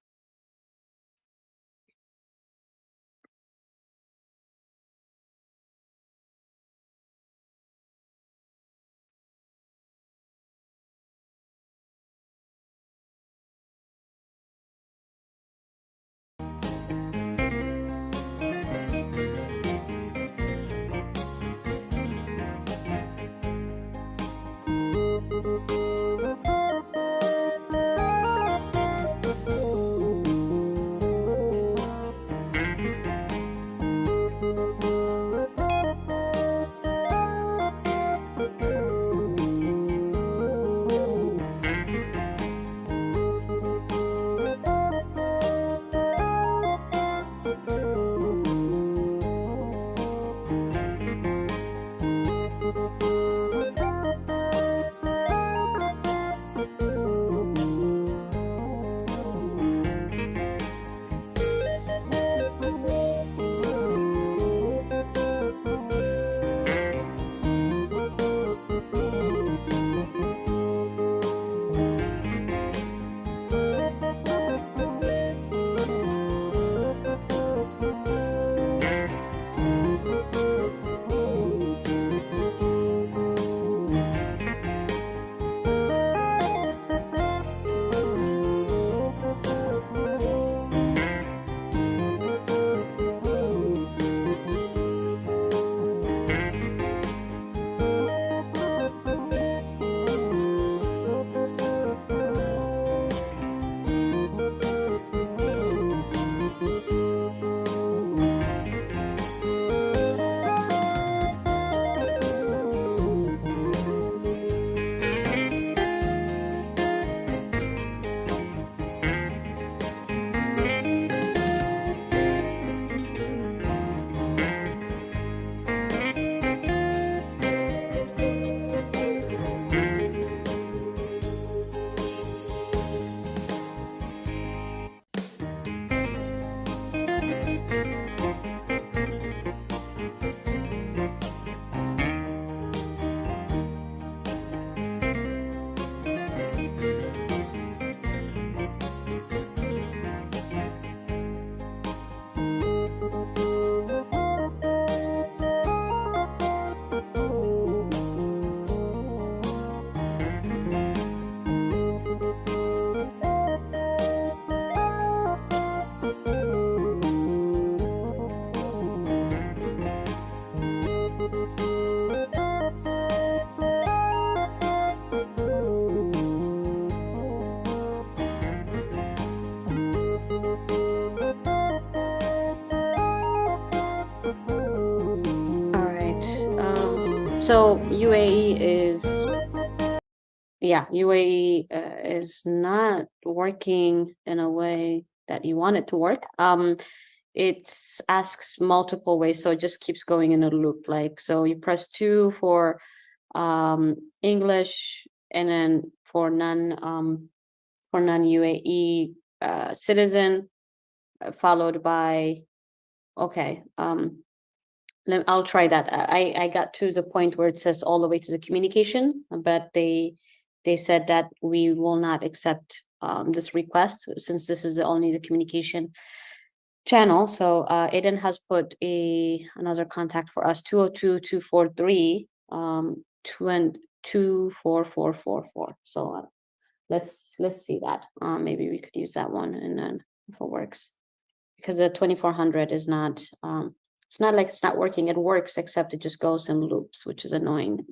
[SPEAKER 6] So UAE is not working in a way that you want it to work. It asks multiple ways, so it just keeps going in a loop. Like, so you press 2 for English, and then for non-UAE citizen, followed by, okay, I'll try that. I got to the point where it says all the way to the communication, but they said that we will not accept this request since this is only the communication channel. So Aiden has put another contact for us, 202-243 24444. So let's see that. Maybe we could use that one, and then if it works, because the 2400 is not it's not like it's not working. It works, except it just goes in loops, which is annoying.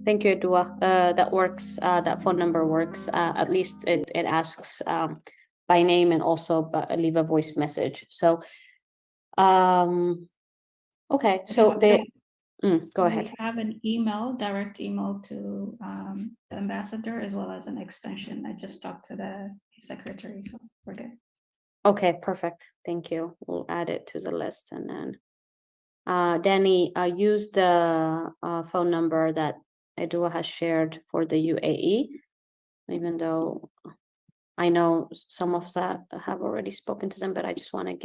[SPEAKER 6] Thank you, Dua. That works. That phone number works. At least it asks by name, and also leave a voice message. So, okay. So they go ahead.
[SPEAKER 12] We have an direct email to the ambassador, as well as an extension. I just talked to the secretary, so we're good.
[SPEAKER 6] Okay, perfect. Thank you. We'll add it to the list, and then Danny, use the phone number that Edua has shared for the UAE, even though I know some of us have already spoken to them, but I just want to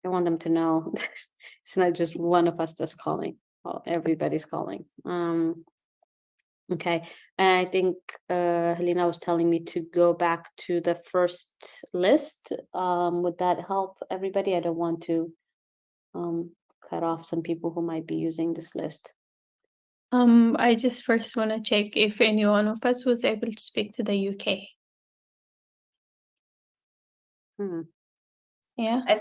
[SPEAKER 6] I want them to know it's not just one of us that's calling. Everybody's calling. Okay, and I think Helena was telling me to go back to the first list. Would that help everybody? I don't want to cut off some people who might be using this list.
[SPEAKER 4] I just first want to check if any one of us was able to speak to the UK. Yeah,
[SPEAKER 9] I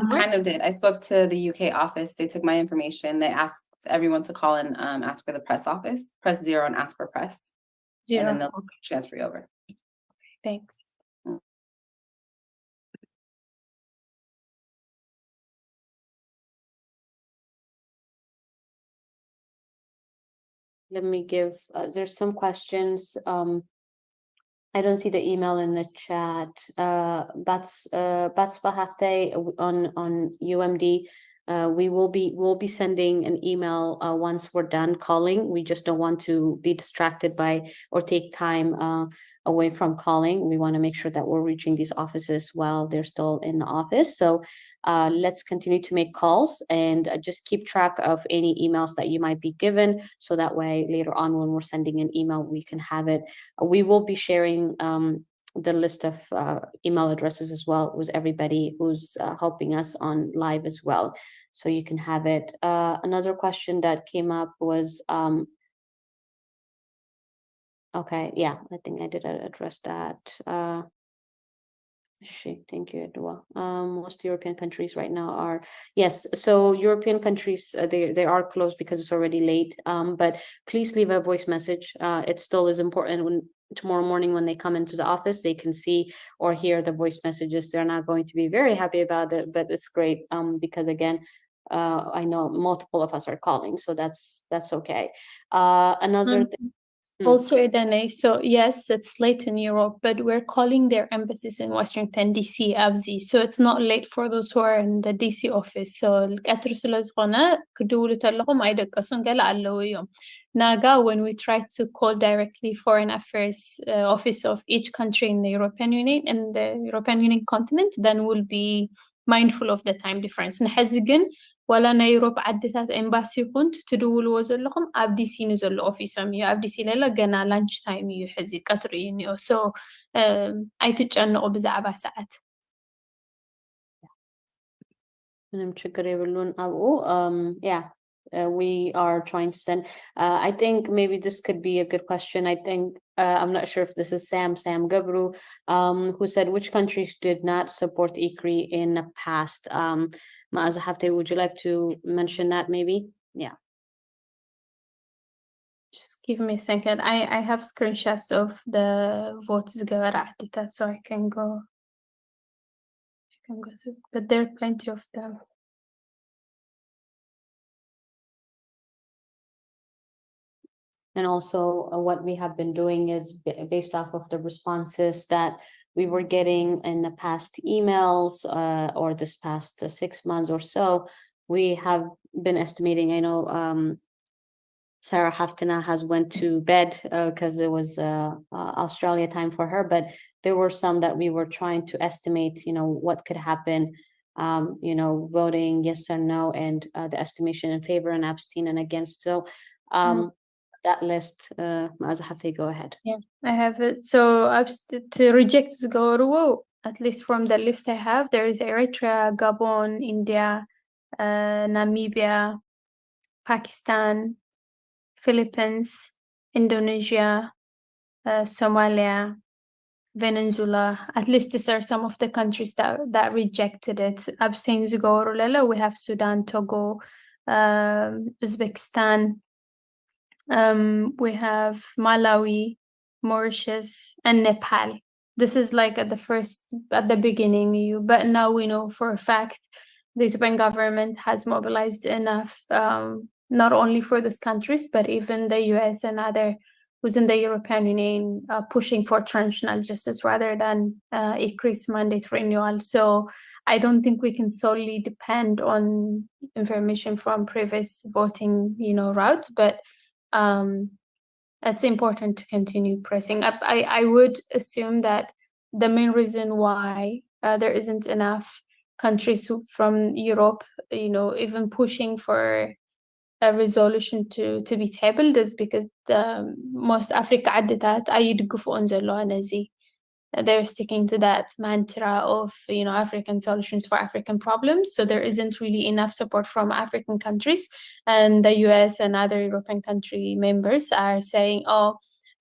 [SPEAKER 9] kind of did. I spoke to the UK office. They took my information. They asked everyone to call and ask for the press office. Press 0 and ask for press.
[SPEAKER 4] 0.
[SPEAKER 9] And then they'll transfer you over.
[SPEAKER 4] Thanks.
[SPEAKER 6] Let me give, there's some questions. I don't see the email in the chat. Bats Bahate on UMD. We'll be sending an email once we're done calling. We just don't want to be distracted by or take time away from calling. We want to make sure that we're reaching these offices while they're still in the office. So let's continue to make calls and just keep track of any emails that you might be given. So that way later on when we're sending an email, we can have it. We will be sharing the list of email addresses as well with everybody who's helping us on live as well. So you can have it. Another question that came up was, okay, yeah, I think I did address that. Thank you, Edwa. Most European countries right now are, yes. So European countries, they are closed because it's already late. But please leave a voice message. It still is important when tomorrow morning when they come into the office, they can see or hear the voice messages. They're not going to be very happy about it, but it's great. Because again, I know multiple of us are calling, so that's okay. Another thing.
[SPEAKER 4] Also, Edane, so yes, it's late in Europe, but we're calling their embassies in Washington, D.C. AFZ. So it's not late for those who are in the D.C. office. So القطر ስለዝኾነ ክድውሉ ተለኹም ኣይደቀሱን ገለ ኣለዉ እዮም Naga, when we try to call directly foreign affairs office of each country in the European Union and the European Union continent, then we'll be mindful of the time difference. ንሕዚ ግን ዋላ ናይ ዩሮፕ ዓድታት ኤምባሲ ይኹን ትድውልዎ ዘለኹም ኣብ ዲሲ ንዘሎ ኦፊሶም እዩ ኣብ ዲሲ ለለ ገና ላንች ታይም እዩ ሕዚ ቀትሪ እዩ እኒኦ ሶ ኣይትጨነቁ ብዛዕባ ሰዓት
[SPEAKER 6] ምንም ችግር የብሉን ኣብኡ yeah we are trying to send I think maybe this could be a good question. I think I'm not sure if this is Sam Gabru who said which countries did not support ICRI in the past. Ma'aza Hafte, would you like to mention that maybe? Yeah.
[SPEAKER 4] Just give me a second. I have screenshots of the votes so I can go through, but there are plenty of them.
[SPEAKER 6] And also what we have been doing is based off of the responses that we were getting in the past emails or this past 6 months or so. We have been estimating, I know Sarah Haftina has went to bed because it was Australia time for her, but there were some that we were trying to estimate, what could happen, voting yes or no, and the estimation in favor and abstain and against. So that list, as have to go ahead.
[SPEAKER 4] Yeah, I have it. So to reject Zgorwo, at least from the list I have, there is Eritrea, Gabon, India, Namibia, Pakistan, Philippines, Indonesia, Somalia, Venezuela. At least these are some of the countries that rejected it. Abstain Zgorwo, we have Sudan, Togo, Uzbekistan. We have Malawi, Mauritius, and Nepal. This is like at the beginning, but now we know for a fact the Ethiopian government has mobilized enough, not only for these countries, but even the US and other within the European Union pushing for transitional justice rather than increased mandate renewal. So I don't think we can solely depend on information from previous voting, routes, but it's important to continue pressing up. I would assume that the main reason why there isn't enough countries from Europe, even pushing for a resolution to be tabled is because most Africa عدتات يدقفون زلوان زي. They're sticking to that mantra of, African solutions for African problems. So there isn't really enough support from African countries. And the US and other European country members are saying,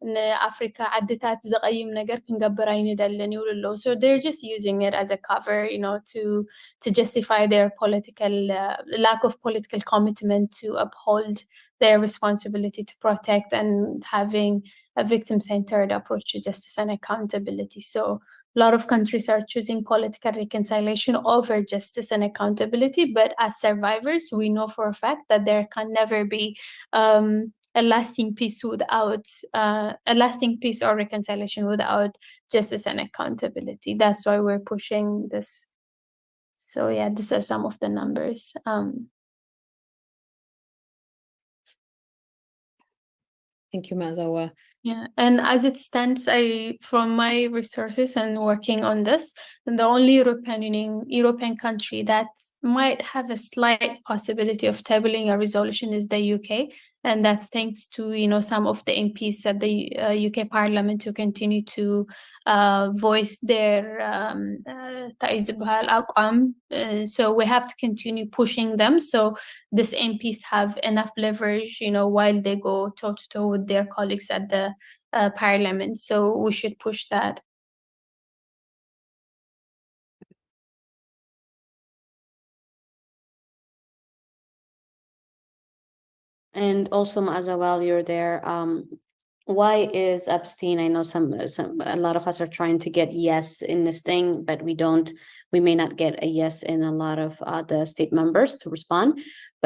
[SPEAKER 4] Africa عدتات زغيم نجر كنجبر አይንደለን ይውልሎ. So they're just using it as a cover, to justify their political lack of political commitment to uphold their responsibility to protect and having a victim-centered approach to justice and accountability. So a lot of countries are choosing political reconciliation over justice and accountability, but as survivors, we know for a fact that there can never be a lasting peace without a lasting peace or reconciliation without justice and accountability. That's why we're pushing this. So yeah, these are some of the numbers.
[SPEAKER 1] Thank you, Mazawa.
[SPEAKER 4] Yeah, and as it stands, from my resources and working on this, the only European country that might have a slight possibility of tabling a resolution is the UK, and that's thanks to some of the MPs at the UK Parliament who continue to voice their so we have to continue pushing them. So these MPs have enough leverage, while they go toe to toe with their colleagues at the Parliament. So we should push that.
[SPEAKER 6] And also, Maaza, while you're there, why is abstain? I know a lot of us are trying to get yes in this thing, but we may not get a yes in a lot of the state members to respond.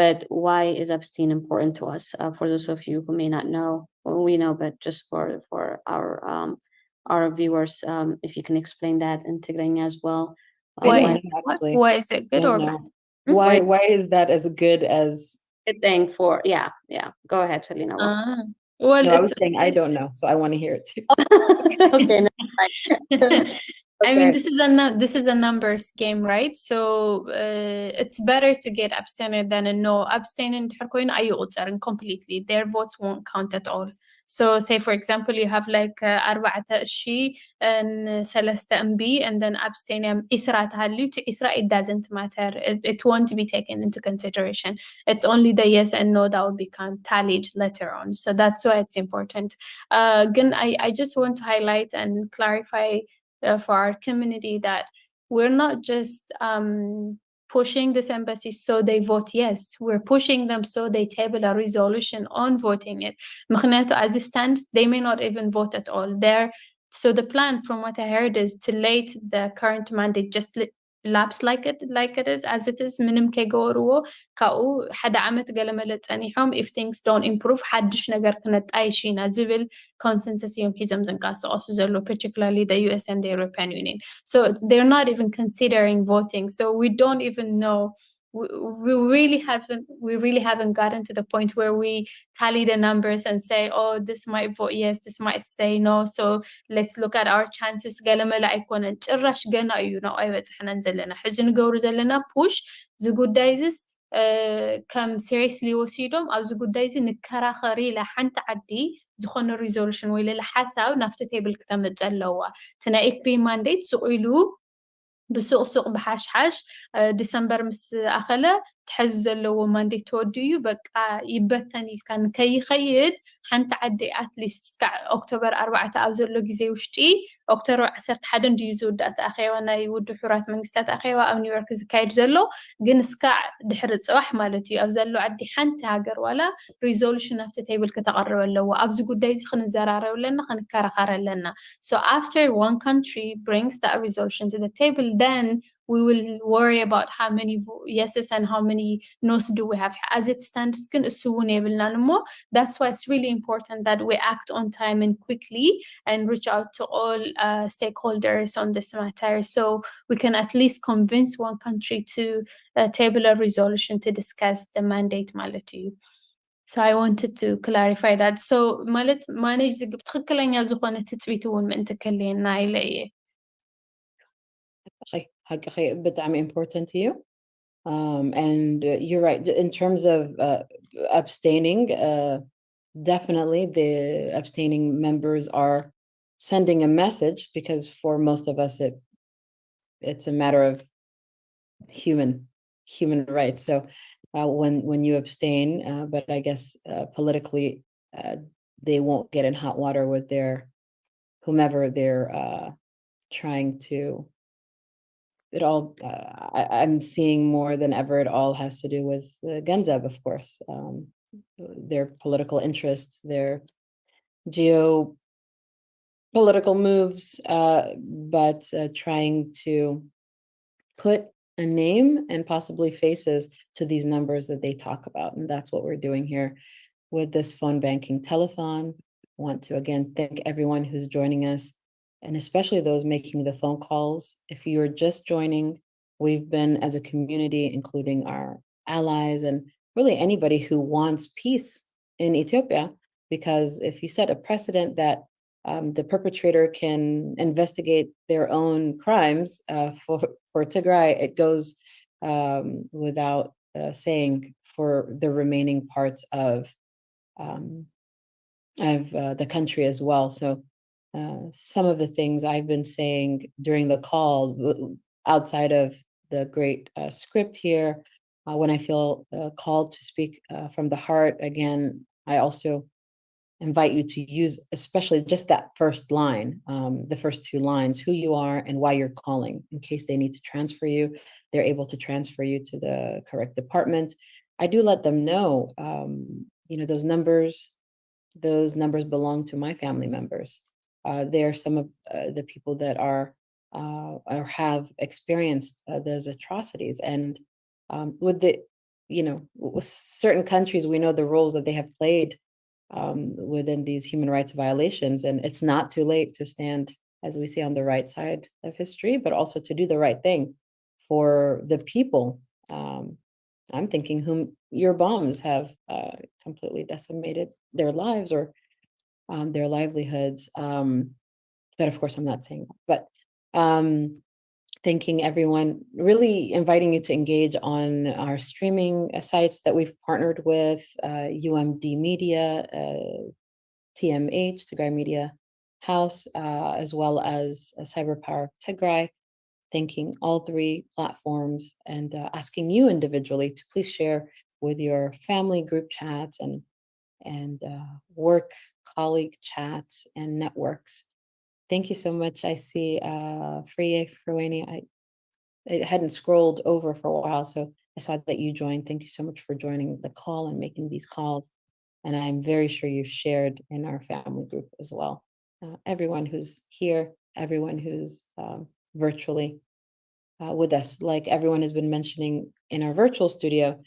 [SPEAKER 6] But why is abstain important to us? For those of you who may not know, well, we know, but just for our viewers, if you can explain that in Tigray as well.
[SPEAKER 1] I don't
[SPEAKER 4] Why
[SPEAKER 1] know, actually.
[SPEAKER 4] why is it good
[SPEAKER 1] Don't
[SPEAKER 4] or
[SPEAKER 1] know.
[SPEAKER 4] bad?
[SPEAKER 1] Why is that as good as?
[SPEAKER 6] Good thing for, yeah. Go ahead, Selena.
[SPEAKER 4] Well,
[SPEAKER 1] No, I was
[SPEAKER 4] it's
[SPEAKER 1] saying I don't know, so I want to hear it too.
[SPEAKER 6] Okay, no, fine.
[SPEAKER 4] I mean,
[SPEAKER 6] Okay.
[SPEAKER 4] this is a numbers game, right? So it's better to get abstinent than a no. Abstinent are completely. Their votes won't count at all. So say for example, you have like أربعة أشي and ثلاثة MB and then abstain إسرة تهلي to إسرة, it doesn't matter. It won't be taken into consideration. It's only the yes and no that will become tallied later on. So that's why it's important. Again, I just want to highlight and clarify for our community that we're not just pushing this embassy so they vote yes. We're pushing them so they table a resolution on voting it. As it stands, they may not even vote at all. So the plan, from what I heard, is to let the current mandate just lapse like it is as it is. ምንም ከይገበርዎ ካብኡ ሓደ ዓመት ገለመለ ፀኒሖም if things don't improve ሓድሽ ነገር ክነጣይሽ ኢና ዝብል consensus እዮም ሒዞም ዝንቀሳቀሱ ዘሎ, particularly the US and the European Union. So they're not even considering voting. So we don't even know. We really haven't gotten to the point where we tally the numbers and say, oh, this might vote yes, this might say no, so let's look at our chances. ገለመለ ኣይኮነን ጭራሽ ገና እዩ ነው ኣይበፅሐናን ዘለና ሕዚ ንገብሩ ዘለና ፑሽ ዚ ጉዳይዝስ ከም seriously ወሲዶም ኣብዚ ጉዳይ እዚ ንከራኸሪ ለሓንቲ ዓዲ ዝኾነ resolution ወይ ለለ ሓሳብ ናፍቲ ቴብል ክተምፅ ኣለዋ እቲ ናይ ኤክሪ ማንዴት ስቑኢሉ ብሱቕሱቕ ብሓሽሓሽ ዲሰምበር ምስ ኣኸለ ትሕዚ ዘለዎ ማንዴት ተወዲኡ በቃ ይበተን ኢልካ ንከይኸይድ ሓንቲ ዓዲ ኣትሊስት ክሳብ ኦክቶበር 4 ኣብ ዘሎ ግዜ ውሽጢ ኦክቶበር 11 ድዩ ዝውዳእ ኣኼባ ናይ ውድብ ሕቡራት መንግስታት ኣኼባ ኣብ ኒውዮርክ ዝካየድ ዘሎ ግን እስካዕ ድሕሪ ፅባሕ ማለት እዩ ኣብ ዘሎ ዓዲ ሓንቲ ሃገር ዋላ ሪዞሉሽን ናፍቲ ቴብል ከተቐርብ ኣለዎ ኣብዚ ጉዳይ እዚ ክንዘራረብ ኣለና ክንከራኸር ኣለና. So after one country brings that resolution to the table, then we will worry about how many yeses and how many no's do we have. As it stands, that's why it's really important that we act on time and quickly and reach out to all stakeholders on this matter, so we can at least convince one country to table a resolution to discuss the mandate malatu. So I wanted to clarify that. So ማለት manage ትክክለኛ ዝኾነ ትፅቢት እውን ምእንቲ ከለየና ኢለየ
[SPEAKER 1] I'm important to you. And you're right. In terms of abstaining, definitely the abstaining members are sending a message, because for most of us, it's a matter of human rights. So when you abstain, but I guess politically, they won't get in hot water with whomever they're trying to. It all, I'm seeing more than ever, it all has to do with Ganzab, of course, their political interests, their geopolitical moves, but trying to put a name and possibly faces to these numbers that they talk about. And that's what we're doing here with this phone banking telethon. I want to again thank everyone who's joining us, and especially those making the phone calls. If you're just joining, we've been, as a community, including our allies and really anybody who wants peace in Ethiopia, because if you set a precedent that the perpetrator can investigate their own crimes for Tigray, it goes without saying for the remaining parts of the country as well. So some of the things I've been saying during the call, outside of the great script here, when I feel called to speak from the heart, again, I also invite you to use especially just that first line, the first two lines, who you are and why you're calling. In case they need to transfer you, they're able to transfer you to the correct department. I do let them know, those numbers belong to my family members. They're some of the people that are or have experienced those atrocities. And with with certain countries, we know the roles that they have played within these human rights violations. And it's not too late to stand, as we see, on the right side of history, but also to do the right thing for the people. I'm thinking whom your bombs have completely decimated their lives or their livelihoods. But of course, I'm not saying that. But thanking everyone, really inviting you to engage on our streaming sites that we've partnered with, UMD Media, TMH, Tigray Media House, as well as Cyberpower Tigray. Thanking all three platforms and asking you individually to please share with your family group chats and work colleague chats and networks. Thank you so much. I see Friye Frueni. I hadn't scrolled over for a while, so I saw that you joined. Thank you so much for joining the call and making these calls. And I'm very sure you've shared in our family group as well. Everyone who's here, everyone who's virtually with us, like everyone has been mentioning in our virtual studio,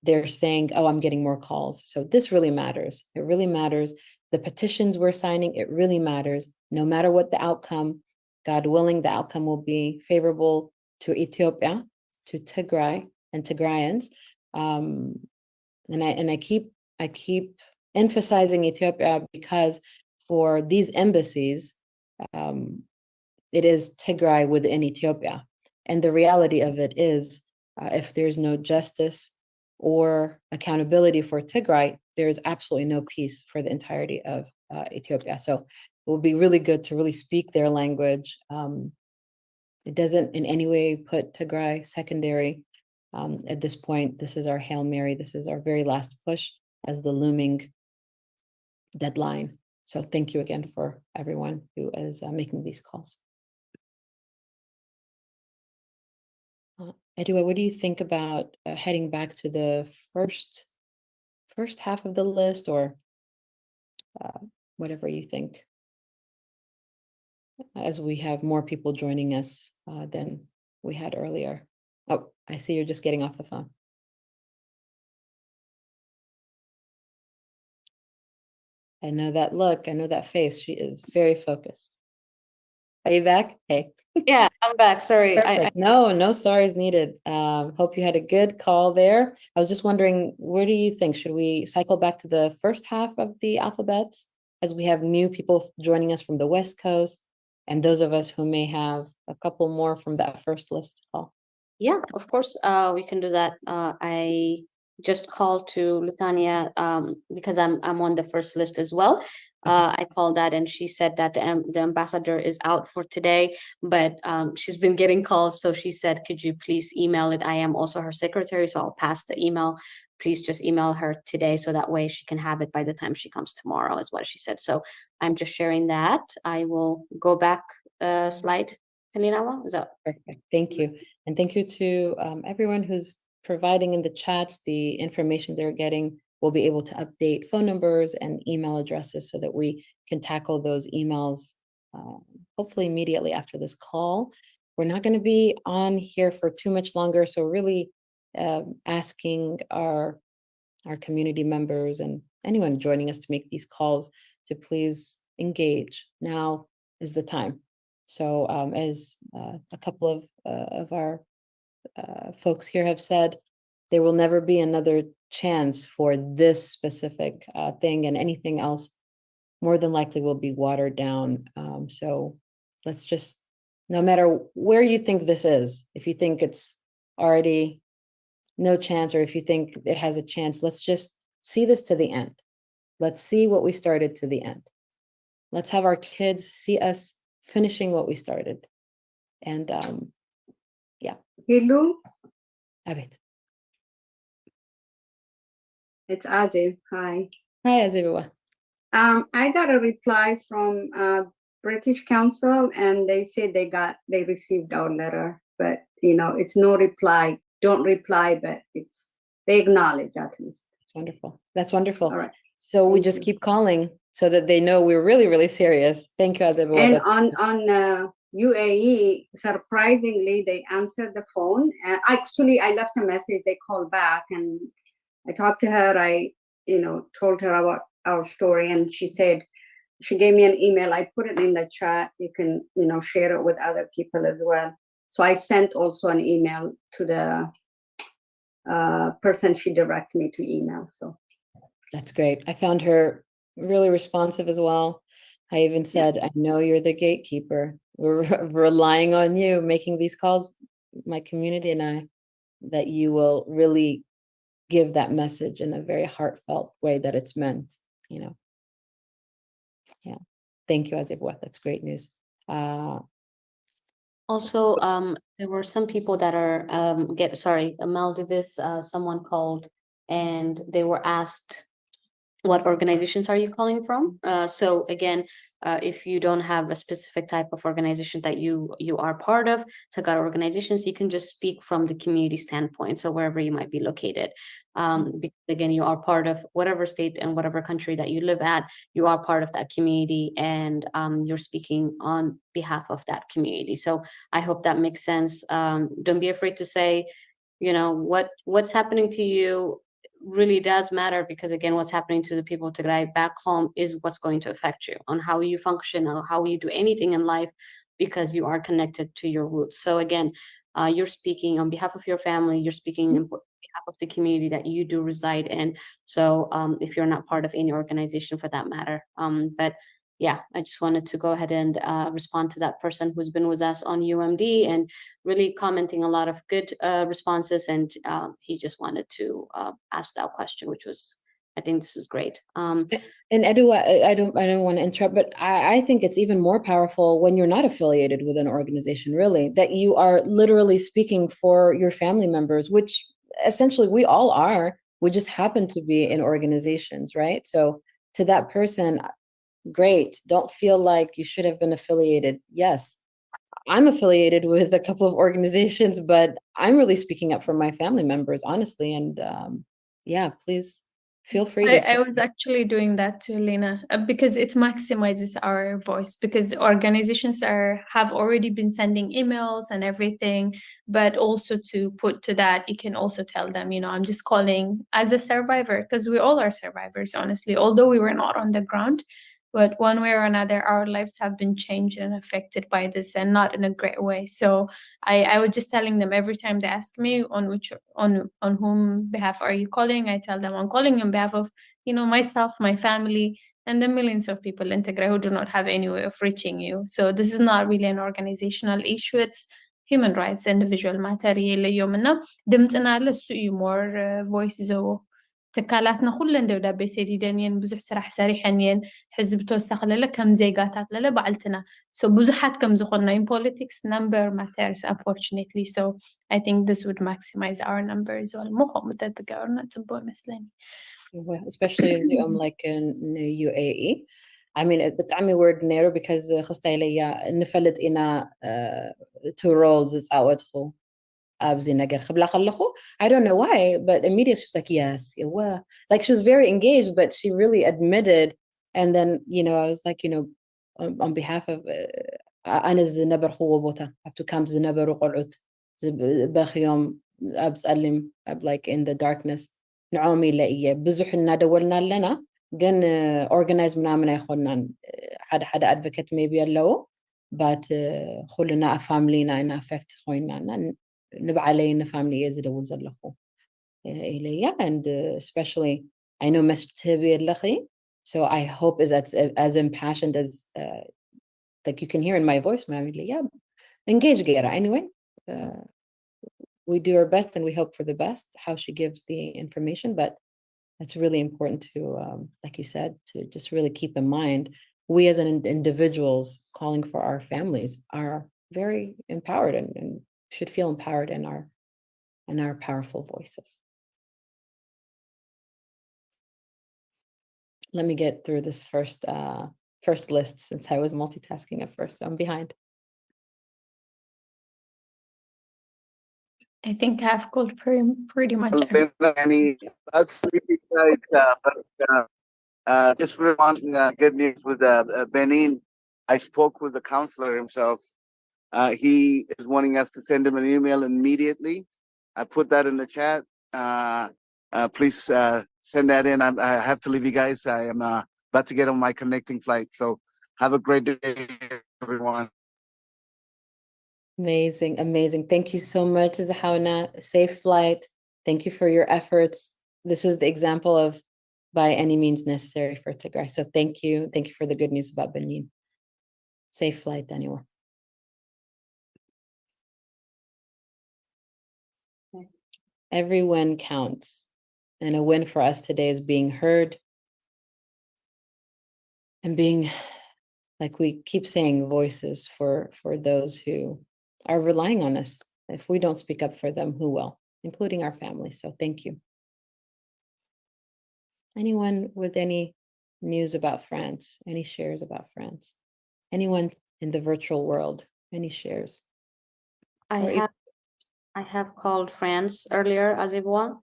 [SPEAKER 1] they're saying, oh, I'm getting more calls. So this really matters. It really matters. The petitions we're signing, it really matters. No matter what the outcome, God willing, the outcome will be favorable to Ethiopia, to Tigray and Tigrayans. And I keep emphasizing Ethiopia because for these embassies, it is Tigray within Ethiopia. And the reality of it is, if there's no justice or accountability for Tigray, there is absolutely no peace for the entirety of Ethiopia. So it will be really good to really speak their language. It doesn't in any way put Tigray secondary. At this point, this is our Hail Mary. This is our very last push as the looming deadline. So thank you again for everyone who is making these calls. Edua, what do you think about heading back to the first half of the list, or whatever you think, as we have more people joining us than we had earlier? Oh, I see you're just getting off the phone. I know that look, I know that face. She is very focused. Are you back? Hey.
[SPEAKER 6] Yeah, I'm back. Sorry.
[SPEAKER 1] No sorries needed. Hope you had a good call there. I was just wondering, where do you think? Should we cycle back to the first half of the alphabets, as we have new people joining us from the West Coast, and those of us who may have a couple more from that first list call?
[SPEAKER 6] Yeah, of course, we can do that. I just called to Lutania because I'm on the first list as well. I called that, and she said that the ambassador is out for today, but she's been getting calls. So she said, could you please email it? I am also her secretary, so I'll pass the email. Please just email her today, so that way she can have it by the time she comes tomorrow, is what she said. So I'm just sharing that. I will go back slide. Helena, is that
[SPEAKER 1] perfect? Thank you. And thank you to everyone who's providing in the chats the information they're getting. We'll be able to update phone numbers and email addresses so that we can tackle those emails hopefully immediately after this call. We're not going to be on here for too much longer, so really asking our community members and anyone joining us to make these calls to please engage. Now is the time. So as a couple of our folks here have said, there will never be another chance for this specific thing, and anything else more than likely will be watered down. So let's just, no matter where you think this is, if you think it's already no chance, or if you think it has a chance, let's just see this to the end. Let's see what we started to the end. Let's have our kids see us finishing what we started. And yeah.
[SPEAKER 2] Hello.
[SPEAKER 1] Abed.
[SPEAKER 2] It's Aziz. Hi.
[SPEAKER 1] Hi, Aziz.
[SPEAKER 2] I got a reply from British Council, and they said they received our letter, but it's no reply. Don't reply, but they acknowledge at least.
[SPEAKER 1] Wonderful. That's wonderful.
[SPEAKER 2] All right.
[SPEAKER 1] So we
[SPEAKER 2] Thank
[SPEAKER 1] just
[SPEAKER 2] you.
[SPEAKER 1] keep calling so that they know we're really, really serious. Thank you, Azib.
[SPEAKER 2] And on UAE, surprisingly, they answered the phone. Actually, I left a message. They called back, and I talked to her. I, told her about our story, and she said she gave me an email. I put it in the chat. You can, share it with other people as well. So I sent also an email to the person she directed me to email. So
[SPEAKER 1] that's great. I found her really responsive as well. I even said, I know you're the gatekeeper. We're relying on you making these calls, my community and I, that you will really give that message in a very heartfelt way that it's meant, Yeah. Thank you, Azibwa. That's great news.
[SPEAKER 6] Also, there were some people that are Maldives, someone called and they were asked, what organizations are you calling from? So again, if you don't have a specific type of organization that you are part of, Tagara organizations, you can just speak from the community standpoint. So wherever you might be located, because again, you are part of whatever state and whatever country that you live at, you are part of that community, and you're speaking on behalf of that community. So I hope that makes sense. Don't be afraid to say, what's happening to you really does matter, because again, what's happening to the people of Tigray back home is what's going to affect you on how you function or how you do anything in life, because you are connected to your roots. So again, you're speaking on behalf of your family, you're speaking on behalf of the community that you do reside in. So if you're not part of any organization for that matter, but yeah, I just wanted to go ahead and respond to that person who's been with us on UMD and really commenting a lot of good responses. And he just wanted to ask that question, which was, I think this is great.
[SPEAKER 1] And Edu, I don't want to interrupt, but I think it's even more powerful when you're not affiliated with an organization, really, that you are literally speaking for your family members, which essentially we all are. We just happen to be in organizations, right? So to that person, great. Don't feel like you should have been affiliated. Yes, I'm affiliated with a couple of organizations, but I'm really speaking up for my family members, honestly. And please feel free to
[SPEAKER 4] I was actually doing that too, Lena, because it maximizes our voice, because organizations have already been sending emails and everything, but also to put to that, you can also tell them, I'm just calling as a survivor, because we all are survivors, honestly, although we were not on the ground. But one way or another, our lives have been changed and affected by this, and not in a great way. So I was just telling them every time they ask me on whom behalf are you calling, I tell them I'm calling on behalf of myself, my family, and the millions of people in Tigray who do not have any way of reaching you. So this is not really an organizational issue; it's human rights, individual matter. More voices. تكالاتنا كلن دبدابي سيديدن ين بزح سرح سريحن ين حزب توسخ للا كم زيغاتات للا بعلتنا so بزحات كم زخنا in politics number matters unfortunately, so I think this would maximize our numbers والمخ متتقارنا تبو مثلني
[SPEAKER 1] especially as like in UAE. I mean, بتعمي word نيرو because خصتا إليا نفلت إنا two roles it's out خو أبزي نجر خبلا خلخو. I don't know why, but immediately she was like, yes, like she was very engaged, but she really admitted. And then, I was like, on behalf of أنا الزنبر خو وبوتا أبتو كام زنبر وقعد بخيوم أبسألم like in the darkness نعومي لإيه بزح لنا دولنا لنا جن organize منا يخلنا حدا advocate maybe اللو but خلنا فاملينا إن affect خوينا نبع علينا family يزيد وزل لخو إليه. And especially I know message تبي لخي, so I hope is as impassioned as like you can hear in my voice. Engage Gaira anyway. We do our best and we hope for the best how she gives the information, but it's really important to like you said, to just really keep in mind we as individuals calling for our families are very empowered and should feel empowered in our powerful voices. Let me get through this first list since I was multitasking at first, so I'm behind.
[SPEAKER 4] I think I've called pretty much
[SPEAKER 8] Any besides, just for one good news with Benin, I spoke with the counselor himself. He is wanting us to send him an email immediately. I put that in the chat. Please send that in. I have to leave you guys. I am about to get on my connecting flight. So have a great day, everyone.
[SPEAKER 1] Amazing, amazing. Thank you so much, Zahauna. Safe flight. Thank you for your efforts. This is the example of by any means necessary for Tigray. So thank you. Thank you for the good news about Benin. Safe flight, Daniel. Every win counts. And a win for us today is being heard and being, like we keep saying, voices for those who are relying on us. If we don't speak up for them, who will? Including our families. So thank you. Anyone with any news about France? Any shares about France? Anyone in the virtual world? Any shares?
[SPEAKER 6] I have called France earlier, Azibwa,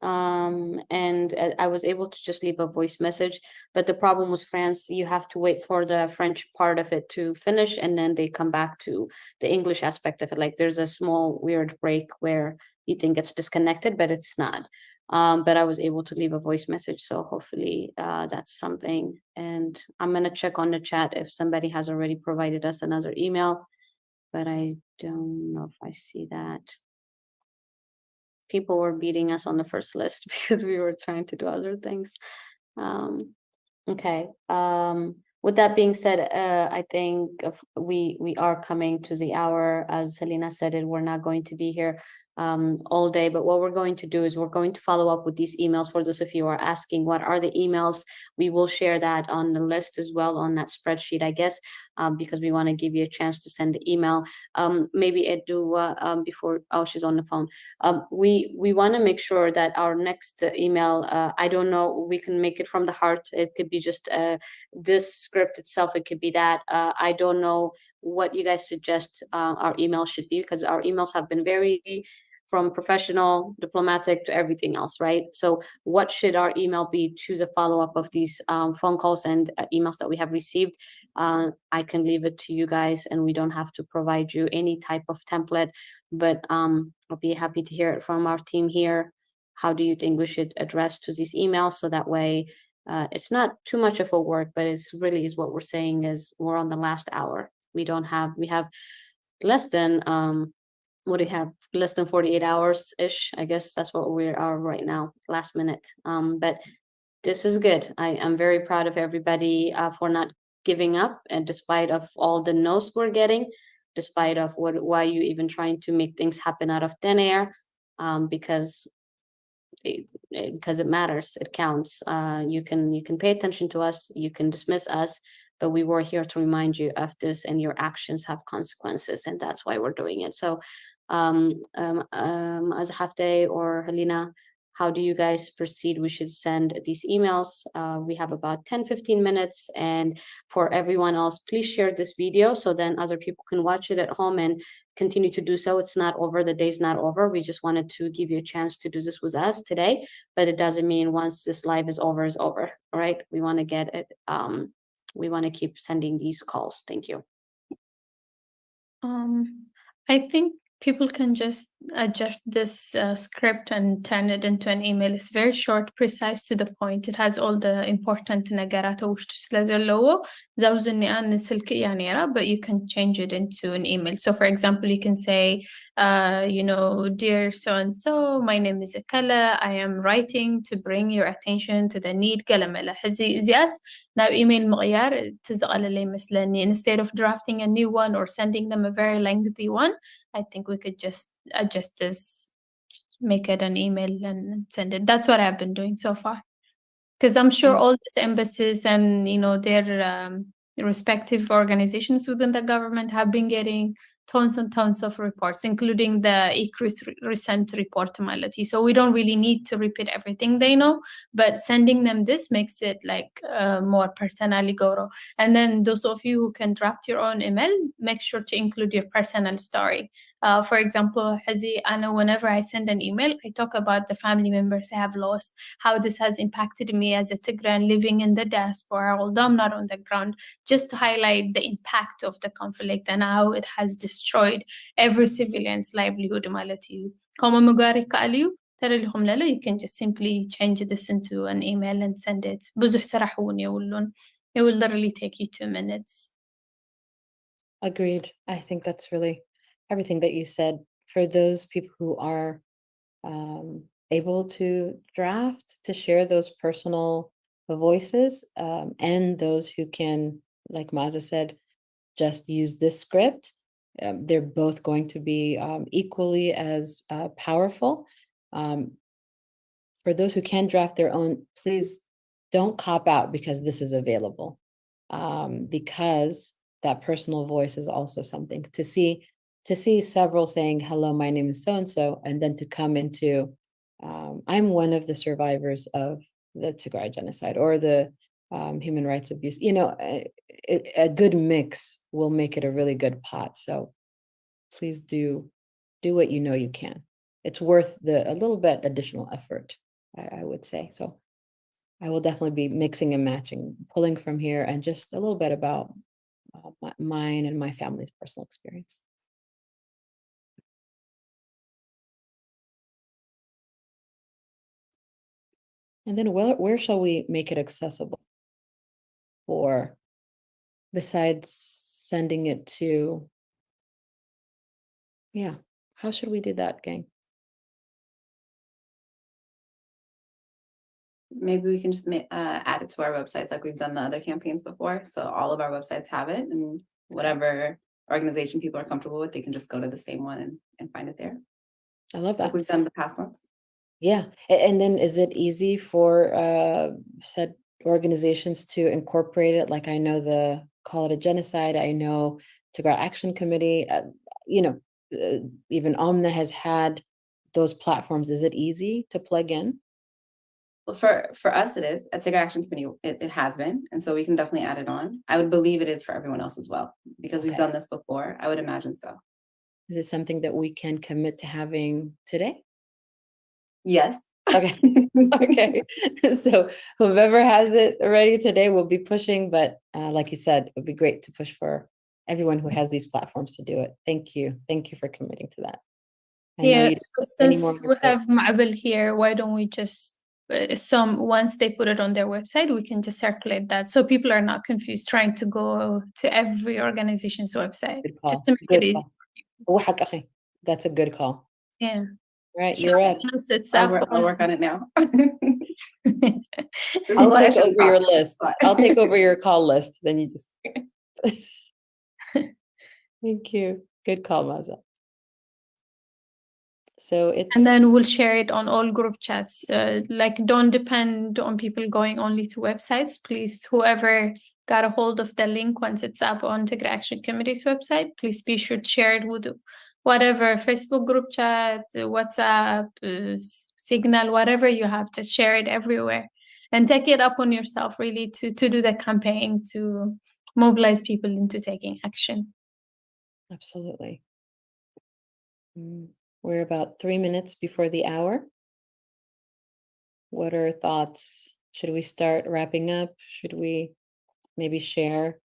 [SPEAKER 6] and I was able to just leave a voice message. But the problem was France, you have to wait for the French part of it to finish, and then they come back to the English aspect of it. Like there's a small weird break where you think it's disconnected, but it's not. But I was able to leave a voice message, so hopefully that's something. And I'm gonna check on the chat if somebody has already provided us another email, but I don't know if I see that. People were beating us on the first list because we were trying to do other things. Okay. With that being said, I think we are coming to the hour. As Selena said it, we're not going to be here all day, but what we're going to do is we're going to follow up with these emails. For those of you who are asking what are the emails, we will share that on the list as well on that spreadsheet, I guess, because we want to give you a chance to send the email. Maybe Edu, before, oh, she's on the phone. We want to make sure that our next email, I don't know, we can make it from the heart. It could be just this script itself, it could be that. I don't know what you guys suggest our email should be, because our emails have been very from professional, diplomatic to everything else, right? So what should our email be to the follow-up of these phone calls and emails that we have received? I can leave it to you guys, and we don't have to provide you any type of template, but I'll be happy to hear it from our team here. How do you think we should address to these emails? So that way it's not too much of a work, but it's really is what we're saying is we're on the last hour. We have less than, what do you have? Less than 48 hours-ish. I guess that's what we are right now, last minute. But this is good. I am very proud of everybody for not giving up, and despite of all the no's we're getting, despite of why you even trying to make things happen out of thin air, because it matters, it counts. You can pay attention to us, you can dismiss us, but we were here to remind you of this, and your actions have consequences, and that's why we're doing it. So as Hafte or Helena, how do you guys proceed? We should send these emails. We have about 10-15 minutes, and for everyone else, please share this video so then other people can watch it at home and continue to do so. It's not over, the day's not over. We just wanted to give you a chance to do this with us today, but it doesn't mean once this live is over, all right? We want to get it, we want to keep sending these calls. Thank you.
[SPEAKER 4] I think people can just adjust this script and turn it into an email. It's very short, precise, to the point. It has all the important ነገራት ውሽጡ ስለዘለዎ ዘውዝኒ አን ስልክ እያ ነይራ, but you can change it into an email. So for example, you can say, you know, dear so-and-so, my name is Akala. I am writing to bring your attention to the need ገለመለ ሕዚ እዚኣስ ናብ email ምቕያር ትዝቐለለ ይመስለኒ. Instead of drafting a new one or sending them a very lengthy one, I think we could just adjust this, make it an email and send it. That's what I've been doing so far. Because I'm sure all these embassies and, you know, their respective organizations within the government have been getting tons and tons of reports, including the ICRI's recent report to Malati. So we don't really need to repeat everything they know, but sending them this makes it like more personally goro. And then those of you who can draft your own email, make sure to include your personal story. For example, Hazi, I know whenever I send an email, I talk about the family members I have lost, how this has impacted me as a Tigrayan living in the diaspora, although I'm not on the ground, just to highlight the impact of the conflict and how it has destroyed every civilian's livelihood. Malati. Como Mugari Kaliu, you can just simply change this into an email and send it. It will literally take you 2 minutes.
[SPEAKER 1] Agreed. I think that's really everything that you said. For those people who are able to draft, to share those personal voices, and those who can, like Maza said, just use this script, they're both going to be equally as powerful. For those who can draft their own, please don't cop out because this is available, because that personal voice is also something to see several saying, hello, my name is so-and-so, and then to come into, I'm one of the survivors of the Tigray genocide or the human rights abuse. You know, a good mix will make it a really good pot. So please do what you know you can. It's worth a little bit additional effort, I would say. So I will definitely be mixing and matching, pulling from here, and just a little bit about mine and my family's personal experience. And then where shall we make it accessible? Or besides sending it to, yeah, how should we do that, gang?
[SPEAKER 9] Maybe we can just add it to our websites like we've done the other campaigns before. So all of our websites have it, and whatever organization people are comfortable with, they can just go to the same one and find it there.
[SPEAKER 1] I love that.
[SPEAKER 9] Like we've done the past ones.
[SPEAKER 1] Yeah. And then is it easy for said organizations to incorporate it? Like I know the Call It a Genocide, I know Tigray Action Committee, you know, even Omna has had those platforms. Is it easy to plug in?
[SPEAKER 9] Well, for us, it is. At Tigray Action Committee, it has been. And so we can definitely add it on. I would believe it is for everyone else as well, because we've done this before. I would imagine so.
[SPEAKER 1] Is it something that we can commit to having today?
[SPEAKER 9] Yes.
[SPEAKER 1] Okay. Okay. So whoever has it ready today will be pushing, but like you said, it would be great to push for everyone who has these platforms to do it. Thank you. Thank you for committing to that.
[SPEAKER 4] Yeah, so since we have Ma'abel here, why don't we just once they put it on their website, we can just circulate that so people are not confused trying to go to every organization's website. Just to make it easy.
[SPEAKER 1] That's a good call.
[SPEAKER 4] Yeah.
[SPEAKER 1] Right, you're right.
[SPEAKER 9] I'll work on it now.
[SPEAKER 1] I'll take over your list. I'll take over your call list. Then you just. Thank you. Good call, Maza. So it's.
[SPEAKER 4] And then we'll share it on all group chats. Like, don't depend on people going only to websites. Please, whoever got a hold of the link once it's up on Tigray Action Committee's website, please be sure to share it with whatever Facebook group chat, WhatsApp, Signal, whatever you have, to share it everywhere and take it up on yourself, really, to do the campaign, to mobilize people into taking action.
[SPEAKER 1] Absolutely. We're about 3 minutes before the hour. What are thoughts? Should we start wrapping up? Should we maybe share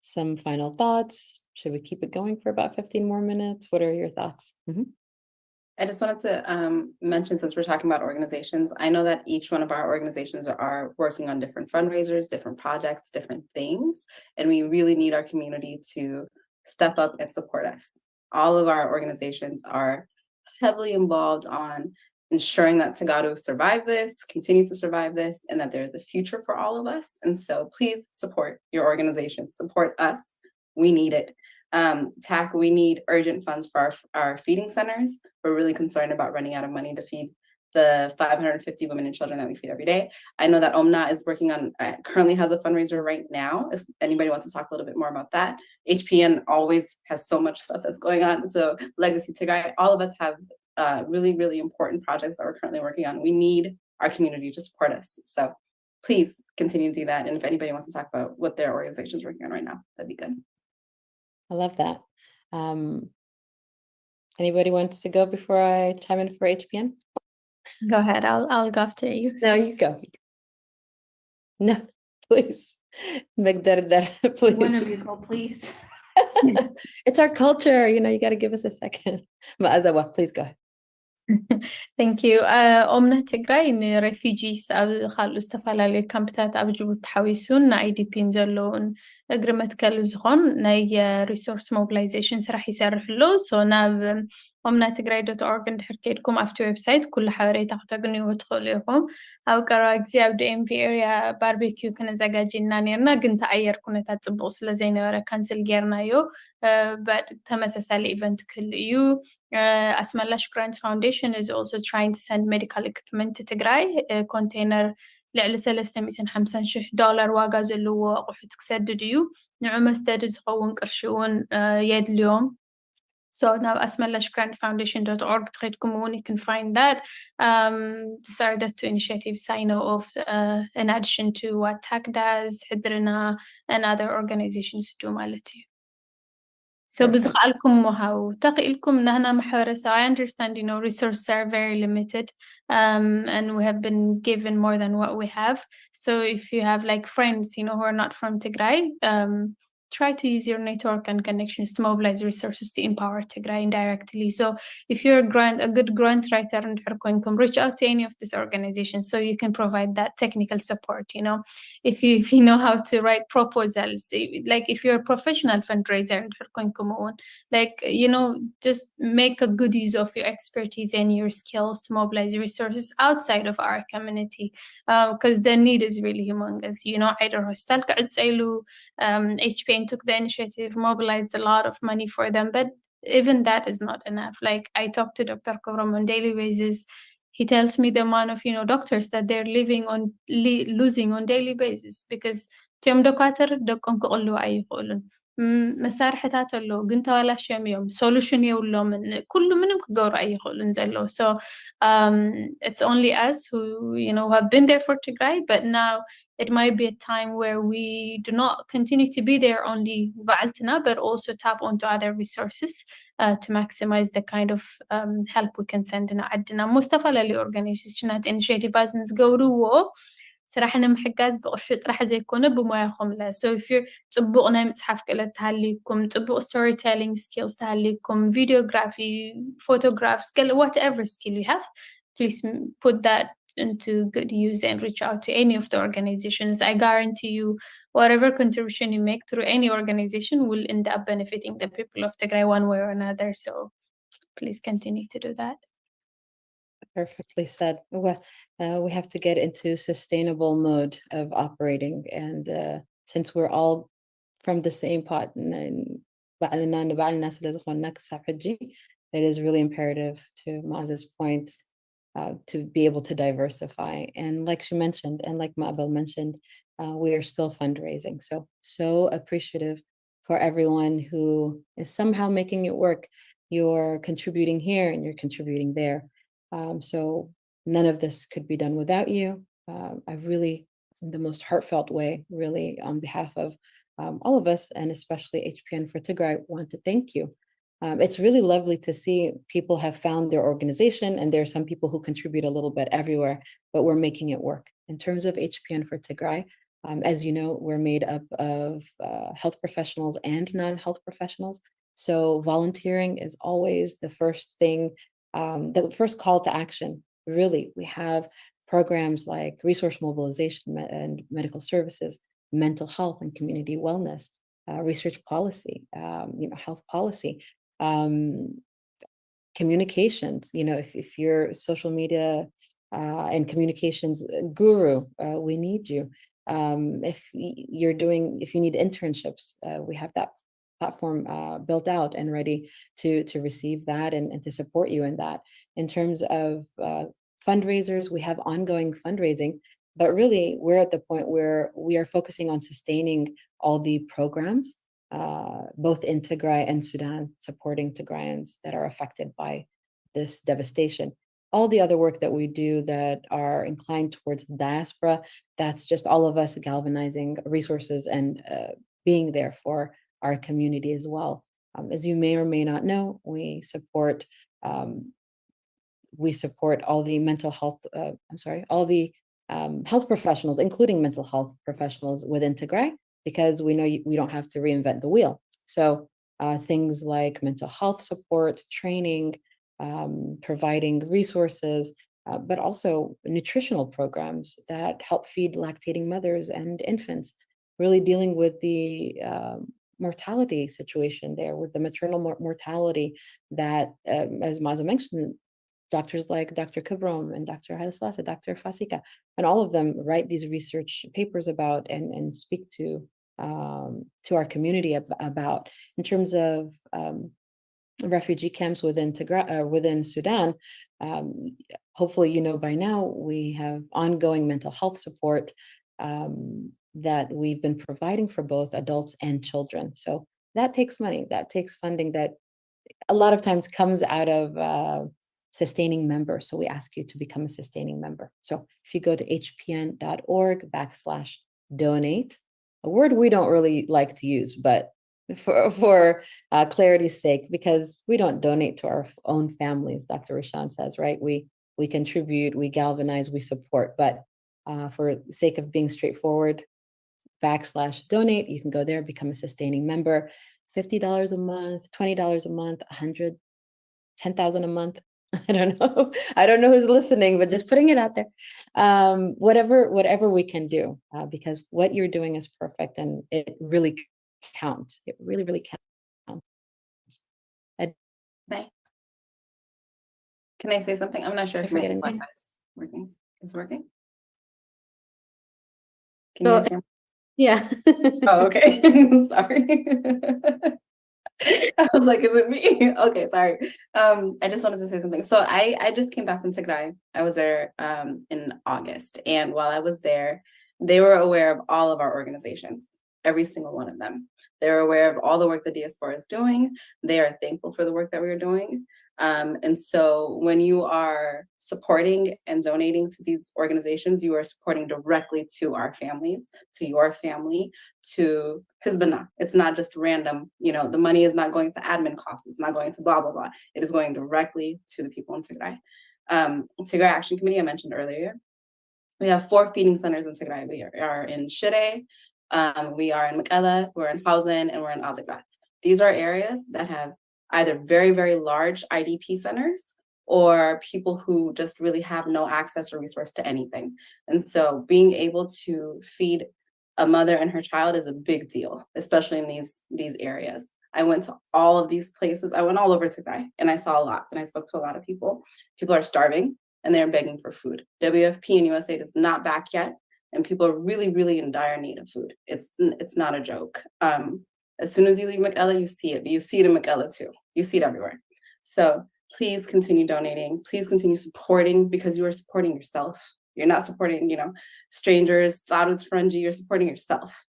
[SPEAKER 1] some final thoughts? Should we keep it going for about 15 more minutes? What are your thoughts?
[SPEAKER 9] I just wanted to mention, since we're talking about organizations, I know that each one of our organizations are working on different fundraisers, different projects, different things, and we really need our community to step up and support us. All of our organizations are heavily involved on ensuring that Tagadu survive this, continue to survive this, and that there is a future for all of us. And so please support your organizations, support us. We need it. TAC, we need urgent funds for our feeding centers. We're really concerned about running out of money to feed the 550 women and children that we feed every day. I know that OMNA is working on, currently has a fundraiser right now, if anybody wants to talk a little bit more about that. HPN always has so much stuff that's going on. So Legacy Tigray, all of us have really, really important projects that we're currently working on. We need our community to support us. So please continue to do that. And if anybody wants to talk about what their organization is working on right now, that'd be good.
[SPEAKER 1] I love that. Anybody wants to go before I chime in for HPN?
[SPEAKER 4] Go ahead, I'll go after you.
[SPEAKER 1] No, you go. No, please. Megdardar, please.
[SPEAKER 12] One of you go, please.
[SPEAKER 1] It's our culture, you got to give us a second. Ma'azawa, please go ahead.
[SPEAKER 4] Thank you. أمنا تግራይ ንሬፊጂስ ኣብ ካልኡ ዝተፈላለዩ ካምፕታት ኣብ ጅቡቲ ተሓዊሱን ንኣይዲፒ ዘለውን እግሪ መትከል ዝኾን ናይ ሪሶርስ ሞቢላይዜሽን ስራሕ ይሰርሕ ኣሎ ሶ ናብ ኦምና ትግራይ ዶት ኦርግ እንድሕር ከይድኩም ኣብቲ ዌብሳይት ኩሉ ሓበሬታ ክትግንይዎ ትኽእሉ ኢኹም ኣብ ቀረባ ግዜ ኣብ ዲኤምቪ ኤርያ ባርቤኪዩ ክነዘጋጅና ነርና ግን ተኣየር ኩነታት ፅቡቅ ስለዘይነበረ ካንስል ጌርናዮ ተመሳሳሊ ኢቨንት ክህሉ እዩ Asmalash Grant Foundation is also trying to send medical equipment to Tigray. Container لعل $350,000 واقع زلوا أقحت كسدديو نعم استدد خون كرشون يد اليوم. So now asmalashgrantfoundation.org you can find that. Decided to initiative sign off in addition to what TAC does, Hidrina and other organizations do malati. So بزقالكم وهاو تقيلكم نحنا محورسة. I understand, resources are very limited, and we have been given more than what we have. So if you have like friends, who are not from Tigray, try to use your network and connections to mobilize resources to empower Tigray indirectly. So if you're a good grant writer and reach out to any of these organizations so you can provide that technical support. If you know how to write proposals, like if you're a professional fundraiser, just make a good use of your expertise and your skills to mobilize resources outside of our community, because the need is really humongous. Either hostel HPN took the initiative, mobilized a lot of money for them, but even that is not enough. Like I talk to Dr. Kobram on daily basis. He tells me the amount of doctors that they're losing on daily basis because تيوم دكاتر دكم كقولوا أي يقولون مسارحتات اللو قنت ولا شيء solution يولو من كل منهم كجور أي يقولون زلوا. So it's only us who have been there for Tigray, but now it might be a time where we do not continue to be there only بعلتنا, but also tap onto other resources to maximize the kind of help we can send in عندنا مستفى للي organizationات initiative business جورو صراحة نمحجز بقشة راح زي كونه بمواهم لا. So if you're تطبقنا مصحف كلا تهليكم تطبق storytelling skills تهليكم videography photographs skill whatever skill you have, please put that into good use and reach out to any of the organizations. I guarantee you whatever contribution you make through any organization will end up benefiting the people of Tigray one way or another. So please continue to do that.
[SPEAKER 1] Perfectly said. Well, we have to get into sustainable mode of operating, and since we're all from the same pot, it is really imperative, to Maz's point, to be able to diversify. And like she mentioned, and like Ma'abel mentioned, we are still fundraising. So appreciative for everyone who is somehow making it work. You're contributing here and you're contributing there. So none of this could be done without you. I really, in the most heartfelt way, really on behalf of all of us, and especially HPN for Tigray, want to thank you. It's really lovely to see people have found their organization, and there are some people who contribute a little bit everywhere, but we're making it work. In terms of HPN for Tigray, as you know, we're made up of health professionals and non-health professionals. So volunteering is always the first thing, the first call to action. Really, we have programs like resource mobilization and medical services, mental health and community wellness, research policy, health policy, communications. If you're a social media and communications guru, we need you. If you need internships, we have that platform built out and ready to receive that and to support you in that. In terms of fundraisers, we have ongoing fundraising, but really we're at the point where we are focusing on sustaining all the programs, both in Tigray and Sudan, supporting Tigrayans that are affected by this devastation. All the other work that we do that are inclined towards the diaspora, that's just all of us galvanizing resources and being there for our community as well. As you may or may not know, we support all the mental health, all the health professionals, including mental health professionals within Tigray, because we know we don't have to reinvent the wheel. So things like mental health support, training, providing resources, but also nutritional programs that help feed lactating mothers and infants, really dealing with the mortality situation there, with the maternal mortality that, as Maza mentioned, doctors like Dr. Kabrom and Dr. Haile Selassie, Dr. Fasika, and all of them write these research papers about and speak to our community about, in terms of refugee camps within Tigray, within Sudan. Hopefully, you know by now, we have ongoing mental health support that we've been providing for both adults and children. So that takes money, that takes funding that a lot of times comes out of sustaining member. So we ask you to become a sustaining member. So if you go to hpn.org/donate, a word we don't really like to use, but for clarity's sake, because we don't donate to our own families, Dr. Rashan says, right? We contribute, we galvanize, we support, but for the sake of being straightforward, /donate, you can go there, become a sustaining member. $50 a month, $20 a month, 100, 10,000 a month. I don't know who's listening, but just putting it out there. Whatever we can do, because what you're doing is perfect and it really counts. It really, really counts.
[SPEAKER 9] Bye. Can I say something? I'm not sure if my Wi-Fi is working. Is it working? Can you guys hear me?
[SPEAKER 6] Yeah.
[SPEAKER 9] Oh, okay. Sorry. I was like, is it me? Okay, sorry. I just wanted to say something. So I just came back from Tigray. I was there in August. And while I was there, they were aware of all of our organizations, every single one of them. They're aware of all the work the diaspora is doing. They are thankful for the work that we are doing. And so when you are supporting and donating to these organizations, you are supporting directly to our families, to your family, to Hizbana. It's not just random, the money is not going to admin costs. It's not going to blah, blah, blah. It is going directly to the people in Tigray. Tigray Action Committee, I mentioned earlier. We have 4 feeding centers in Tigray. We are in Shire, we are in Mekelle, we're in Hausen, and we're in Azagrat. These are areas that have either very, very large IDP centers or people who just really have no access or resource to anything. And so being able to feed a mother and her child is a big deal, especially in these areas. I went to all of these places. I went all over Tigray and I saw a lot and I spoke to a lot of people. People are starving and they're begging for food. WFP and USAID is not back yet. And people are really, really in dire need of food. It's not a joke. As soon as you leave Mekelle, you see it, but you see it in Mekelle too. You see it everywhere. So please continue donating. Please continue supporting, because you are supporting yourself. You're not supporting, strangers, you're supporting yourself,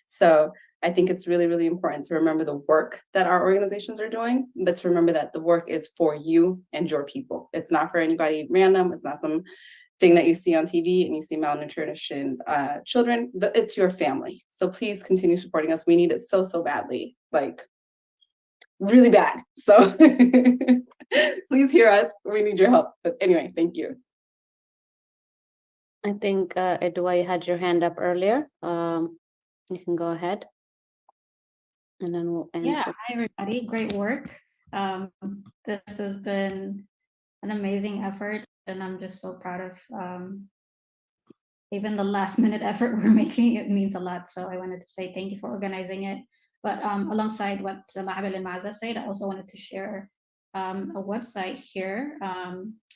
[SPEAKER 9] So I think it's really, really important to remember the work that our organizations are doing, but to remember that the work is for you and your people. It's not for anybody random. It's not some thing that you see on TV and you see malnutrition children. It's your family. So please continue supporting us. We need it so, so badly, like really bad. So please hear us. We need your help. But anyway, thank you.
[SPEAKER 6] I think, Edouard, you had your hand up earlier. You can go ahead. And then we'll end.
[SPEAKER 12] Yeah, hi everybody, great work. This has been an amazing effort and I'm just so proud of even the last minute effort we're making. It means a lot. So I wanted to say thank you for organizing it. But alongside what Ma'abel and Maza said, I also wanted to share a website here.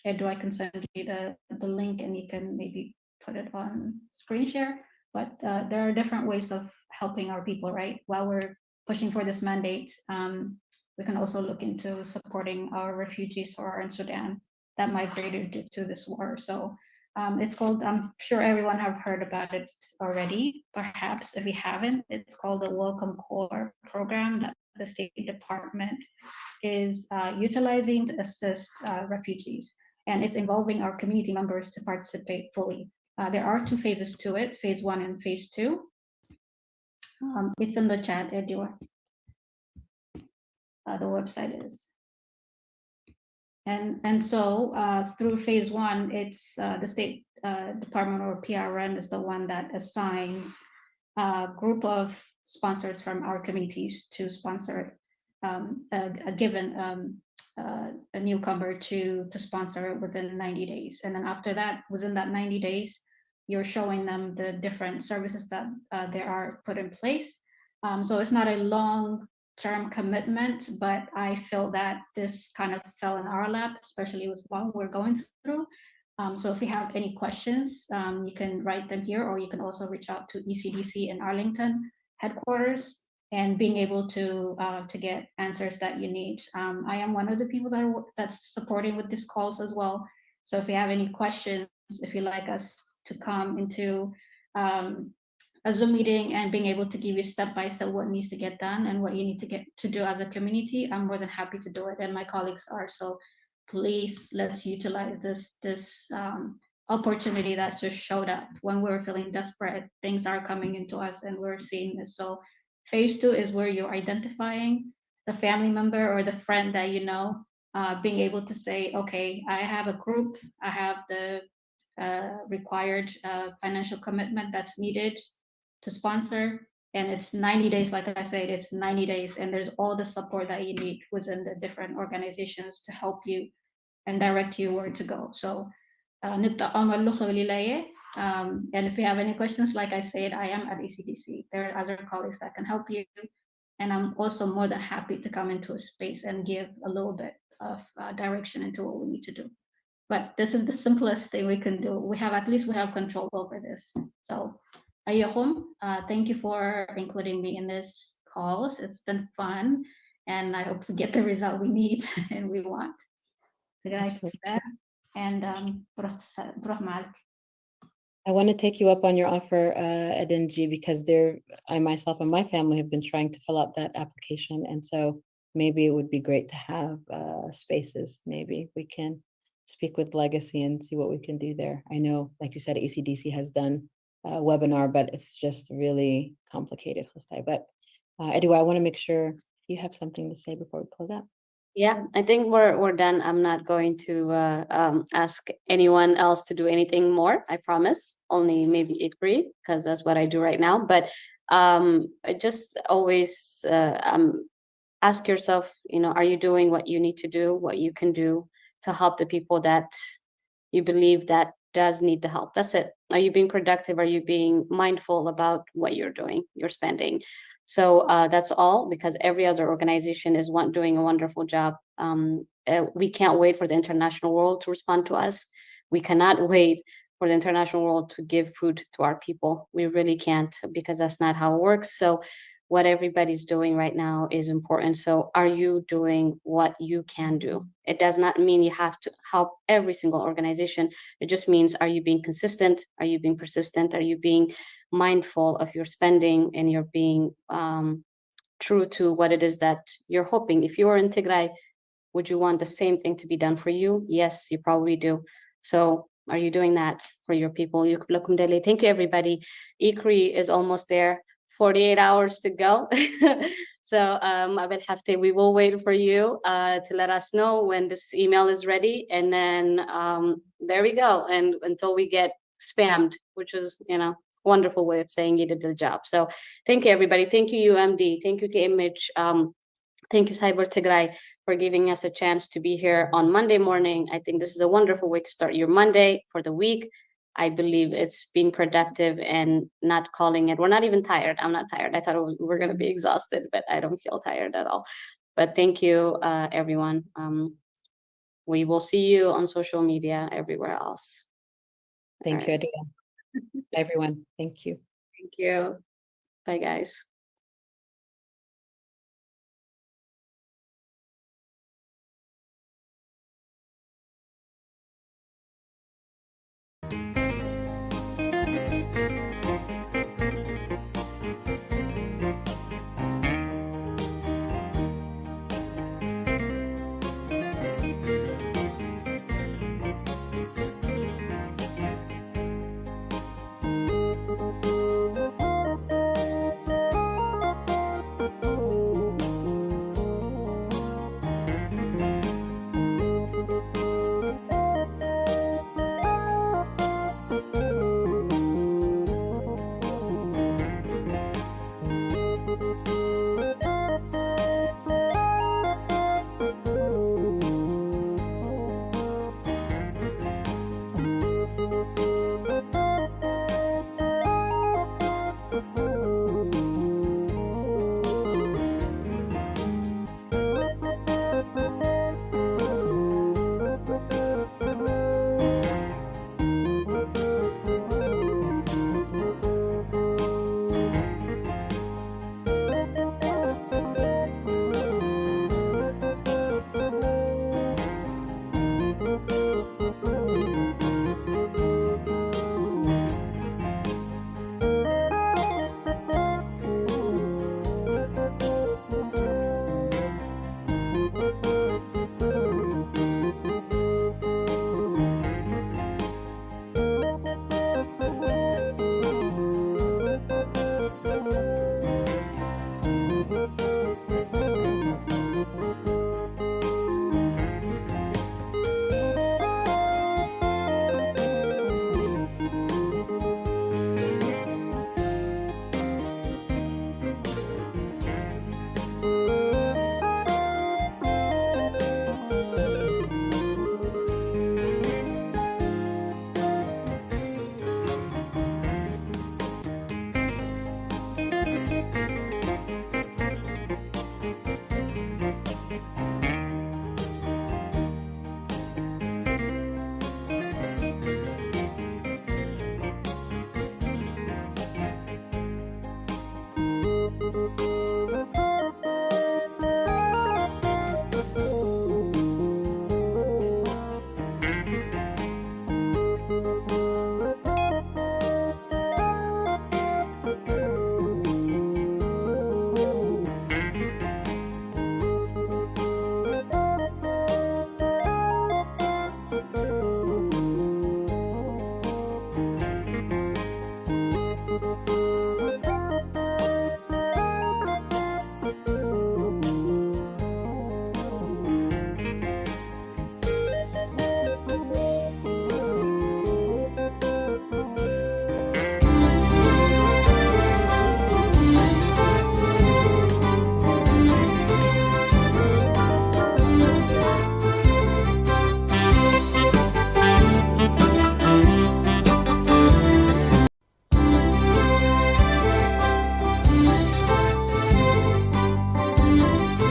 [SPEAKER 12] Edu, I can send you the link and you can maybe put it on screen share. But there are different ways of helping our people, right? While we're pushing for this mandate, we can also look into supporting our refugees who are in Sudan that migrated due to this war. So it's called, I'm sure everyone have heard about it already. Perhaps if you haven't, it's called the Welcome Corps program that the State Department is utilizing to assist refugees. And it's involving our community members to participate fully. There are 2 phases to it, phase 1 and phase 2. It's in the chat, Edward. the website is. And so through phase one, it's the State Department or PRM is the one that assigns a group of sponsors from our communities to sponsor a given a newcomer to sponsor within 90 days. And then after that, within that 90 days, you're showing them the different services that there are put in place. So it's not a long-term commitment, but I feel that this kind of fell in our lap, especially with what we're going through. So if you have any questions, you can write them here, or you can also reach out to ECDC in Arlington headquarters, and being able to get answers that you need. I am one of the people that's supporting with these calls as well. So if you have any questions, if you'd like us to come into a Zoom meeting and being able to give you step-by-step what needs to get done and what you need to do as a community, I'm more than happy to do it, and my colleagues are. So please, let's utilize this opportunity that just showed up when we're feeling desperate. Things are coming into us and we're seeing this. So phase two is where you're identifying the family member or the friend that you know, being able to say, okay, I have a group, I have the required financial commitment that's needed to sponsor, and it's 90 days. Like I said, it's 90 days, and there's all the support that you need within the different organizations to help you and direct you where to go. So and if you have any questions, like I said, I am at ECDC. There are other colleagues that can help you, and I'm also more than happy to come into a space and give a little bit of direction into what we need to do. But this is the simplest thing we can do. At least we have control over this. So Ayyuhum, thank you for including me in this calls. It's been fun, and I hope we get the result we need and we want. And
[SPEAKER 1] I want to take you up on your offer, Adenji, because I myself and my family have been trying to fill out that application. And so maybe it would be great to have spaces. Maybe we can speak with Legacy and see what we can do there. I know, like you said, ECDC has done a webinar, but it's just really complicated. But anyway, I want to make sure you have something to say before we close out.
[SPEAKER 6] Yeah, I think we're done. I'm not going to ask anyone else to do anything more. I promise. Only maybe Ikri, because that's what I do right now. But I just always ask yourself, are you doing what you need to do, what you can do to help the people that you believe that does need the help? That's it. Are you being productive? Are you being mindful about what you're doing, you're spending? So that's all, because every other organization is doing a wonderful job. We can't wait for the international world to respond to us. We cannot wait for the international world to give food to our people. We really can't, because that's not how it works. So what everybody's doing right now is important. So are you doing what you can do? It does not mean you have to help every single organization. It just means, are you being consistent? Are you being persistent? Are you being mindful of your spending, and you're being true to what it is that you're hoping? If you are in Tigray, would you want the same thing to be done for you? Yes, you probably do. So are you doing that for your people? Thank you, everybody. Ikri is almost there. 48 hours to go. So we will wait for you to let us know when this email is ready. And then there we go. And until we get spammed, which is, wonderful way of saying you did the job. So thank you, everybody. Thank you, UMD. Thank you to Image. Thank you, Cyber Tigray, for giving us a chance to be here on Monday morning. I think this is a wonderful way to start your Monday for the week. I believe it's being productive and not calling it. We're not even tired. I'm not tired. I thought we were going to be exhausted, but I don't feel tired at all. But thank you, everyone. We will see you on social media, everywhere else.
[SPEAKER 1] Thank you, Adela. Everyone. Thank you.
[SPEAKER 6] Thank you. Bye, guys.